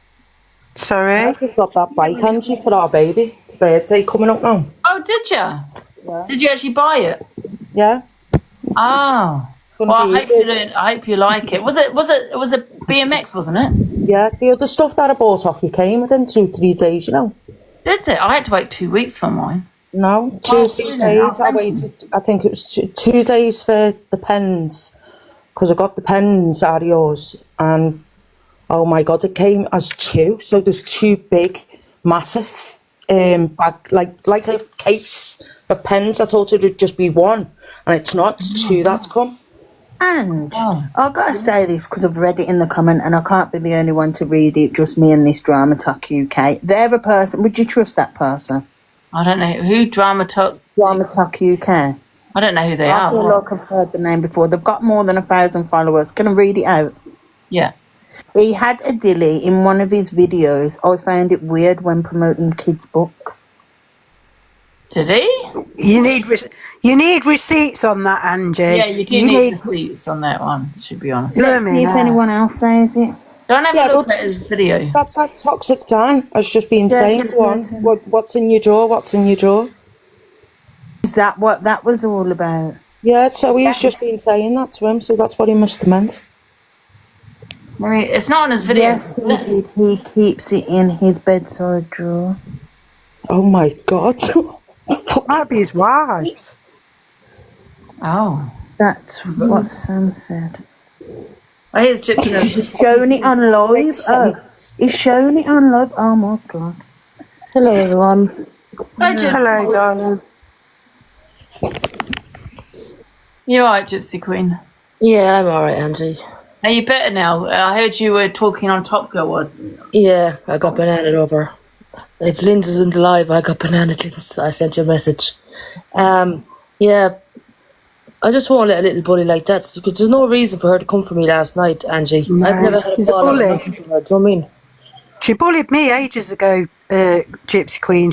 Sorry? I just got that bike, Angie, for our baby. Birthday coming up now. Oh, did you? Yeah. Did you actually buy it? Yeah. Oh. Gonna Well, be I hope you like it. Was it BMX, wasn't it? Yeah, the other stuff that I bought off you came within 2-3 days, you know. Did it? I had to wait 2 weeks for mine. No, Oh, 2-3 really? days. Oh, I thank you. waited, I think it was 2 days for the pens, because I got the pens out of yours, and oh my God, it came as 2. So there's 2 big, massive, bag, like a case of pens. I thought it would just be 1, and it's not. It's 2 that's come. And I've got to say this because I've read it in the comment and I can't be the only one to read it, just me and this Drama Talk UK. They're a person, would you trust that person? I don't know who Drama Talk UK. I don't know who they I are. feel like I've heard the name before. They've got more than 1,000 followers. Can I read it out? Yeah. He had a dilly in one of his videos. I found it weird when promoting kids' books. Did he? You need receipts on that, Angie. Yeah, you do need receipts on that one, to be honest. Let's see if anyone else says it. Don't have a look at his video. That's that toxic Dan has just been saying. Go on. What's in your drawer? What's in your drawer? Is that what that was all about? Yeah, so he's just been saying that to him, so that's what he must have meant. I mean, it's not on his video. Yes, he did. He keeps it in his bedside drawer. Oh my God. Might be his wife's. Oh. That's what Sam said. Oh, here's Gypsy. He's showing it on live. Oh, he's showing it on live. Oh my God. Hello, everyone. Hi, Gypsy. Hello, darling. You alright, Gypsy Queen? Yeah, I'm alright, Angie. Are you better now? I heard you were talking on Top Girl. Yeah, I got bananaed over. If Linz isn't alive, I got bananaed, Linz. I sent you a message. Yeah, I just won't let a little bully like that, because there's no reason for her to come for me last night, Angie. No, I've never had she's a a fall out bully. with her. Do you know what I mean? She bullied me ages ago, Gypsy Queen.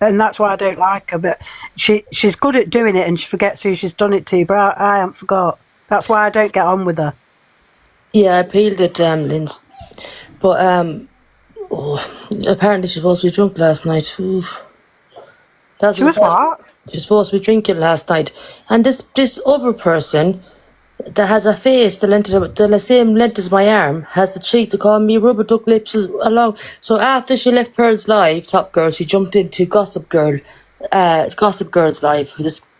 And that's why I don't like her. But she's good at doing it, and she forgets who she's done it to. But I haven't forgot. That's why I don't get on with her. Yeah, I peeled it, Linz. But, apparently she's supposed to be drunk last night. Oof. She was what? She's supposed to be drinking last night. And this other person that has a face the same length as my arm has the cheek to call me rubber duck lips along. So after she left Pearl's live, Top Girl, she jumped into Gossip Girl's live.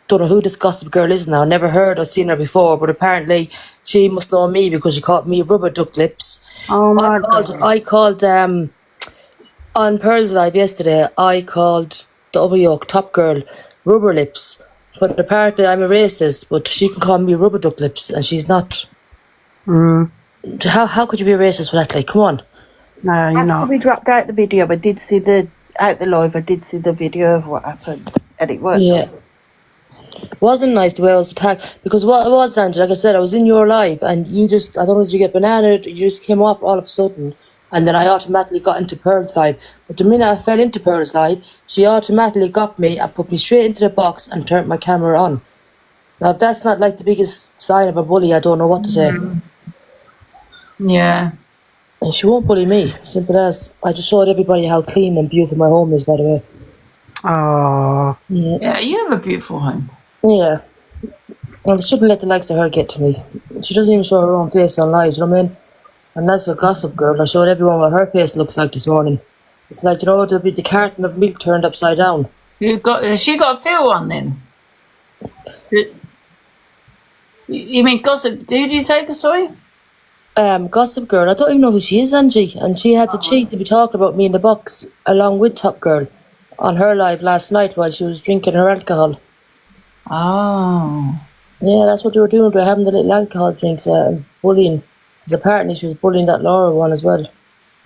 Don't know who this Gossip Girl is now. Never heard or seen her before, but apparently she must know me because she called me rubber duck lips. Oh my God. I called on Pearl's live yesterday. I called the other yoke, Top Girl, rubber lips. But apparently I'm a racist, but she can call me rubber duck lips, and she's not. How could you be a racist for that? Like, come on. No, you're After not. we dropped out the video, I did see the live. I did see the video of what happened, and it worked. Yeah. Wasn't nice the way I was attacked, because what it was, Angie, like I said, I was in your live, and I don't know, did you get bananaed, you just came off all of a sudden, and then I automatically got into Pearl's live. But the minute I fell into Pearl's live, she automatically got me and put me straight into the box and turned my camera on. Now, if that's not like the biggest sign of a bully, I don't know what to say. Yeah. And she won't bully me, simple as. I just showed everybody how clean and beautiful my home is, by the way. Oh. Yeah, you have a beautiful home. Yeah. Well, I shouldn't let the likes of her get to me. She doesn't even show her own face on live, you know what I mean? And that's a Gossip Girl. I showed everyone what her face looks like this morning. It's like, there'll be the carton of milk turned upside down. Has she got a feel on then? You mean Gossip? Who did you say? Sorry? Gossip Girl. I don't even know who she is, Angie. And she had the cheek to be talking about me in the box along with Top Girl on her live last night while she was drinking her alcohol. Oh. Yeah, that's what they were doing. They were having the little alcohol drinks and bullying. Because apparently she was bullying that Laura one as well.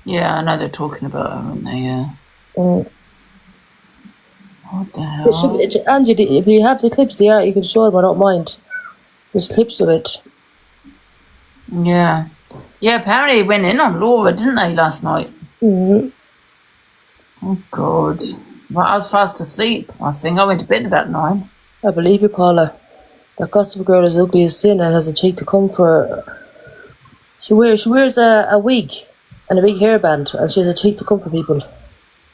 Yeah, I know they're talking about her, aren't they? Yeah. What the hell? Angie, if you have the clips there, you can show them. I don't mind. There's clips of it. Yeah. Yeah, apparently they went in on Laura, didn't they, last night? Mm-hmm. Oh, God. Well, I was fast asleep, I think. I went to bed about 9. I believe you, Paula. That gossip girl is ugly as sin and has a cheek to come for. She wears a wig and a big hairband, and she has a cheek to come for people.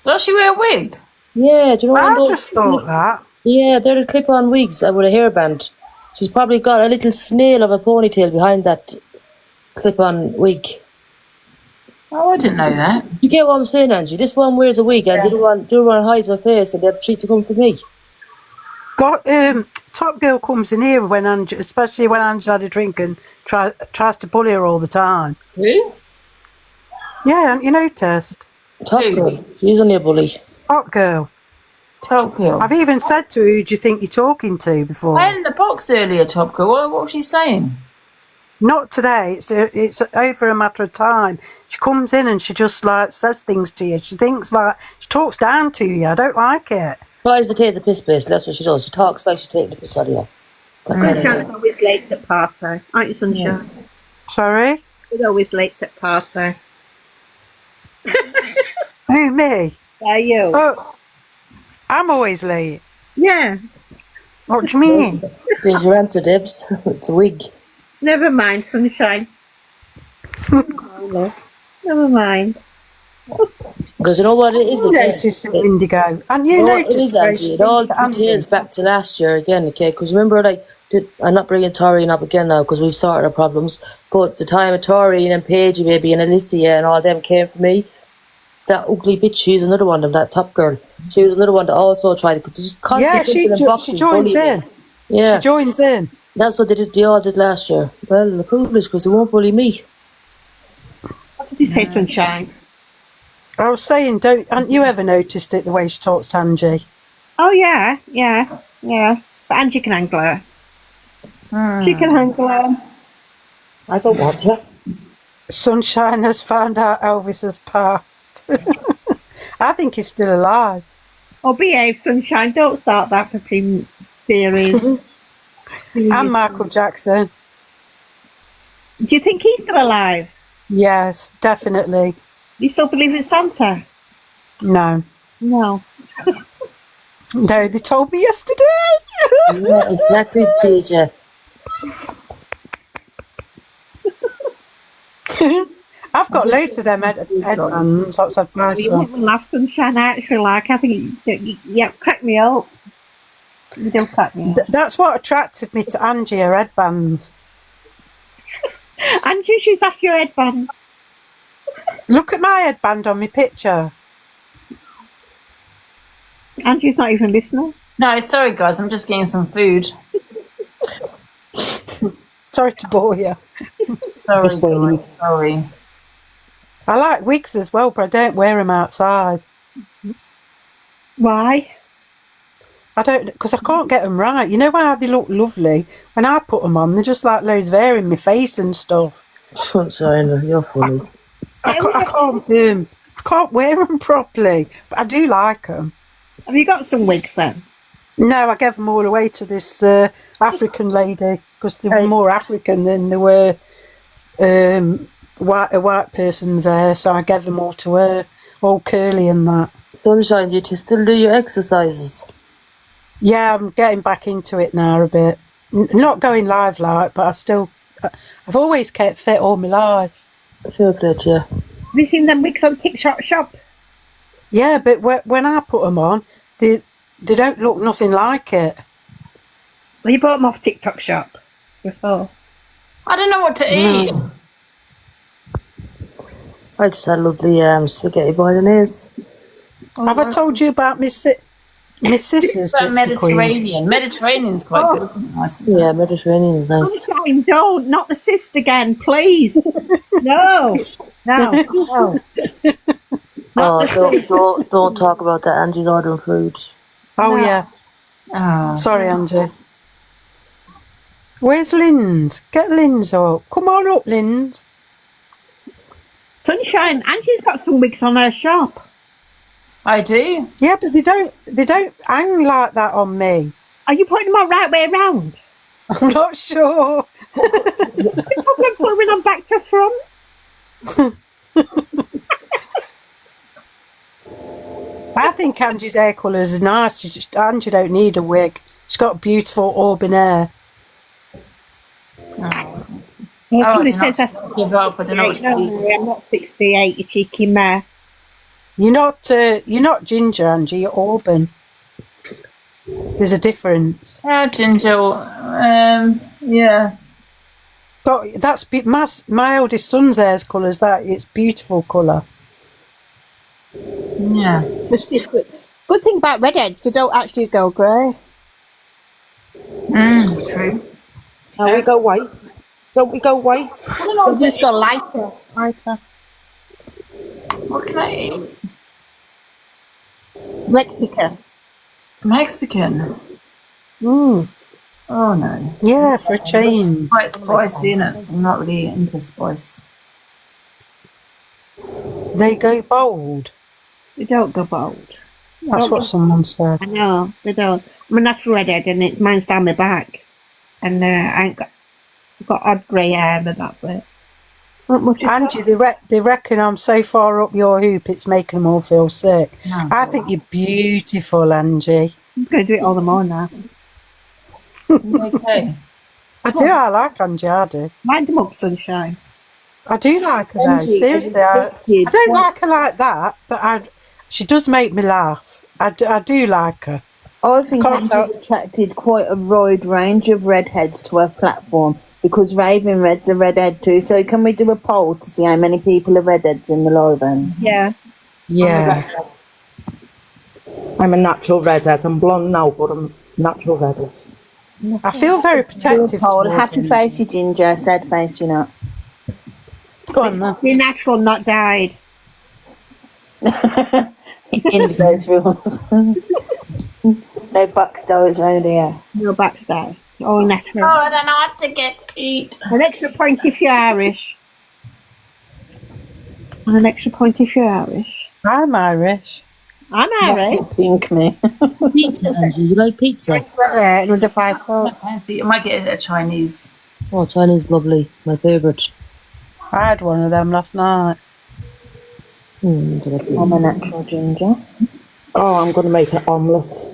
Does she wear a wig? Yeah, do you know I those? just thought that. Yeah, they're the clip-on wigs with a hairband. She's probably got a little snail of a ponytail behind that clip-on wig. Oh, I didn't know that. You get what I'm saying, Angie? This one wears a wig and the other one hides her face, and they have a cheek to come for me. Got Top Girl comes in here when Angie, especially when Angie's had a drink and tries to bully her all the time. Who? Yeah, haven't you noticed? Top Girl. She's only a bully. Top Girl. Top Girl. I've even said to her, who do you think you're talking to before? I had in the box earlier, Top Girl. What was she saying? Not today. It's over a matter of time. She comes in and she just like says things to you. She thinks like she talks down to you. I don't like it. Tries to take the piss, basically. That's what she does. She talks like she's taking the piss out of you. Sunshine's always late at party, aren't you, Sunshine? Sorry? You're always late at party. Who, me? Yeah, you. Oh, I'm always late. Yeah. What do you mean? There's your answer, Dibs. It's a wig. Never mind, Sunshine. Never mind. Because you know what it is You again? noticed it, Indigo. And you know what it noticed is, the way Angie? she It all speaks to Angie. pertains back to last year again, okay? Because remember, like, I'm not bringing Tori up again now because we've sorted our problems. But the time of Tori and Paige, baby, and Alicia and all them came for me, that ugly bitch, she's another one of them, that top girl. She was another one that also tried to just constantly Yeah, in boxes, she joins bullying in. me. Yeah. She joins in. That's what they all did last year. Well, they're foolish because they won't bully me. What did you say, Sunshine? I was saying, haven't you ever noticed it, the way she talks to Angie? Oh, yeah. But Angie can handle her. She can handle her. I don't want her. Sunshine has found out Elvis has passed. I think he's still alive. Oh, behave, Sunshine. Don't start that flipping theory. And Michael Jackson. Do you think he's still alive? Yes, definitely. You still believe in Santa? No. No. No, they told me yesterday. Yeah, exactly, DJ. I've got loads of them headbands outside my You son. make me laugh, Sunshine. I actually like. I think you crack me up. You do crack me up. That's what attracted me to Angie, her headbands. Angie, she's after your headband. Look at my headband on my picture. Angie's not even listening. No, sorry, guys. I'm just getting some food. Sorry to bore you. Sorry, guys. Sorry. I like wigs as well, but I don't wear them outside. Why? I don't, because I can't get them right. You know how they look lovely? When I put them on, they're just like loads of hair in my face and stuff. Sunshine, you're funny. I can't wear them properly, but I do like them. Have you got some wigs then? No, I gave them all away to this African lady because they were more African than they were a white person's hair, so I gave them all to her, all curly and that. Sunshine, you still do your exercises? Yeah, I'm getting back into it now a bit. Not going live like, but I've always kept fit all my life. I feel good, yeah. Have you seen them wigs on TikTok shop? Yeah, but when I put them on, they don't look nothing like it. Well, you bought them off TikTok shop before. I don't know what to eat. I just had lovely spaghetti bolognese. Have I told you about Miss Sisters? Mediterranean. Mediterranean's quite good. Nice, yeah, Mediterranean is nice. Sunshine, don't, not the cyst again, please. No. Oh, don't talk about that. Angie's ordering food. Oh, No. yeah. Oh. Sorry, Angie. Where's Lynn's? Get Lynn's up. Come on up, Lynn's. Sunshine, Angie's got some wigs on her shop. I do. Yeah, but they don't hang like that on me. Are you putting them on right way around? I'm not sure. You're probably putting them back to front. I think Angie's hair colour is nice. Angie don't need a wig. She's got beautiful auburn hair. Oh, Well, I somebody don't says know. that's Give up. I don't know what to do. I'm not 68, you cheeky mare. You're not ginger, Angie. You're auburn. There's a difference. Ginger. Yeah. That's my eldest son's hair's colour. Is that? It's beautiful colour. Yeah. Good thing about redheads, they don't actually go grey. True. And we go white. Don't we go white? They just go lighter. What can I eat? Mexican. Oh no. Yeah, for a change. It's quite spicy, isn't it? I'm not really into spice. They go bold. They don't go bold. That's what someone said. I know, they don't. I'm a natural redhead and mine's down my back. And I ain't got, I've got odd grey hair, but that's it. Not much. Angie, they reckon I'm so far up your hoop, it's making them all feel sick. No, I think you're beautiful, Angie. I'm going to do it all the more now. Okay. I do. I like Angie. I do. Mind them up, sunshine. I do like her though. Angie, Seriously, I don't like her like that, but she does make me laugh. I do like her. I think Angie's attracted quite a wide range of redheads to her platform because Raven Red's a redhead too. So can we do a poll to see how many people are redheads in the live end? Yeah. Yeah. I'm a natural redhead. I'm blonde now, but I'm natural redhead. I feel very protective. Poll. Happy face you, Ginger. Sad face you not. Go on then. You're natural, not dyed. Indigo's rules. No backstories around here. No backstory. All natural. Oh, I don't know what to get to eat. An extra point if you're Irish. And an extra point if you're Irish. I'm Irish. I'm Irish. That's pink me. Pizza, Angie. You like pizza? Under 5 foot. Fancy. I might get a Chinese. Oh, Chinese, lovely. My favourite. I had one of them last night. I'm a natural ginger. Oh, I'm going to make an omelette.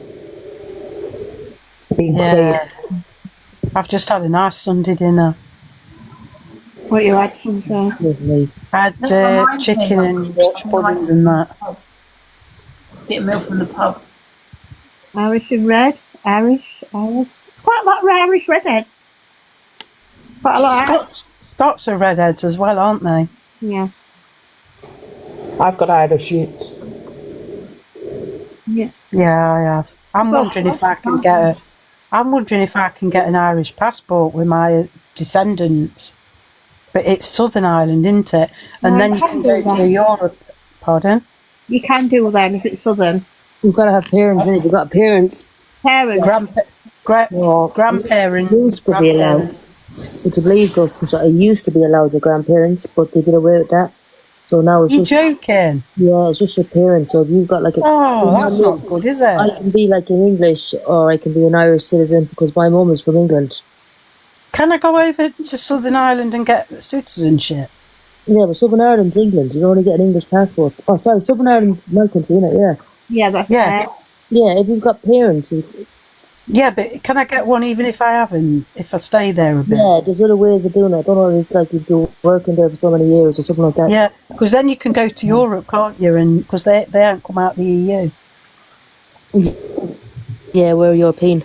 Yeah. I've just had a nice Sunday dinner. What you had, sunshine? Lovely. I had chicken and watch puddings and that. Get milk from the pub. Irish and red. Irish. Quite a lot of Irish redheads. Quite a lot. Scots are redheads as well, aren't they? Yeah. I've got Irish roots. Yeah. Yeah, I have. I'm wondering if I can get an Irish passport with my descendants. But it's Southern Ireland, isn't it? And then you can go to Europe. Pardon? You can do that if it's Southern. You've got to have parents, innit? You've got parents. Parents. Grandparents. Used to be allowed. Would you believe those? Because I used to be allowed the grandparents, but they did away with that. So now it's You're joking? Yeah, it's just your parents. So if you've got like a... Oh, that's not good, is it? I can be like an English or I can be an Irish citizen because my mum is from England. Can I go over to Southern Ireland and get citizenship? Yeah, but Southern Ireland's England. You don't only get an English passport. Oh, sorry, Southern Ireland's my country, innit? Yeah. Yeah, that's Yeah. Yeah, if you've got parents. Yeah, but can I get one even if I haven't, if I stay there a bit? Yeah, there's other ways of doing it. I don't know if like you've been working there for so many years or something like that. Yeah, because then you can go to Europe, can't you? And because they haven't come out of the EU. Yeah, we're European.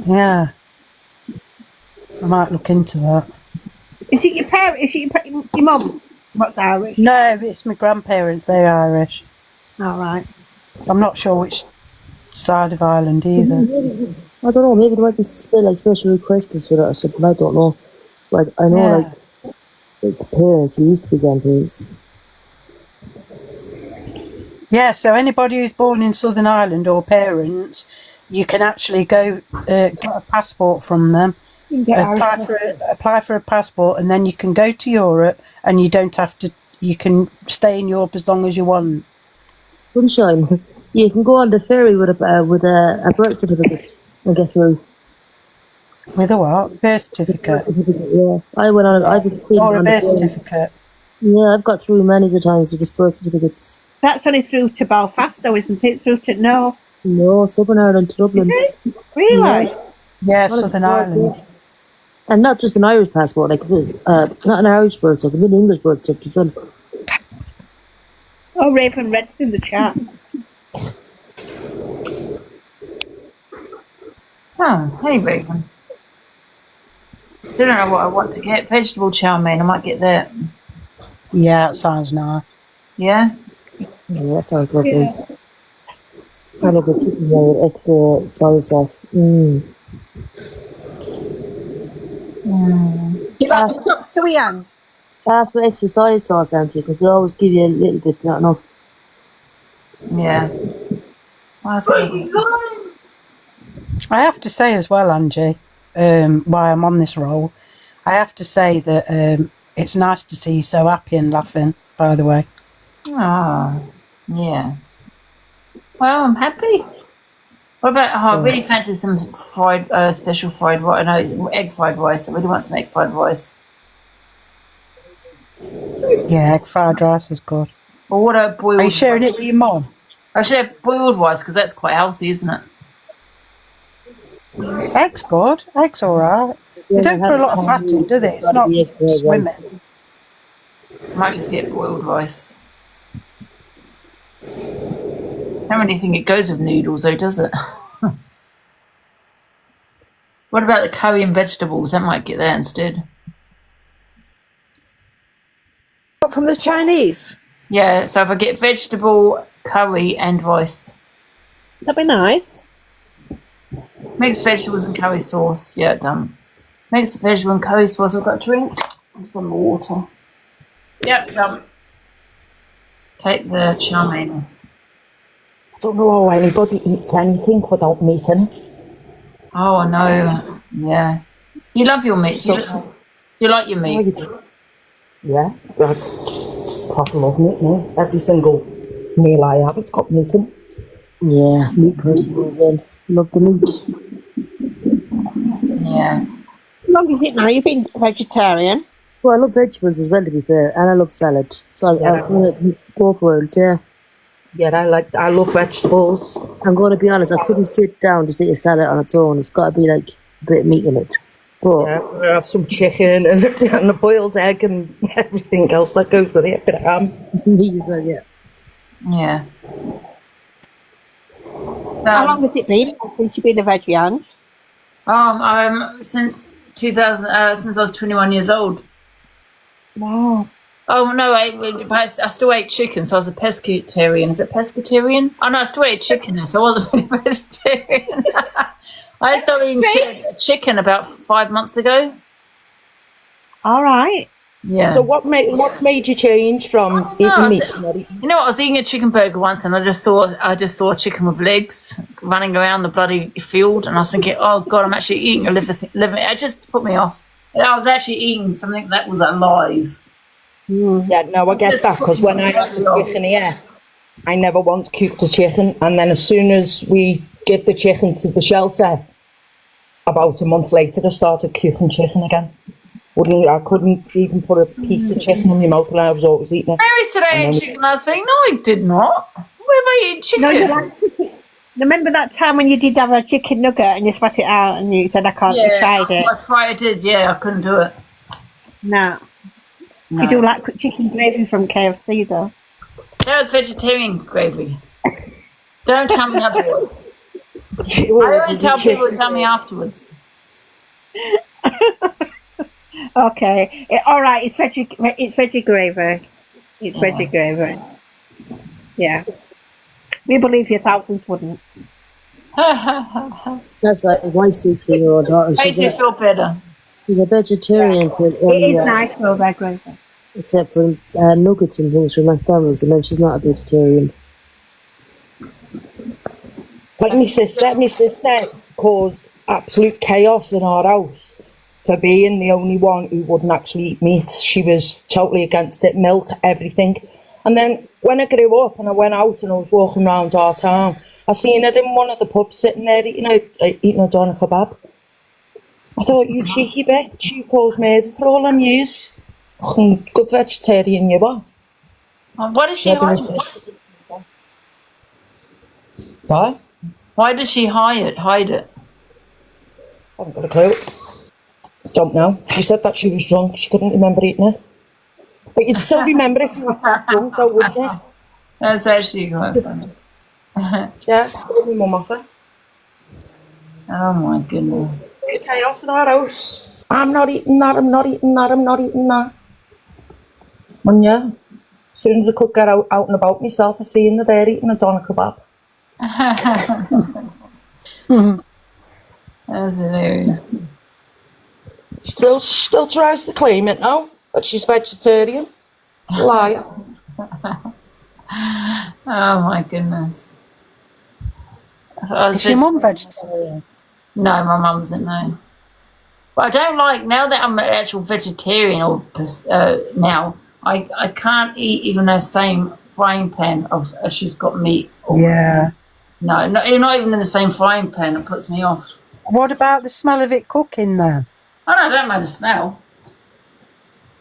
Yeah. I might look into that. Is it your parent? Is it your mum? What's Irish? No, it's my grandparents. They're Irish. All right. I'm not sure which side of Ireland either. I don't know. Maybe there might be still like special requests for that or something. I don't know. Like I know, like it's parents. It used to be grandparents. Yeah. So anybody who's born in Southern Ireland or parents, you can actually go get a passport from them. Apply for a passport, and then you can go to Europe, and you don't have to. You can stay in Europe as long as you want. Sunshine. You can go on the ferry with a birth certificate and get through. With a what? Birth certificate. Yeah, I went on. Or a birth certificate. Yeah, I've got through many times with just birth certificates. That's only through to Belfast, though, isn't it? Through to no. No, Southern Ireland, Dublin. Really? Yeah, Not a Southern passport. Ireland. And not just an Irish passport, like not an Irish birth certificate, an English birth certificate as well. Oh, Raven Red's in the chat. Oh, hey, Raven. Don't know what I want to get. Vegetable chow mein. I might get that. Yeah, it sounds nice. Yeah? Yeah, that sounds lovely. Yeah. I love the chicken there with extra soy sauce. Mm. You like the chop suey, Anne? Ask for extra soy sauce, Angie, because they always give you a little bit, not enough. Yeah. Well, that's good. I have to say as well, Angie, while I'm on this roll, I have to say that it's nice to see you so happy and laughing, by the way. Oh, yeah. Well, I'm happy. What about, I really fancy some fried, special fried rice. I know it's egg fried rice. I really want some egg fried rice. Yeah, egg fried rice is good. Or what a boiled. Are you sharing it with your mum? I should have boiled rice because that's quite healthy, isn't it? Egg's good. Egg's alright. They don't put a lot of fat in, do they? It's not swimming. I might just get boiled rice. I don't really think it goes with noodles though, does it? What about the curry and vegetables? That might get that instead. What, from the Chinese? Yeah, so if I get vegetable, curry and rice. That'd be nice. Mixed vegetables and curry sauce. Yeah, done. Mixed vegetable and curry sauce. I've got a drink and some water. Yep, done. Take the chow mein off. I don't know how anybody eats anything without meat in it. Oh, I know. Yeah. You love your meat. You like your meat? Oh, you do. Yeah, I proper love meat now. Every single meal I have, it's got meat in it. Yeah, meat personally, then. Love the meat. Yeah. How long is it now? You've been vegetarian? Well, I love vegetables as well, to be fair, and I love salad. So I'll call it both worlds, yeah. Yeah, I love vegetables. I'm going to be honest, I couldn't sit down to eat a salad on its own. It's got to be like a bit of meat in it. But Yeah, I have some chicken and a boiled egg and everything else that goes with it. A bit of ham. meat as well, yeah. Yeah. How long has it been since you've been a veggie, Ange? Since 2000, since I was 21 years old. Wow. Oh no, I still ate chicken, so I was a pescatarian. Is it pescatarian? Oh no, I still ate chicken, so I wasn't really vegetarian. I started eating chicken about 5 months ago. All right. Yeah. So what's made you change from eating meat to not eating? You know what? I was eating a chicken burger once, and I just saw a chicken with legs running around the bloody field, and I was thinking, oh god, I'm actually eating a living. It just put me off. I was actually eating something that was alive. Yeah, no, I get that, because when I had the chicken here, I never once cooked the chicken, and then as soon as we give the chicken to the shelter, about a month later I started cooking chicken again. I couldn't even put a piece of chicken in my mouth, and I was always eating it. Mary said I ate chicken last week. No, I did not. Where have I eaten chicken? No, you like chicken. Remember that time when you did have a chicken nugget and you spat it out and you said, I can't, you tried it? I did, yeah, I couldn't do it. No. You do like chicken gravy from KFC though. That was vegetarian gravy. Don't tell me otherwise. I only tell people to tell me afterwards. Okay. All right. It's veggie gravy. It's veggie gravy. Yeah. We believe you, thousands wouldn't. That's like my 16-year-old daughter. Makes me feel better. She's a vegetarian. But It is nice though, that gravy. Except for nuggets and things from McDonald's, and then she's not a vegetarian. Like my sister caused absolute chaos in our house for being the only one who wouldn't actually eat meat. She was totally against it, milk, everything. And then when I grew up and I went out and I was walking around our town, I seen her in one of the pubs sitting there eating a doner kebab. I thought, you cheeky bitch, you caused murder for all them years. Good vegetarian you are. What is she hiding? What? Why did she hide it? I haven't got a clue. Don't know. She said that she was drunk. She couldn't remember eating it. But you'd still remember if you was that drunk, though, wouldn't you? That's actually quite funny. Yeah, told my mum off it. Oh my goodness. There's chaos in our house. I'm not eating that, I'm not eating that, I'm not eating that. And yeah, as soon as I could get out and about myself, I seen her there eating a doner kebab. That's hilarious. Still tries to claim it now, but she's vegetarian. Liar. Oh my goodness. Is your mum vegetarian? No, my mum isn't, no. But I don't like, now that I'm an actual vegetarian, or now, I can't eat even the same frying pan of she's got meat. Yeah. No, not even in the same frying pan. It puts me off. What about the smell of it cooking then? Oh, no, I don't mind the smell.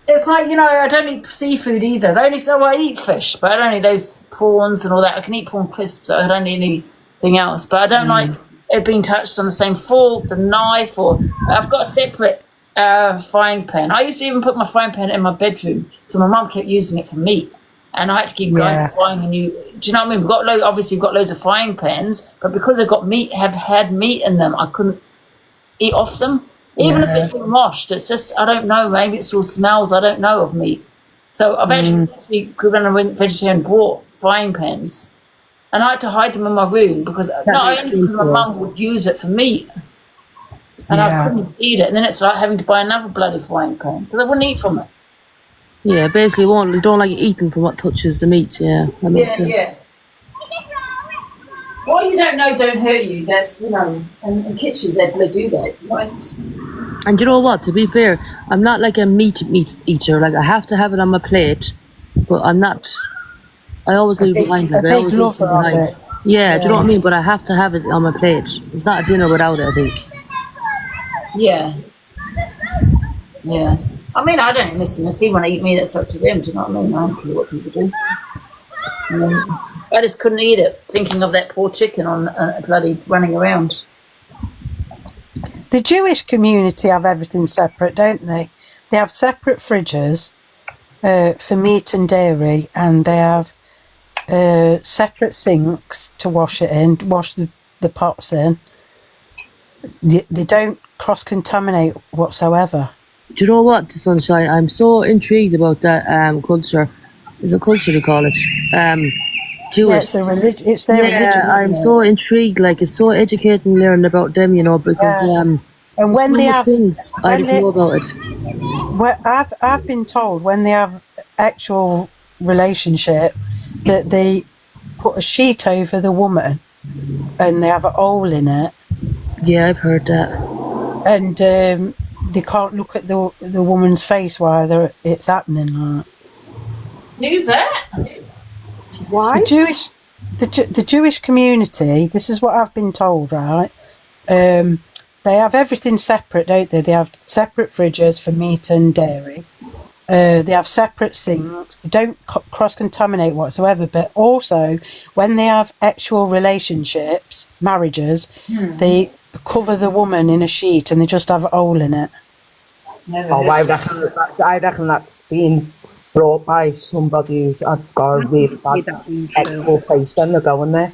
It's like, I don't eat seafood either. I eat fish, but I don't eat those prawns and all that. I can eat prawn crisps, but I don't eat anything else. But I don't like it being touched on the same fork, the knife, or I've got a separate frying pan. I used to even put my frying pan in my bedroom, so my mum kept using it for meat. And I had to keep buying a new. Do you know what I mean? We've got loads of frying pans, but because they've got had meat in them, I couldn't eat off them. Even if it's been washed, it's just, I don't know, maybe it still smells, I don't know, of meat. So I've actually, when I went vegetarian, bought frying pans. And I had to hide them in my room because not only because my mum would use it for meat, and I couldn't eat it. And then it's like having to buy another bloody frying pan because I wouldn't eat from it. Yeah, basically, they don't like eating from what touches the meat. Yeah, that makes sense. Yeah. What you don't know don't hurt you. That's, in kitchens they do that, right? And you know what? To be fair, I'm not like a meat eater. Like, I have to have it on my plate, but I'm not. I always leave behind it. I always leave some behind. Yeah, do you know what I mean? But I have to have it on my plate. It's not a dinner without it, I think. Yeah. Yeah. I mean, I don't listen. If people want to eat meat, that's up to them. Do you know what I mean? I don't care what people do. I just couldn't eat it, thinking of that poor chicken on bloody running around. The Jewish community have everything separate, don't they? They have separate fridges for meat and dairy, and they have separate sinks to wash it in, wash the pots in. They don't cross-contaminate whatsoever. Do you know what, Sunshine? I'm so intrigued about that culture. Is it culture they call it? Jewish. Yeah, it's their religion. I'm so intrigued. Like, it's so educating learning about them, because and when they have things I didn't know about it. Well, I've been told when they have actual relationship that they put a sheet over the woman and they have a hole in it. Yeah, I've heard that. And they can't look at the woman's face while it's happening. Like. Who's that? Why? The Jewish community, this is what I've been told, right? They have everything separate, don't they? They have separate fridges for meat and dairy. They have separate sinks. They don't cross-contaminate whatsoever. But also, when they have actual relationships, marriages, they cover the woman in a sheet and they just have a hole in it. I reckon that's been brought by somebody who's got a really bad actual face when they're going there.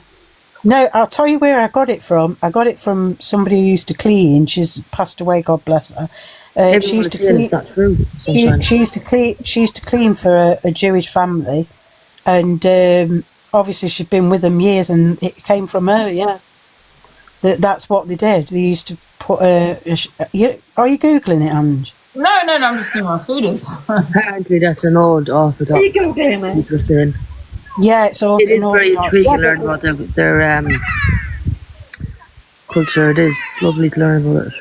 No, I'll tell you where I got it from. I got it from somebody who used to clean. She's passed away, God bless her. She used to clean. She used to clean for a Jewish family, and obviously she'd been with them years, and it came from her. Yeah, that's what they did. They used to put are you googling it, Ange? No, I'm just seeing what food is. Apparently, that's an old orthodox. People saying. Yeah, it's all. It is very intriguing to learn about their culture. It is lovely to learn about it.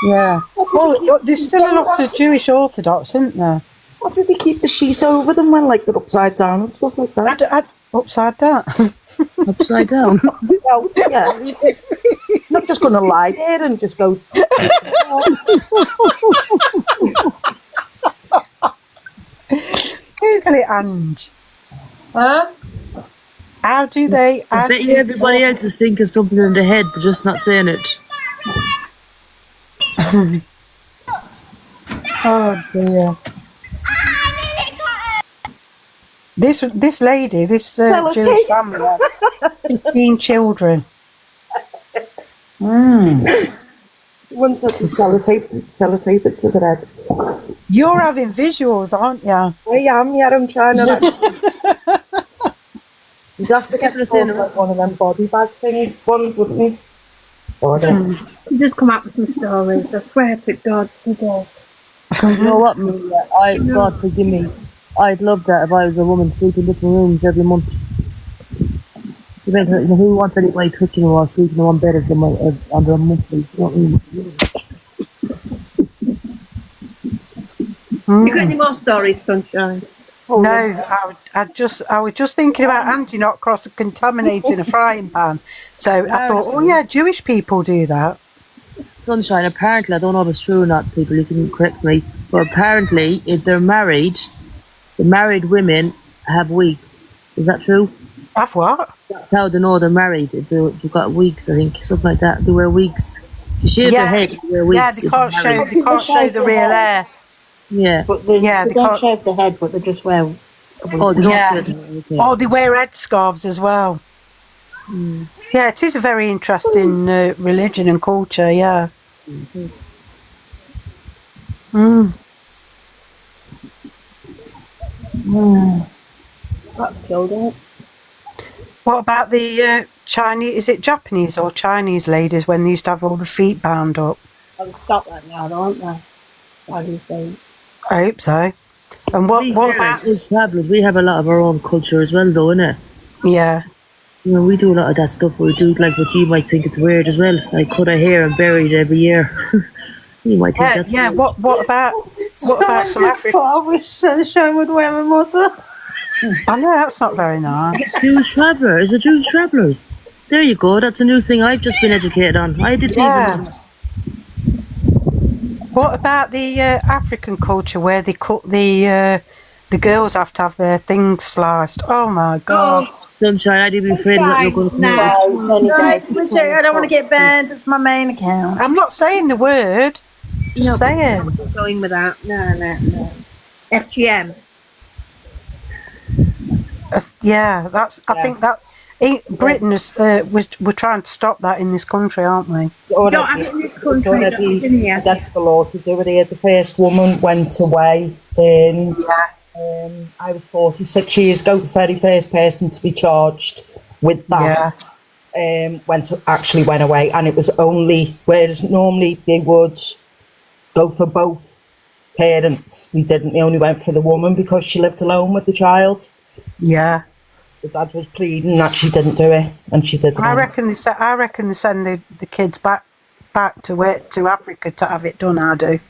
Yeah. Well, there's still a lot of Jewish Orthodox, isn't there? What did they keep the sheet over them when, like, they're upside down and stuff like that? Upside down. Upside down. Well, yeah. Not just going to lie there and just go. Google it, Ange. Huh? How do they? I How bet do you they everybody else is thinking something in their head, but just not saying it. Oh dear. This lady, this Jewish family had 15 children. Once that you sellotape it to the head. You're having visuals, aren't you? I am, yeah, I'm trying to like. You'd have to get People are sort saying of like one of them body bag thingy ones, wouldn't you? Or You just come up with some stories. I swear to God, she does. You know what, Maria? God forgive me. I'd love that if I was a woman sleeping in different rooms every month. You know, who wants anybody touching her while sleeping in one bed as them under a monthly? You know what I mean? You got any more stories, Sunshine? No, I was just thinking about Angie not cross-contaminating a frying pan. So I thought, oh yeah, Jewish people do that. Sunshine, apparently, I don't know if it's true or not, people, you can correct me, but apparently, if they're married, the married women have weeks. Is that true? Have what? That's how they know they're married. They've got weeks, I think, something like that. They wear weeks. To shave their head, they wear weeks. Yeah, they can't show the real hair. Yeah. But they they don't can't- shave the head, but they just wear a wig. Oh, they don't Yeah. shave their head, okay. Oh, they wear headscarves as well. Yeah, it is a very interesting religion and culture, yeah. That's killed it. What about the Chinese, is it Japanese or Chinese ladies when they used to have all the feet bound up? I'll stop that now, don't they? What do you think? I hope so. And what about... Us travellers, we have a lot of our own culture as well, though, innit? Yeah. You know, we do a lot of that stuff. We do, like, what you might think it's weird as well. Like, cut our hair and bury it every year. You might think that's weird. What about some African... I wish Sunshine would wear a muzzle. I know, that's not very nice. Jewish traveller. Is it Jewish travellers? There you go. That's a new thing I've just been educated on. I didn't even... What about the African culture where they cut the girls have to have their things sliced? Oh my God. Sunshine, I'd be afraid that you're going to I don't want to get banned. It's my main account. I'm not saying the word. Just saying. Not going with that. No. FGM. Yeah, that's. I think that Britain is. We're trying to stop that in this country, aren't we? Don't have it in this country. That's the law to do it here. The first woman went away in. I was 46 years ago. The very first person to be charged with that actually went away, and it was only whereas normally they would go for both parents. They didn't. They only went for the woman because she lived alone with the child. Yeah. The dad was pleading that she didn't do it, and she did it. I reckon they send the kids back to Africa to have it done. I do.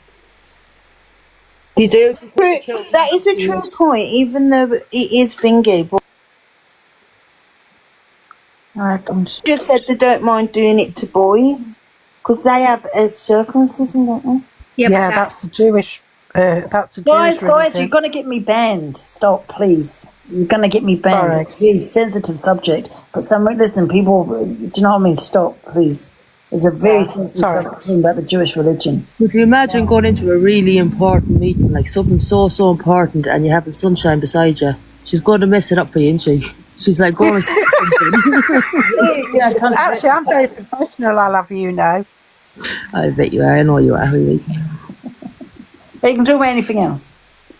They do. That is a true point, even though it is thingy. But just said they don't mind doing it to boys because they have a circumcision, don't they? Yeah, that's the Jewish. That's the Guys, Jewish religion. you're going to get me banned. Stop, please. You're going to get me banned. Sorry. Really sensitive subject. But listen, people, do you know what I mean? Stop, please. There's a very sensitive subject about the Jewish religion. Would you imagine going into a really important meeting, like something so important, and you have the Sunshine beside you? She's going to mess it up for you, isn't she? She's like going to say something. Actually, I'm very professional. I'll have you know. I bet you are. I know you are, really. But you can talk about anything else.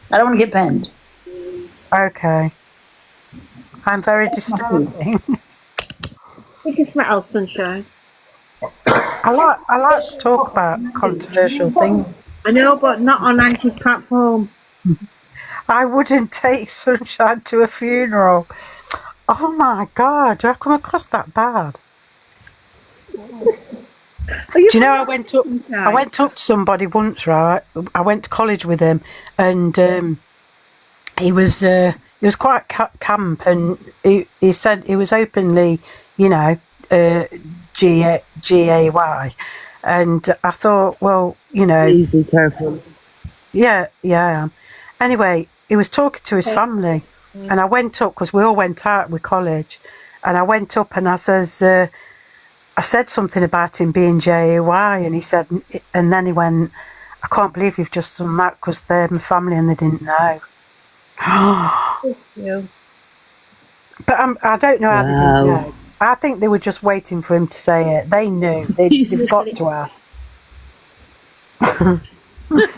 I don't want to get banned. Okay. I'm very disturbing. You can smell Sunshine. I like to talk about controversial things. I know, but not on Angie's platform. I wouldn't take Sunshine to a funeral. Oh my God, do I come across that bad? Do you know I went up to somebody once, right? I went to college with him, and he was quite camp, and he said he was openly, G-A-Y, and I thought, well, please be careful. Yeah, I am. Anyway, he was talking to his family, And I went up because we all went out with college, and I went up and I says, I said something about him being JAY, and he said, and then he went, I can't believe you've just done that because they're my family and they didn't know. Yeah. But I don't know how they didn't Wow. know. I think they were just waiting for him to say it. They knew. They've Jesus. got to have.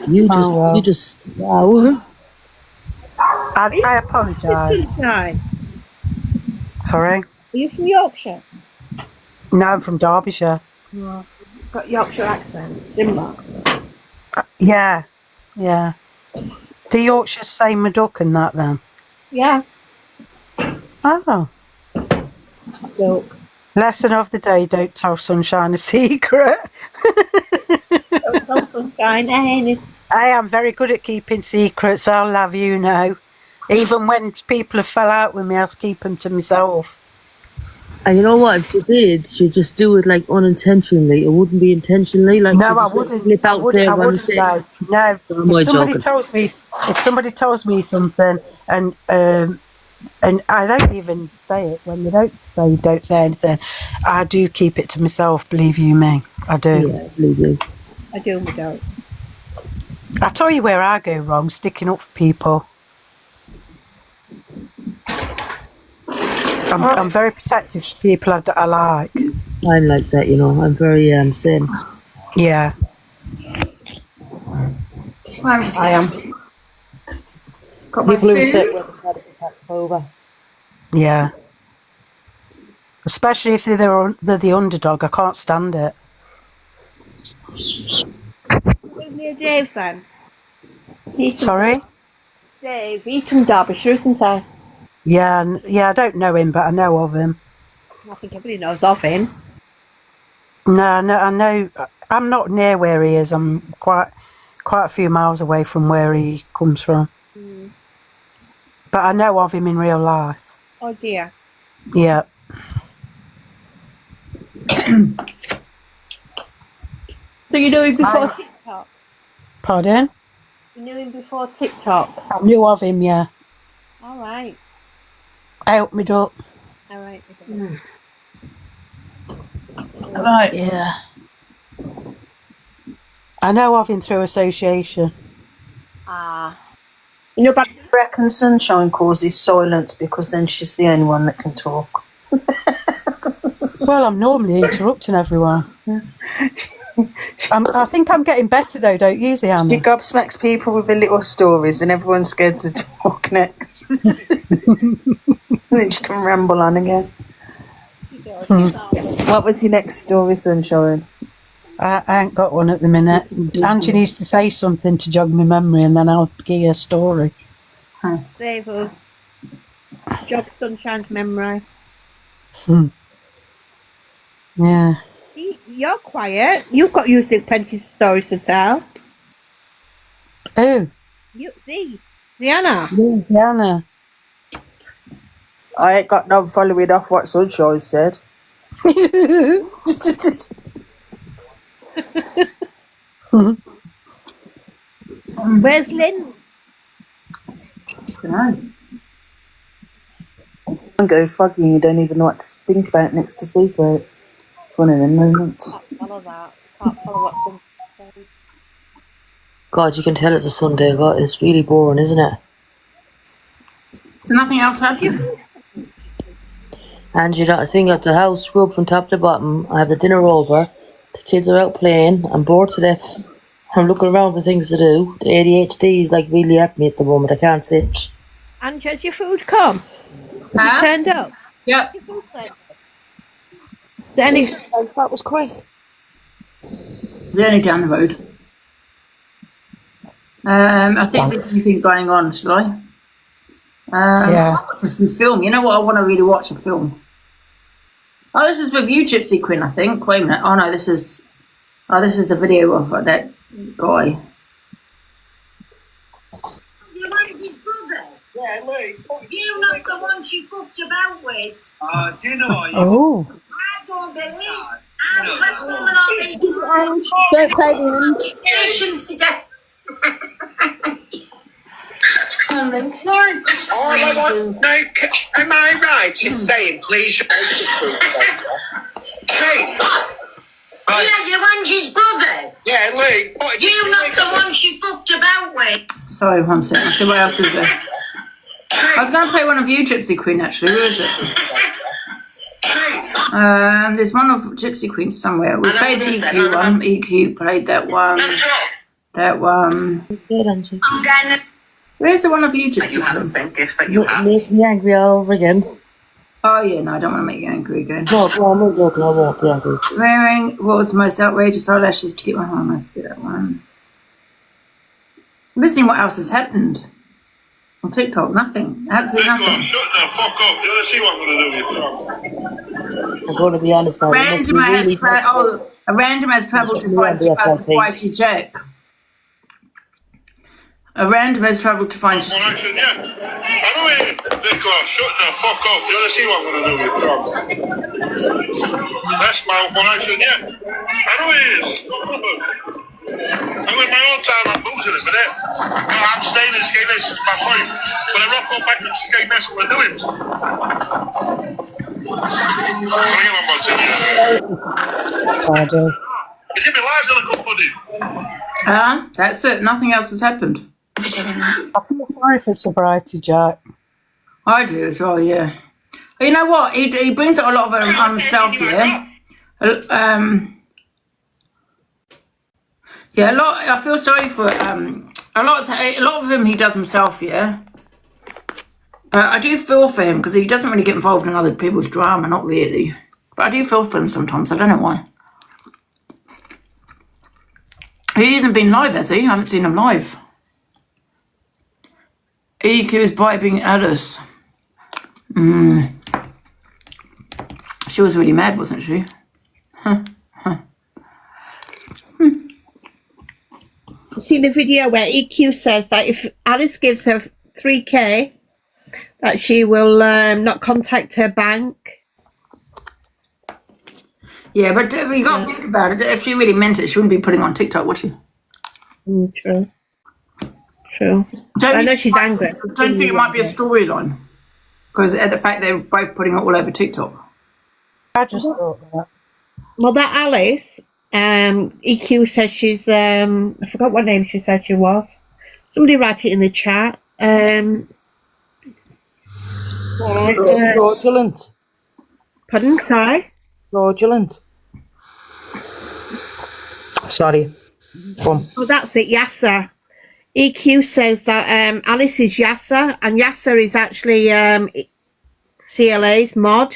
You well. just, wow. I apologise. Sorry? Are you from Yorkshire? No, I'm from Derbyshire. No. Got Yorkshire accent, similar. Yeah, yeah. Do Yorkshire say my duck and that then? Yeah. Oh. So, Lesson of the day, don't tell Sunshine a secret. don't tell Sunshine anything. I am very good at keeping secrets, I'll have you know. Even when people have fell out with me, I'll keep them to myself. And you know what? If she did, she'd just do it like unintentionally. It wouldn't be intentionally. Like No, she'd I just wouldn't. slip I out wouldn't. there I on wouldn't. the No, no. Or am I If somebody joking? tells me something, and I don't even say it when they don't say anything, I do keep it to myself. Believe you me, I do. Yeah, I believe you. I do, my dog. I tell you where I go wrong: sticking up for people. I'm very protective of people I like. I'm like that, you know. I'm very same. Yeah. I am. Got my People who food. sit with them try to protect over. Yeah. Especially if they're the underdog, I can't stand it. Where's near Dave then? Sorry? Dave, he's from Derbyshire, isn't he? Yeah, I don't know him, but I know of him. I think everybody knows of him. No, I know. I'm not near where he is. I'm quite a few miles away from where he comes from. But I know of him in real life. Oh dear. Yeah. So you knew him before TikTok? Pardon? You knew him before TikTok? I knew of him, yeah. Alright. I helped me up. Alright. Right. Yeah. I know of him through association. Ah. You know, but I reckon Sunshine causes silence because then she's the only one that can talk. Well, I'm normally interrupting everyone. I think I'm getting better though, don't you, Ziana? She gobsmacks people with her little stories and everyone's scared to talk next. And then she can ramble on again. What was your next story, Sunshine? I ain't got one at the minute. Angie needs to say something to jog my memory and then I'll give you a story. Save us. Jog Sunshine's memory. Yeah. You're quiet. You've got used to plenty of stories to tell. Oh. Ziana. Ziana. I ain't got no following off what Sunshine said. Where's Lynn's? One goes foggy and you don't even know what to think about next to speak about. It's one of them moments. Follow that. Can't follow what some. God, you can tell it's a Sunday. God, it's really boring, isn't it? So nothing else, have you? Angie, I think at the house scrubbed from top to bottom. I have the dinner over. The kids are out playing. I'm bored to death. I'm looking around for things to do. The ADHD is like really at me at the moment. I can't sit. Angie, has your food come? Has it turned up? Yep. Your food turned up? Is there any... That was quick. They're only down the road. I think there's anything going on, shall I? Yeah. A film. You know what? I want to really watch a film. Oh, this is with you, Gypsy Queen, I think. Wait a minute. Oh no, this is the video of that guy. You like his brother? Yeah, Lee. You not the one she fucked about with? Do you know? Oh. I don't believe. I'm a woman on this. Don't play the end. Nations today. All I want, no, am I right in saying, please, your Hey, Yeah, you're Angie's brother. yeah, Lee, what You not the one she fucked about with. Sorry, one second. I'll see what else is there. I was going to play one of you, Gypsy Queen, actually. Where is it? There's one of Gypsy Queen somewhere. We played the EQ one. EQ played that one. That one. Where's the one of you, Gypsy You haven't Queen? sent gifts that you have. Make me angry all over again. Oh, yeah, no, I don't want to make you angry again. No, I won't be angry. Wearing what was the most outrageous eyelashes to keep my home. I forget that one. I'm missing what else has happened. On TikTok, nothing. Absolutely nothing. Shut the fuck up. You want to see what I'm going to do with Trump? I'm going to be honest now. A random has travelled to find Whitey Jack. A random has travelled to find. Yeah. I know it. Nicola, shut the fuck up. You want to see what I'm going to do with Trump? That's my one action, yeah. I know it is. I'm in my own time, I'm losing it, but I'm staying in skate this is my point. But I rock up back into skate that's what we're doing. Is it my live gonna come, buddy? That's it. Nothing else has happened. I feel sorry for Sobriety Jack. I do as well, yeah. But you know what? He brings out a lot of himself, yeah. Yeah, a lot. I feel sorry for a lot of him. He does himself, yeah. But I do feel for him because he doesn't really get involved in other people's drama, not really. But I do feel for him sometimes. I don't know why. He hasn't been live, has he? I haven't seen him live. EQ is bribing Alice. She was really mad, wasn't she? See the video where EQ says that if Alice gives her 3k, that she will not contact her bank. Yeah, but you got to think about it. If she really meant it, she wouldn't be putting on TikTok, would she? True. I know she's angry. Don't think it might be a storyline because the fact they're both putting it all over TikTok. I just thought that. Well, that Alice, EQ says she's I forgot what name she said she was. Somebody write it in the chat. Fraudulent. Pardon, sorry? Fraudulent. Sorry. Oh, that's it, Yasser. EQ says that Alice is Yasser, and Yasser is actually CLA's mod.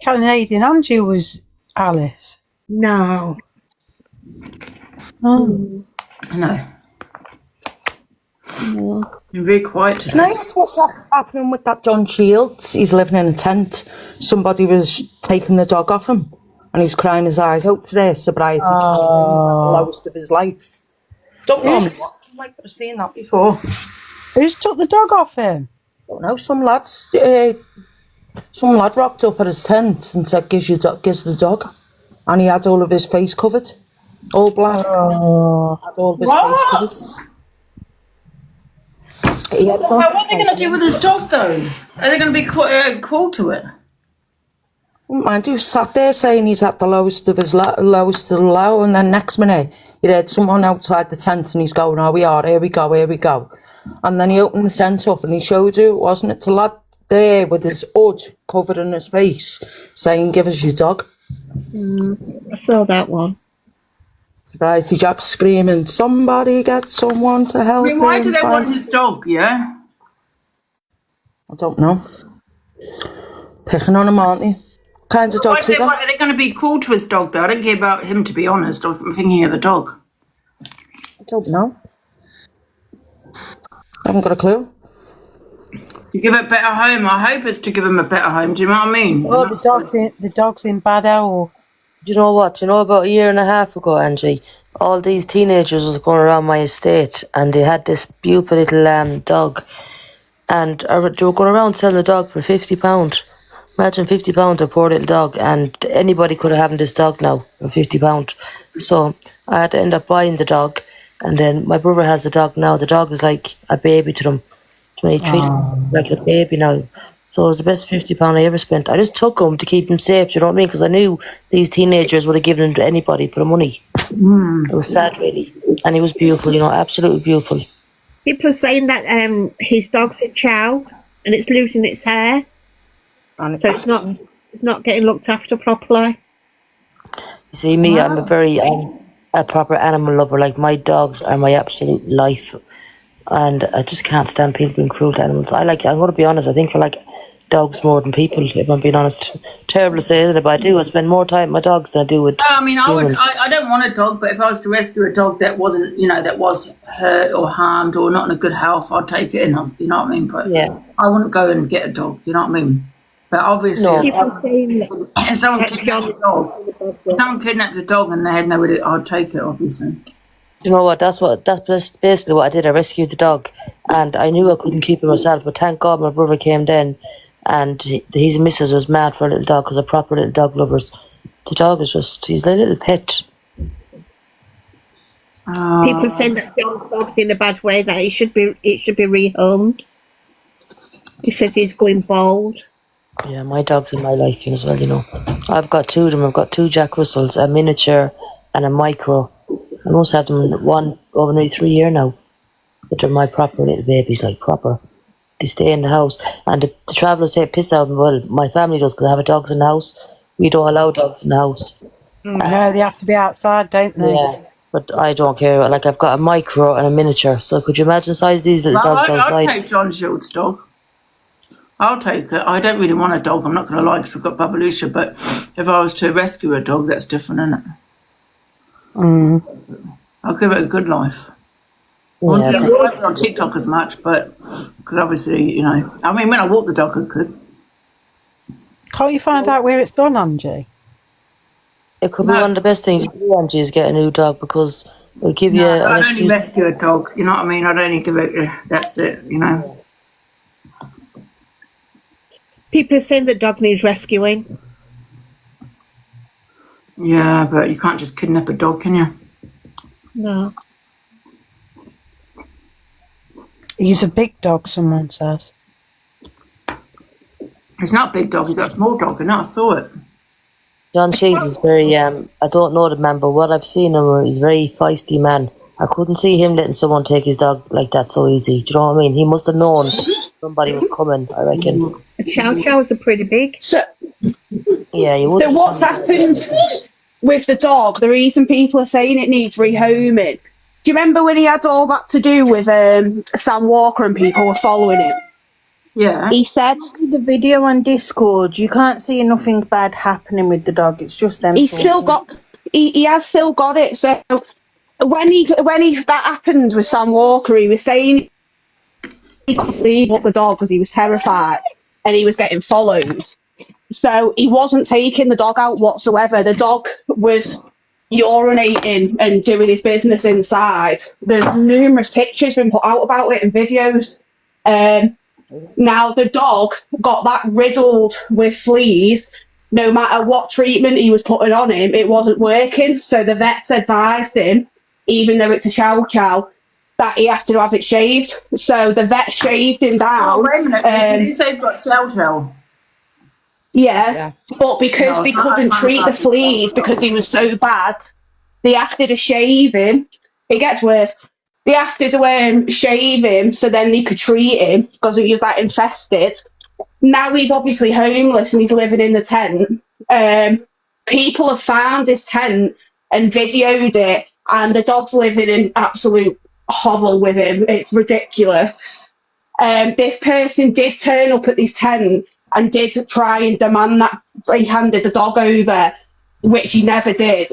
Canadian Angie was Alice. No. Oh. No. You're very quiet today. Can I ask what's happening with that John Shields? He's living in a tent. Somebody was taking the dog off him and he's crying his eyes out today. Sobriety Jack, he's at the lowest of his life. Don't know what. I might have seen that before. Who's took the dog off him? Don't know. Some lad rocked up at his tent and said, gives the dog. And he had all of his face covered. All black. Had all of his face covered. What are they going to do with his dog, though? Are they going to be cruel to it? Mind you, sat there saying he's at the lowest of his lowest of the low, and then next minute he heard someone outside the tent and he's going, "Oh, we are, here we go." And then he opened the tent up and he showed who, wasn't it, the lad there with his hood covered in his face saying, "Give us your dog." I saw that one. Sobriety Jack screaming, "Somebody get someone to help him." Why do they want his dog, yeah? I don't know. Picking on him, aren't they? What kind of dogs Are they going to be cruel to his dog, though? I don't care about him, to be honest. I'm thinking of the dog. I don't know. I haven't got a clue. To give it a better home. I hope it's to give him a better home. Do you know what I mean? Oh, the dog's in bad health. Do you know what? You know, about a year and a half ago, Angie, all these teenagers was going around my estate and they had this beautiful little dog, and they were going around selling the dog for £50. Imagine £50 a poor little dog, and anybody could have having this dog now for £50. So I had to end up buying the dog, and then my brother has a dog now. The dog is like a baby to them. He treats him like a baby now. So it was the best £50 I ever spent. I just took him to keep him safe, you know what I mean? Because I knew these teenagers would have given him to anybody for the money. It was sad, really. And he was beautiful, you know, absolutely beautiful. People are saying that his dog's a chow and it's losing its hair. So it's not getting looked after properly. You see, me, I'm a very a proper animal lover. Like, my dogs are my absolute life. And I just can't stand people being cruel to animals. I'm going to be honest, I think I like dogs more than people, if I'm being honest. Terrible to say, isn't it? But I do. I spend more time with my dogs than I do with I mean, humans. I don't want a dog, but if I was to rescue a dog that wasn't, that was hurt or harmed or not in a good health, I'd take it in, you know what I mean? But I wouldn't go and get a dog, you know what I mean? But obviously, if someone kidnapped a dog and they had nobody, I'd take it, obviously. You know what? That's basically what I did. I rescued the dog, and I knew I couldn't keep him myself. But thank God my brother came then, and his missus was mad for a little dog because they're proper little dog lovers. The dog is he's a little pet. People saying that John's dog's in a bad way, that it should be rehomed. He says he's going bald. Yeah, my dog's in my life as well, you know. I've got two of them. I've got two Jack Russells, a miniature and a micro. I must have them one over nearly 3 years now. But they're my proper little babies, like proper. They stay in the house. And the travellers take piss out of them. Well, my family does because I have a dogs in the house. We don't allow dogs in the house. No, they have to be outside, don't they? Yeah, but I don't care. Like, I've got a micro and a miniature. So could you imagine the size of these little dogs outside? I'll take John Shield's dog. I'll take it. I don't really want a dog, I'm not going to lie, because we've got Babalusha. But if I was to rescue a dog, that's different, isn't it? I'll give it a good life. I wouldn't be on TikTok as much, but because obviously, I mean, when I walk the dog, I could. Can't you find out where it's gone, Angie? It could be one of the best things to do, Angie, is get a new dog, because it'll give you I'd only rescue a dog, you know what I mean? I'd only give it, that's it, People are saying the dog needs rescuing. Yeah, but you can't just kidnap a dog, can you? No. He's a big dog, someone says. He's not a big dog, he's a small dog, I saw it. John Shields is very, I don't know the man, but what I've seen him, he's a very feisty man. I couldn't see him letting someone take his dog like that so easy. Do you know what I mean? He must have known somebody was coming, I reckon. Chow Chows are pretty big. So, yeah, you would. So what's happened with the dog? The reason people are saying it needs rehoming. Do you remember when he had all that to do with Sam Walker and people were following him? Yeah. He said the video on Discord, you can't see nothing bad happening with the dog. It's just them. He's still got. He has still got it. So when that happened with Sam Walker, he was saying he couldn't leave up the dog because he was terrified and he was getting followed. So he wasn't taking the dog out whatsoever. The dog was urinating and doing his business inside. There's numerous pictures been put out about it and videos. Now the dog got that riddled with fleas. No matter what treatment he was putting on him, it wasn't working. So the vets advised him, even though it's a chow chow, that he has to have it shaved. So the vet shaved him down. Oh, wait a minute. Did you say he's got chow chow? Yeah, but because they couldn't treat the fleas because he was so bad, they have to shave him. It gets worse. They have to shave him so then they could treat him because he was that infested. Now he's obviously homeless and he's living in the tent. People have found his tent and videoed it, and the dog's living in absolute hovel with him. It's ridiculous. This person did turn up at his tent and did try and demand that he handed the dog over, which he never did.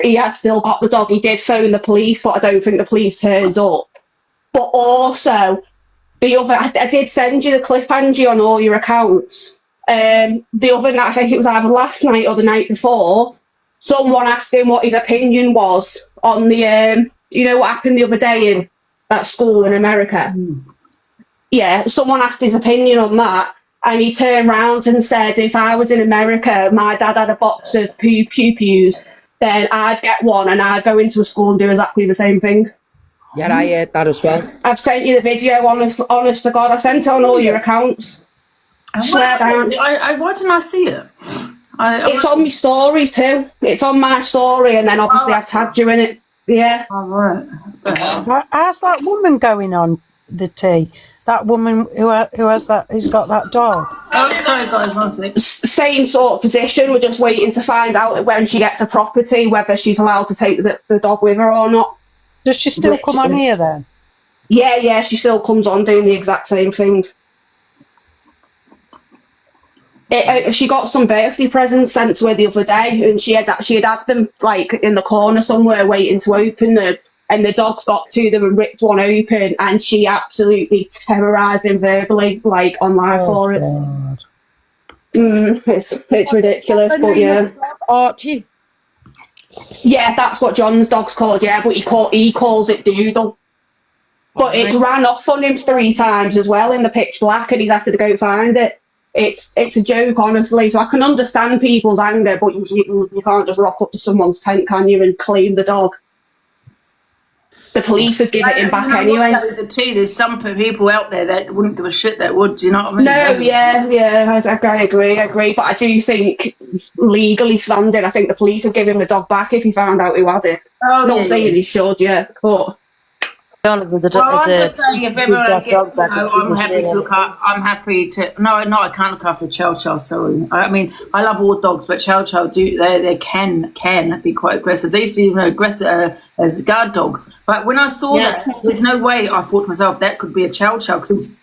He has still got the dog. He did phone the police, but I don't think the police turned up. But also, I did send you the clip, Angie, on all your accounts. The other night, I think it was either last night or the night before, someone asked him what his opinion was on the, what happened the other day in that school in America. Yeah, someone asked his opinion on that, and he turned round and said, if I was in America, my dad had a box of pew-pews, then I'd get one and I'd go into a school and do exactly the same thing. Yeah, I heard that as well. I've sent you the video, honest to God. I sent it on all your accounts. Swear down. Why didn't I see it? It's on my story too. It's on my story, and then obviously I've tagged you in it. Yeah. All right. How's that woman going on the tea? That woman who's got that dog. Oh, sorry guys, one sec. Same sort of position. We're just waiting to find out when she gets a property whether she's allowed to take the dog with her or not. Does she still come on here then? Yeah, she still comes on doing the exact same thing. She got some birthday presents sent to her the other day, and she had them like in the corner somewhere waiting to open them, and the dogs got to them and ripped one open, and she absolutely terrorised him verbally, like on live for it. It's ridiculous, but yeah. Archie. Yeah, that's what John's dog's called. Yeah, but he calls it Doodle. But it's ran off on him 3 times as well in the pitch black, and he's had to go find it. It's a joke, honestly. So I can understand people's anger, but you can't just rock up to someone's tent, can you, and claim the dog? The police would give it him back anyway. There's some people out there that wouldn't give a shit that would, do you know what I mean? No, yeah, I agree. But I do think, legally standing, I think the police would give him the dog back if he found out who had it. Not saying he should, yeah, but... I'm just saying, if ever I get, I'm happy to look up. I'm happy to. No, I can't look after Chow Chow. Sorry. I mean, I love all dogs, but Chow Chow they can be quite aggressive. They used to even aggressive as guard dogs. But when I saw that, there's no way I thought to myself that could be a Chow Chow because it was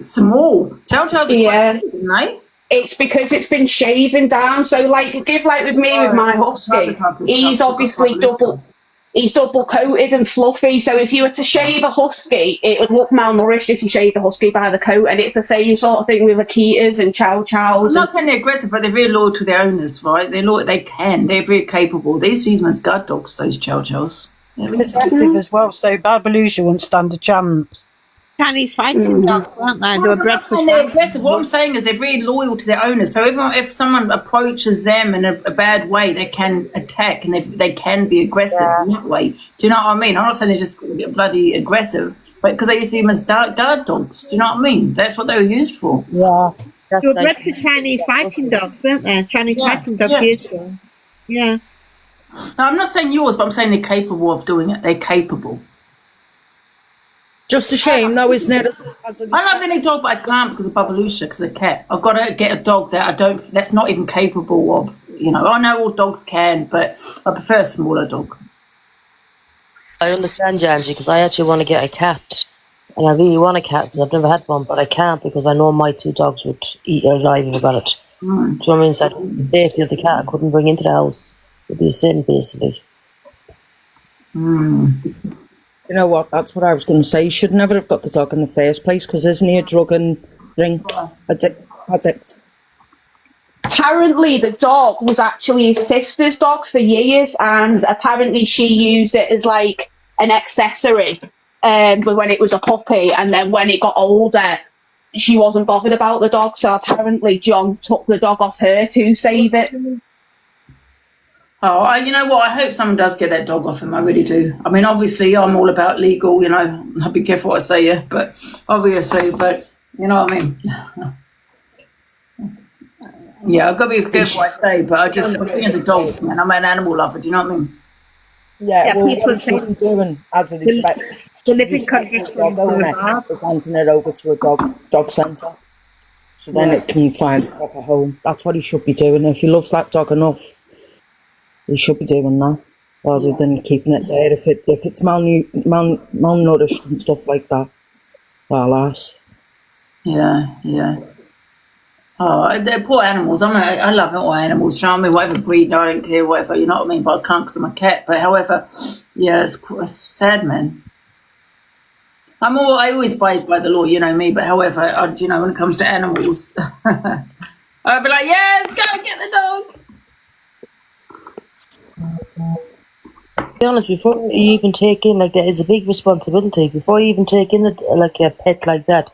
small. Chow Chows are quite big, isn't they? It's because it's been shaven down. So, like with me with my husky, he's obviously He's double coated and fluffy, so if you were to shave a husky, it would look malnourished if you shaved the husky by the coat, and it's the same sort of thing with Akitas and Chow Chows. I'm not saying they're aggressive, but they're very loyal to their owners, right? They're very capable. They used to use them as guard dogs, those Chow Chows. Possessive as well, so Barbalusia wouldn't stand a chance. Chinese fighting dogs, weren't they? They were bred for they're aggressive. What I'm saying is they're very loyal to their owners. So if someone approaches them in a bad way, they can attack and they can be aggressive in that way. Do you know what I mean? I'm not saying they're just bloody aggressive, but because they used to use them as guard dogs. Do you know what I mean? That's what they were used for. Yeah. They were bred for Chinese fighting dogs, weren't they? Chinese fighting dogs years ago. Yeah. No, I'm not saying yours, but I'm saying they're capable of doing it. They're capable. Just a shame, though, isn't it? I don't have any dog, but I can't because of Babalusha, because of the cat. I've got to get a dog that's not even capable of, I know all dogs can, but I prefer a smaller dog. I understand you, Angie, because I actually want to get a cat. And I really want a cat because I've never had one, but I can't because I know my 2 dogs would eat her alive if I got it. Do you know what I mean? So the safety of the cat I couldn't bring into the house. It would be a sin, basically. You know what? That's what I was going to say. You should never have got the dog in the first place because isn't he a drug and drink addict? Apparently, the dog was actually his sister's dog for years, and apparently she used it as like an accessory when it was a puppy, and then when it got older, she wasn't bothered about the dog. So apparently, John took the dog off her to save it. Oh, you know what? I hope someone does get that dog off him. I really do. I mean, obviously, I'm all about legal, I'll be careful what I say, you know what I mean? Yeah, I've got to be careful what I say, but I'm thinking of the dogs, man. I'm an animal lover, do you know what I mean? Yeah, well, people say doing as a respect. The living conditions handing it over to a dog centre. So then it can find a proper home. That's what he should be doing. If he loves that dog enough, he should be doing that rather than keeping it there. If it's malnourished and stuff like that, alas. Yeah. Oh, they're poor animals. I love all animals. You know what I mean? Whatever breed, I don't care. Whatever, you know what I mean. But I can't because I'm a cat. But however, yeah, it's sad, man. I always abide by the law, you know me. But however, when it comes to animals, I'd be like, yes, go get the dog. To be honest, before you even take in, that is a big responsibility. Before you even take in a pet like that,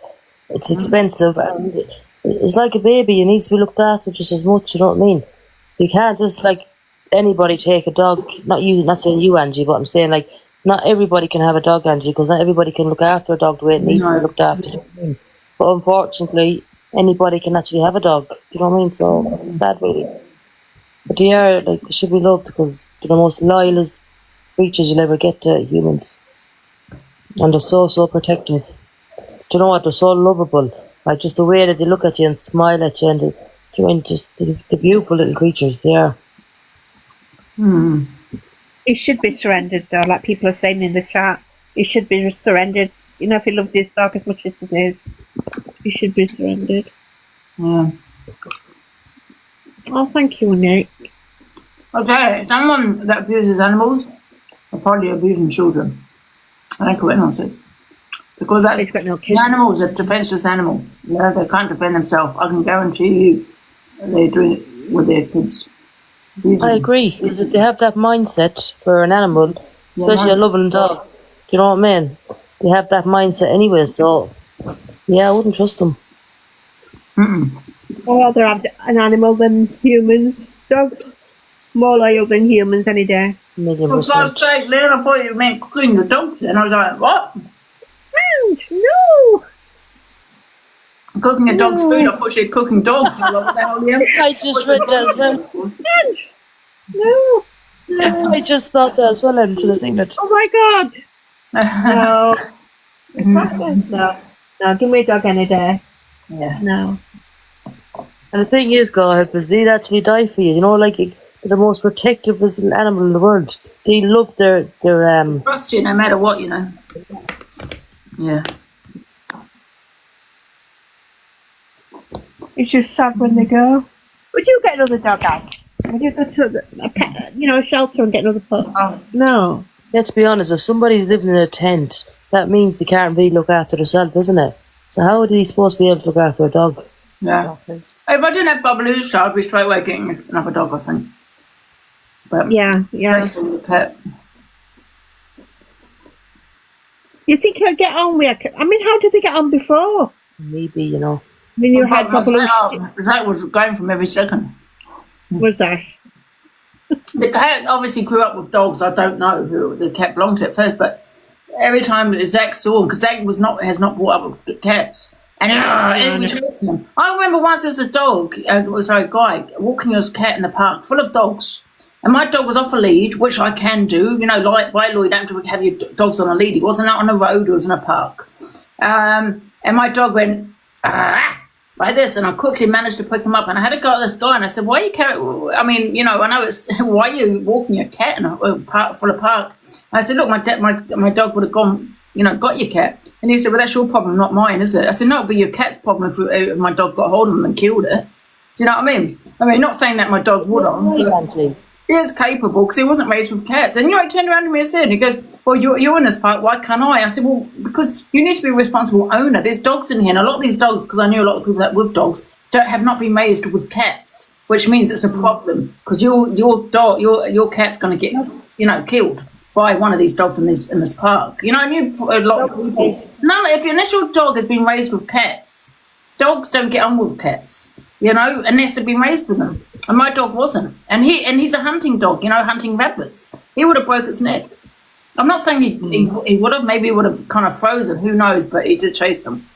it's expensive and it's like a baby. It needs to be looked after just as much, you know what I mean? So you can't just anybody take a dog. Not you, not saying you, Angie, but I'm saying like not everybody can have a dog, Angie, because not everybody can look after a dog the way it needs to be looked after. But unfortunately, anybody can actually have a dog. You know what I mean? So it's sad, really. But they are like they should be loved because they're the most loyalest creatures you'll ever get to humans, and they're so protective. Do you know what? They're so lovable. Like just the way that they look at you and smile at you, and the beautiful little creatures they are. He should be surrendered though, like people are saying in the chat. He should be surrendered. You know, if he loved his dog as much as it is, he should be surrendered. Yeah. Oh, thank you, Nick. Okay, someone that abuses animals are probably abusing children. I think what anyone says. Because that's, the animal is a defenceless animal. Yeah, they can't defend themselves. I can guarantee you they're doing it with their kids. I agree. Is that they have that mindset for an animal, especially a loving dog. Do you know what I mean? They have that mindset anyway, so yeah, I wouldn't trust them. I'd rather have an animal than humans. Dogs more loyal than humans any day. For God's sake, Leon, I thought you meant cooking the dogs, and I was like, what? No! Cooking a dog's food, I thought she had cooking dogs. I was like, what the hell, yeah? I just read that as well. No. I just thought that as well, until I think that. Oh my God! No. No, give me a dog any day. Yeah. No. And the thing is, God, is they'd actually die for you. You know, like they're the most protective animal in the world. They love their trust you no matter what, you know. Yeah. It's just sad when they go. Would you get another dog out? Would you go to a pet, a shelter and get another pup? No. Let's be honest, if somebody's living in a tent, that means they can't really look after themselves, isn't it? So how are they supposed to be able to look after a dog? Yeah. If I didn't have Babaloo's child, I'd be straight away getting another dog, I think. But yeah. The cat. You think he'll get on with it? I mean, how did they get on before? Maybe, you know. I mean, you had Babaloo's. That was going from every second. Was that? The cat obviously grew up with dogs. I don't know who the cat belonged to at first, but every time Zach saw him, because Zach has not brought up with cats, and he was chasing them. I remember once there was a dog, a guy walking his cat in the park full of dogs, and my dog was off a lead, which I can do. You know, like by law, you don't have to have your dogs on a lead. He wasn't out on a road; it was in a park, and my dog went like this, and I quickly managed to pick him up, and I had to go at this guy, and I said, why are you carrying, I mean, I know it's, why are you walking your cat in a park full of park? And I said, look, my dog would have gone, got your cat. And he said, well, that's your problem, not mine, is it? I said, no, it'd be your cat's problem if my dog got hold of him and killed it. Do you know what I mean? I mean, not saying that my dog would have. He is capable because he wasn't raised with cats. And he turned around to me and said, he goes, well, you're in this park, why can't I? I said, well, because you need to be a responsible owner. There's dogs in here, and a lot of these dogs, because I knew a lot of people that with dogs, have not been raised with cats, which means it's a problem because your cat's going to get, killed by one of these dogs in this park. I knew a lot of people. If your initial dog has been raised with cats, dogs don't get on with cats, unless they've been raised with them. And my dog wasn't. And he's a hunting dog, hunting rabbits. He would have broke its neck. I'm not saying he would have. Maybe he would have kind of frozen. Who knows? But he did chase them.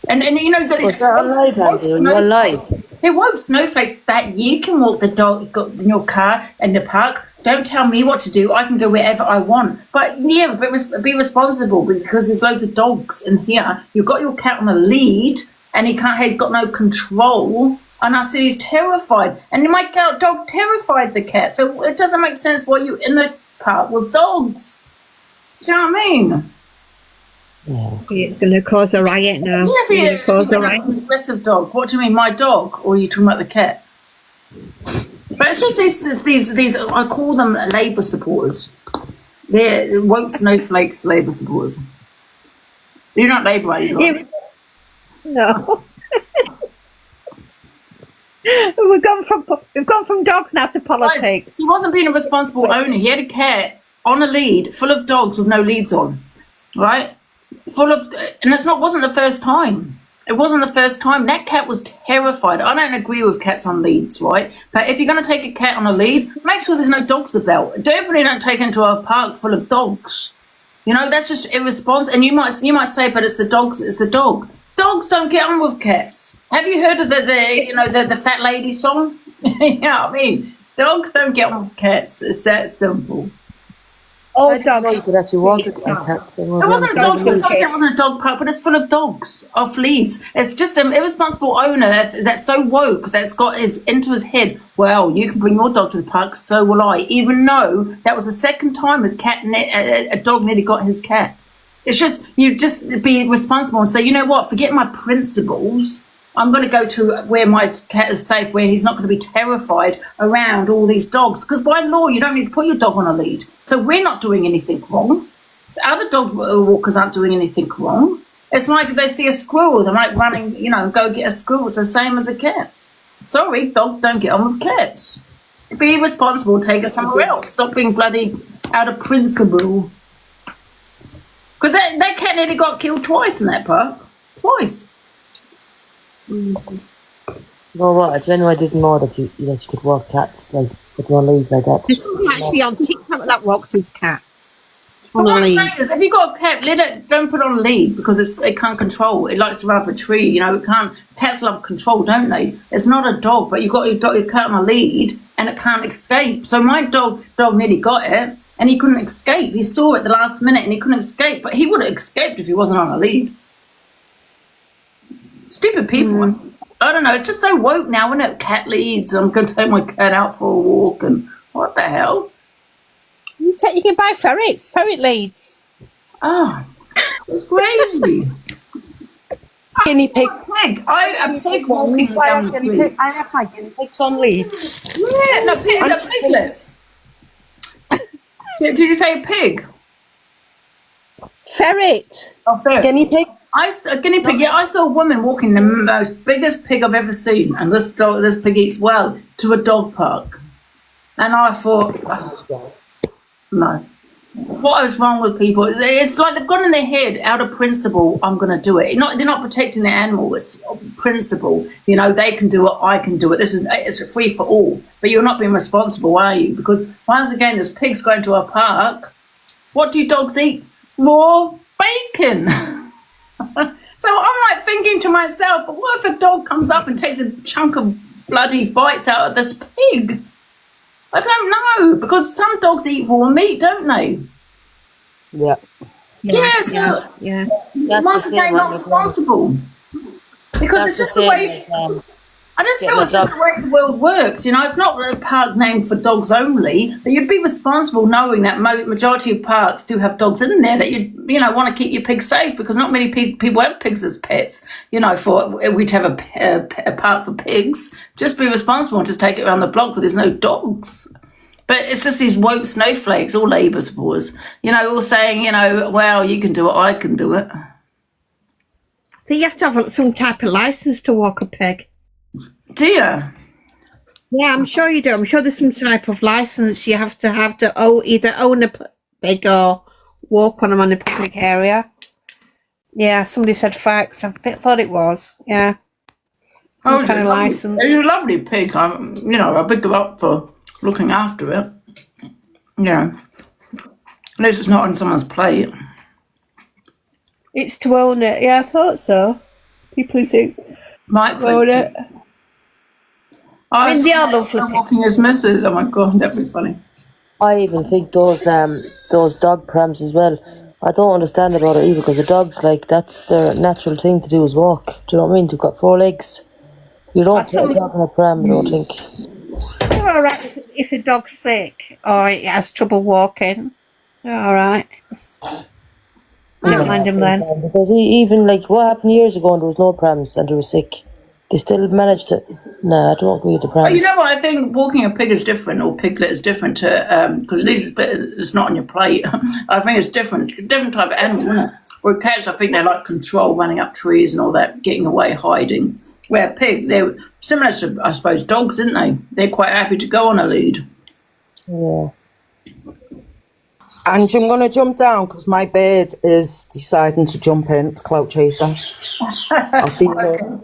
And that it's alive. They woke snowflakes back. You can walk the dog in your car in the park. Don't tell me what to do. I can go wherever I want. But be responsible because there's loads of dogs in here. You've got your cat on a lead, and he's got no control. And I said he's terrified, and my dog terrified the cat. So it doesn't make sense why you're in the park with dogs. Do you know what I mean? It's going to cause a riot now. Yeah, if you're an aggressive dog. What do you mean, my dog, or are you talking about the cat? But it's just these. I call them Labour supporters. They're woke snowflakes, Labour supporters. You're not Labour, are you? No. We've gone from dogs now to politics. He wasn't being a responsible owner. He had a cat on a lead full of dogs with no leads on, right? And wasn't the first time. It wasn't the first time. That cat was terrified. I don't agree with cats on leads, right? But if you're going to take a cat on a lead, make sure there's no dogs about. Definitely don't take it into a park full of dogs. You know, that's just irresponsible. And you might say, but it's the dogs. It's a dog. Dogs don't get on with cats. Have you heard of the fat lady song? You know what I mean? Dogs don't get on with cats. It's that simple. Oh, You could actually walk a cat. It wasn't a dog. It wasn't a dog park, but it's full of dogs off leads. It's just an irresponsible owner that's so woke that's got into his head. Well, you can bring your dog to the park, so will I. Even though that was the second time a dog nearly got his cat. It's just you just be responsible and say, you know what? Forget my principles. I'm going to go to where my cat is safe, where he's not going to be terrified around all these dogs. Because by law, you don't need to put your dog on a lead. So we're not doing anything wrong. The other dog walkers aren't doing anything wrong. It's like if they see a squirrel, they might running, go get a squirrel. It's the same as a cat. Sorry, dogs don't get on with cats. Be responsible, take it somewhere else. Stop being bloody out of principle. Because that cat nearly got killed twice in that park. Twice. You know what? I genuinely didn't know that you could walk cats with one leads like that. There's somebody actually on TikTok that walks his cat But on what a I'm lead. saying is, if you've got a cat, don't put it on a lead because it can't control. It likes to run up a tree. It can't. Cats love control, don't they? It's not a dog, but you've got your cat on a lead and it can't escape. So my dog nearly got it and he couldn't escape. He saw it the last minute and he couldn't escape, but he would have escaped if he wasn't on a lead. Stupid people. I don't know. It's just so woke now, isn't it? Cat leads. I'm going to take my cat out for a walk, and what the hell? You can buy ferret leads. Oh, it's crazy. Guinea pig. I have pig walking down the street. I have my guinea pigs on leads. Yeah, no, piglets. Did you say pig? Ferret. Oh, ferret. Guinea pig. A guinea pig. Yeah, I saw a woman walking the most biggest pig I've ever seen, and this pig eats well, to a dog park, and I thought, no, what is wrong with people? It's like they've got in their head, out of principle, I'm going to do it. They're not protecting the animal. It's principle. They can do it. I can do it. It's free for all. But you're not being responsible, are you? Because once again, there's pigs going to a park. What do dogs eat? Raw bacon. So I'm thinking to myself, but what if a dog comes up and takes a chunk of bloody bites out of this pig? I don't know, because some dogs eat raw meat, don't they? Yeah. Yes. Yeah. Once again, not responsible. Because it's just the way. I just feel it's just the way the world works. It's not a park named for dogs only, but you'd be responsible knowing that majority of parks do have dogs in there that you want to keep your pigs safe, because not many people have pigs as pets. For we to have a park for pigs, just be responsible and just take it around the block where there's no dogs. But it's just these woke snowflakes, all Labour supporters, all saying, well, you can do it, I can do it. So you have to have some type of license to walk a pig. Do you? Yeah, I'm sure you do. I'm sure there's some type of license you have to either own a pig or walk on them in a public area. Yeah, somebody said facts. I thought it was. Yeah. Some kind of license. It's a lovely pig. I pick her up for looking after it. Yeah. At least it's not on someone's plate. It's to own it. Yeah, I thought so. People who think own it. They are lovely. Walking as missus. Oh my god, that'd be funny. I even think those dog prams as well. I don't understand about it either, because the dogs, that's their natural thing to do is walk. Do you know what I mean? They've got 4 legs. You don't put a dog in a pram, I don't think. They're all right if a dog's sick or it has trouble walking. They're all right. I don't mind them then. Because even what happened years ago and there was no prams and they were sick, they still managed to. No, I don't agree with the prams. But you know what? I think walking a pig is different, or piglet is different to because at least it's not on your plate. I think it's different type of animal, isn't it? Where cats, I think they like control, running up trees and all that, getting away, hiding. Where a pig, they're similar to, I suppose, dogs, isn't they? They're quite happy to go on a lead. Yeah. And I'm going to jump down because my bird is deciding to jump in. It's clout chaser. I'll see you later.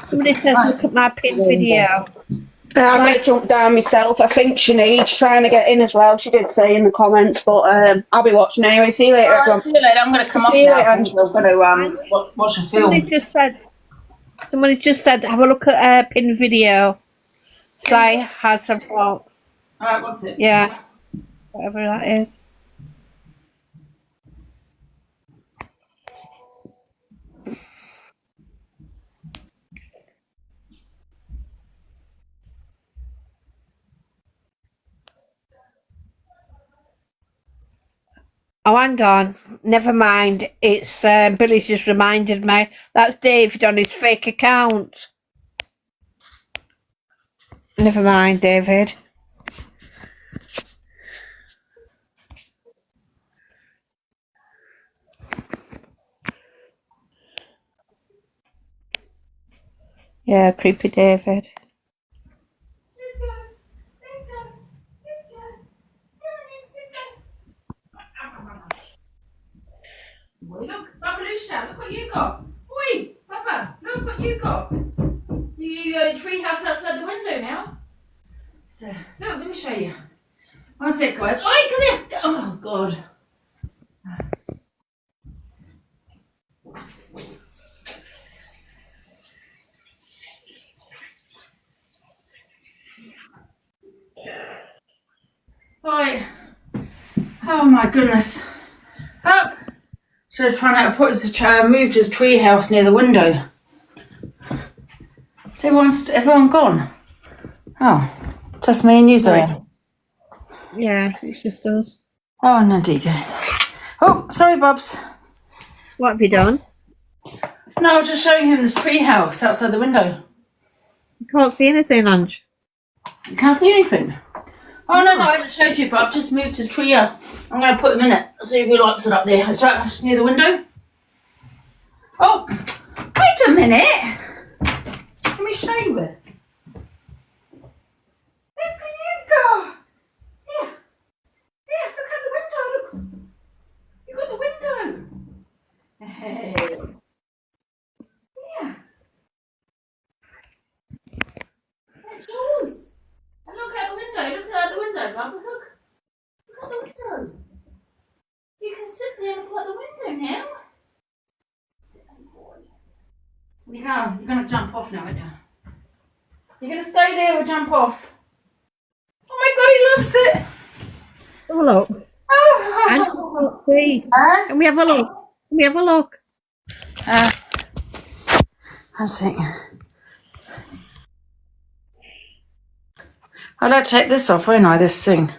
Somebody says, look at my pin video. I'm going to jump down myself. I think Sinead's trying to get in as well. She did say in the comments, but I'll be watching anyway. See you later, All right, everyone. see you later. I'm going to come off See you now. later, I think Angie. we're going to watch a Somebody film. just said, have a look at her pin video. Sly has some faults. All right, what's it? Yeah. Whatever that is. Oh, hang on. Never mind. It's Billy's just reminded me. That's David on his fake account. Never mind, David. Yeah, creepy David. Boy, look, Babalusha, look what you got. Oi, Papa, look what you got. You treehouse outside the window now. So, look, let me show you. One sec, guys. Oi, come here. Oh, God. Right. Oh, my goodness. Up. So trying to moved his tree house near the window. Is everyone gone? Oh, just me and you, Zoe. Yeah, it's just us. Oh, Nadigo. Oh, sorry, Bubs. What have you done? No, I was just showing him this tree house outside the window. You can't see anything, Ange. You can't see anything? Oh, no, I haven't showed you, but I've just moved his tree house. I'm going to put him in it. See if he likes it up there. It's right near the window. Oh, wait a minute. Let me show you it. Look where you go. Here. Here, look at the window. Look. You got the window. Hey. Yeah. That's yours. And look out the window. Look out the window, Bubba. Look. Look at the window. You can sit there and look out the window now. You're going to jump off now, aren't you? You're going to stay there or jump off? Oh my God, he loves it. Have a look. Oh. Ange, can we have a look? Can we have a look? I'm saying. I'll have to take this off, won't I? This thing.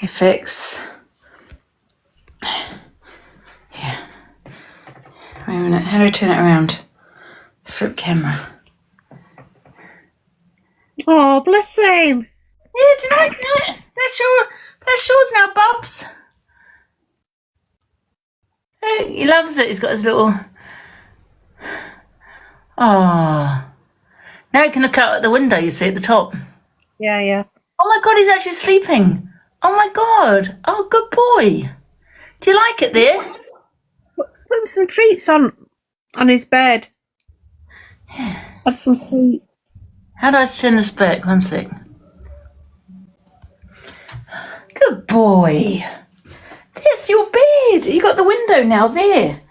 Effects. Yeah. Wait a minute. How do I turn it around? Flip camera. Oh, bless him. Yeah, do you like that? That's yours now, Bubs. Oh, he loves it. He's got his little. Oh. Now you can look out at the window, you see, at the top. Yeah, yeah. Oh my God, he's actually sleeping. Oh my God. Oh, good boy. Do you like it there? Put him some treats on his bed. Yes. Have some treats. How do I turn this back? One sec. Good boy. There's your bed. You got the window now there.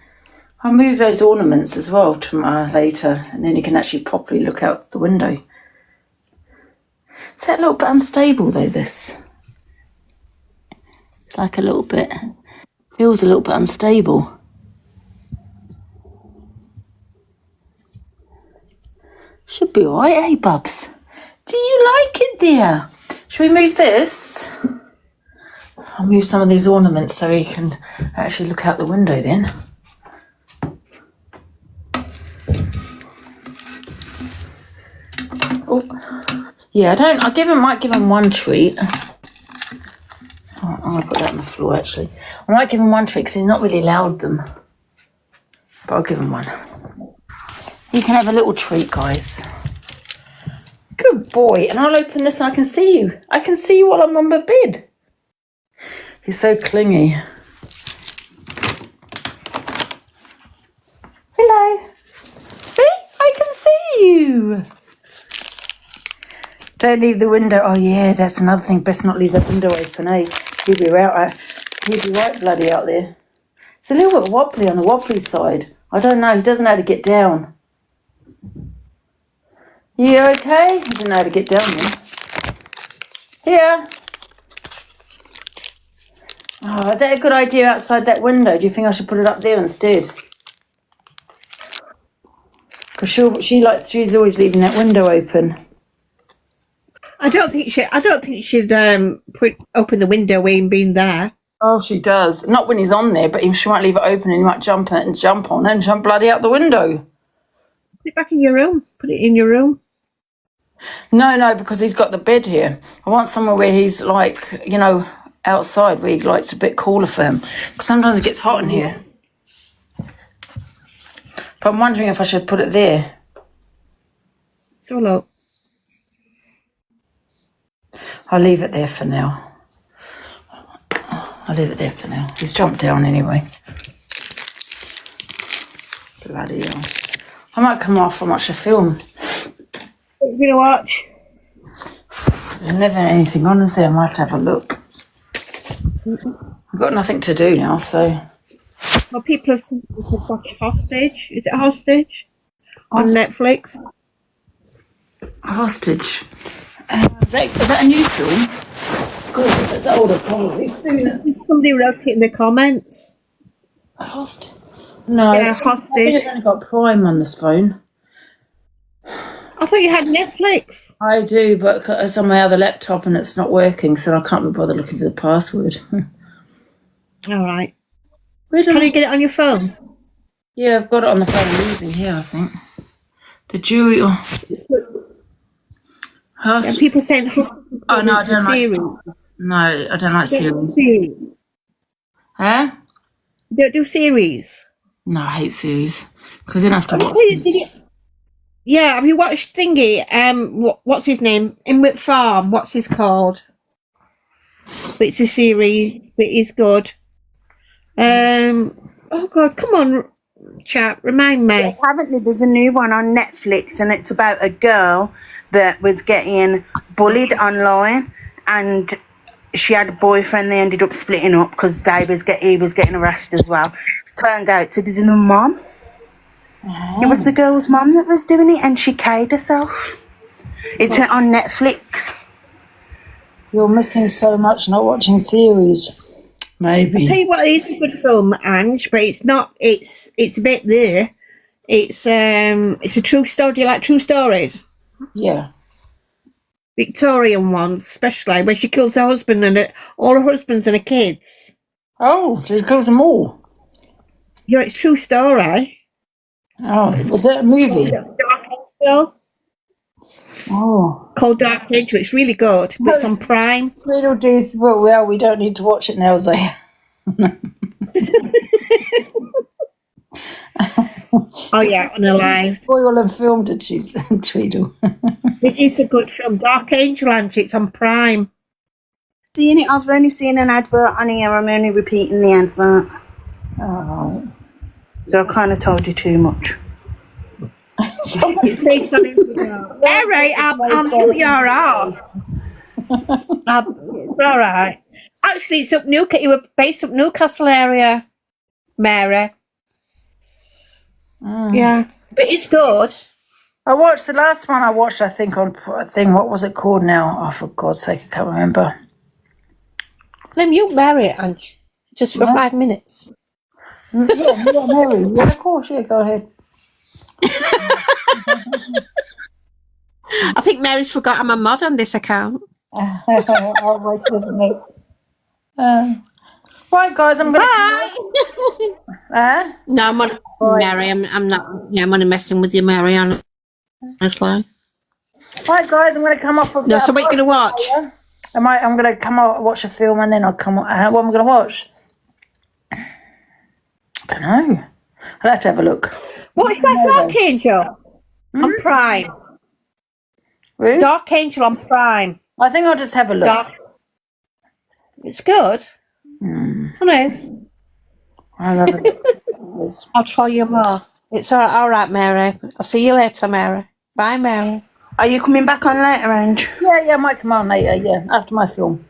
I'll move those ornaments as well tomorrow later, and then you can actually properly look out the window. Is that a little bit unstable though, this? Like a little bit. Feels a little bit unstable. Should be alright, eh, Bubs? Do you like it there? Should we move this? I'll move some of these ornaments so he can actually look out the window then. Oh, yeah, might give him one treat. Oh, I'm gonna put that on the floor actually. I might give him one treat because he's not really allowed them. But I'll give him one. You can have a little treat, guys. Good boy. And I'll open this and I can see you. I can see you while I'm on my bed. He's so clingy. Hello. See? I can see you. Don't leave the window. Oh, yeah, that's another thing. Best not leave that window open, eh? He'll be right bloody out there. It's a little bit wobbly on the wobbly side. I don't know. He doesn't know how to get down. You okay? He doesn't know how to get down there. Here. Oh, is that a good idea outside that window? Do you think I should put it up there instead? Because she's always leaving that window open. I don't think she'd open the window when he'd been there. Oh, she does. Not when he's on there, but she might leave it open and he might jump on it and jump on it and jump bloody out the window. Put it back in your room. Put it in your room. No, because he's got the bed here. I want somewhere where he's like, outside where he likes a bit cooler for him. Because sometimes it gets hot in here. But I'm wondering if I should put it there. So look. I'll leave it there for now. He's jumped down anyway. Bloody hell. I might come off and watch a film. What are you going to watch? There's never anything on, is there? I might have to have a look. I've got nothing to do now, so... Well, people have watched Hostage. Is it Hostage? On Netflix? Hostage. Is that a new film? God, that's older probably. Somebody wrote it in the comments. Hostage? No, yeah, Hostage. Hostage. I think I've only got Prime on this phone. I thought you had Netflix. I do, but it's on my other laptop and it's not working, so I can't be bothered looking for the password. All right. Can you get it on your phone? Yeah, I've got it on the phone I'm using here, I think. The jury... And people saying... Oh, no, I don't like... No, I don't like series. Huh? You don't do series? No, I hate series. Because then I have to watch... Yeah, have you watched Thingy? What's his name? Inwit Farm. What's his called? But it's a series. It is good. Oh God, come on, chat. Remind me. Yeah, apparently, there's a new one on Netflix, and it's about a girl that was getting bullied online, and she had a boyfriend. They ended up splitting up because he was getting harassed as well. Turned out to be the mom. It was the girl's mom that was doing it, and she killed herself. It's on Netflix. You're missing so much not watching series. Maybe. I'll tell you what, it is a good film, Ange, but it's not. It's a bit there. It's a true story. Do you like true stories? Yeah. Victorian ones, especially where she kills her husband and all her husbands and her kids. Oh, she kills them all. Yeah, it's true story. Oh, is that a movie? Dark Angel. Oh. Called Dark Angel. It's really good. But it's on Prime. Little days, well, we don't need to watch it now, Zay. Oh yeah, on a live. Oil and film to choose Tweedle. It is a good film. Dark Angel, Angie. It's on Prime. Seeing it, I've only seen an advert on here. I'm only repeating the advert. Oh. So I kind of told you too much. It's based on all right, I'll mute your off. It's all right. Actually, it's up Newcastle. You were based up Newcastle area, Mary. Yeah, but it's good. I watched the last one. I think on a thing. What was it called now? Oh, for God's sake, I can't remember. Let mute Mary, Ange, just for 5 minutes. Yeah, Mary. Yeah, of course. Yeah, go ahead. I think Mary's forgot I'm a mod on this account. Oh, wait, doesn't it? Right, guys, I'm gonna. Bye. No, I'm on Mary. I'm not. Yeah, I'm only messing with you, Mary. Honestly. Right, guys, I'm gonna come off of. No, so what are you gonna watch? I'm gonna come out watch a film and then I'll come. What am I gonna watch? I don't know. I'll have to have a look. What's that Dark Angel? On Prime. Really? Dark Angel on Prime. I think I'll just have a look. It's good. Honest. I love it. I'll try you more. It's all right, Mary. I'll see you later, Mary. Bye, Mary. Are you coming back on later, Ange? Yeah, I might come on later, after my film.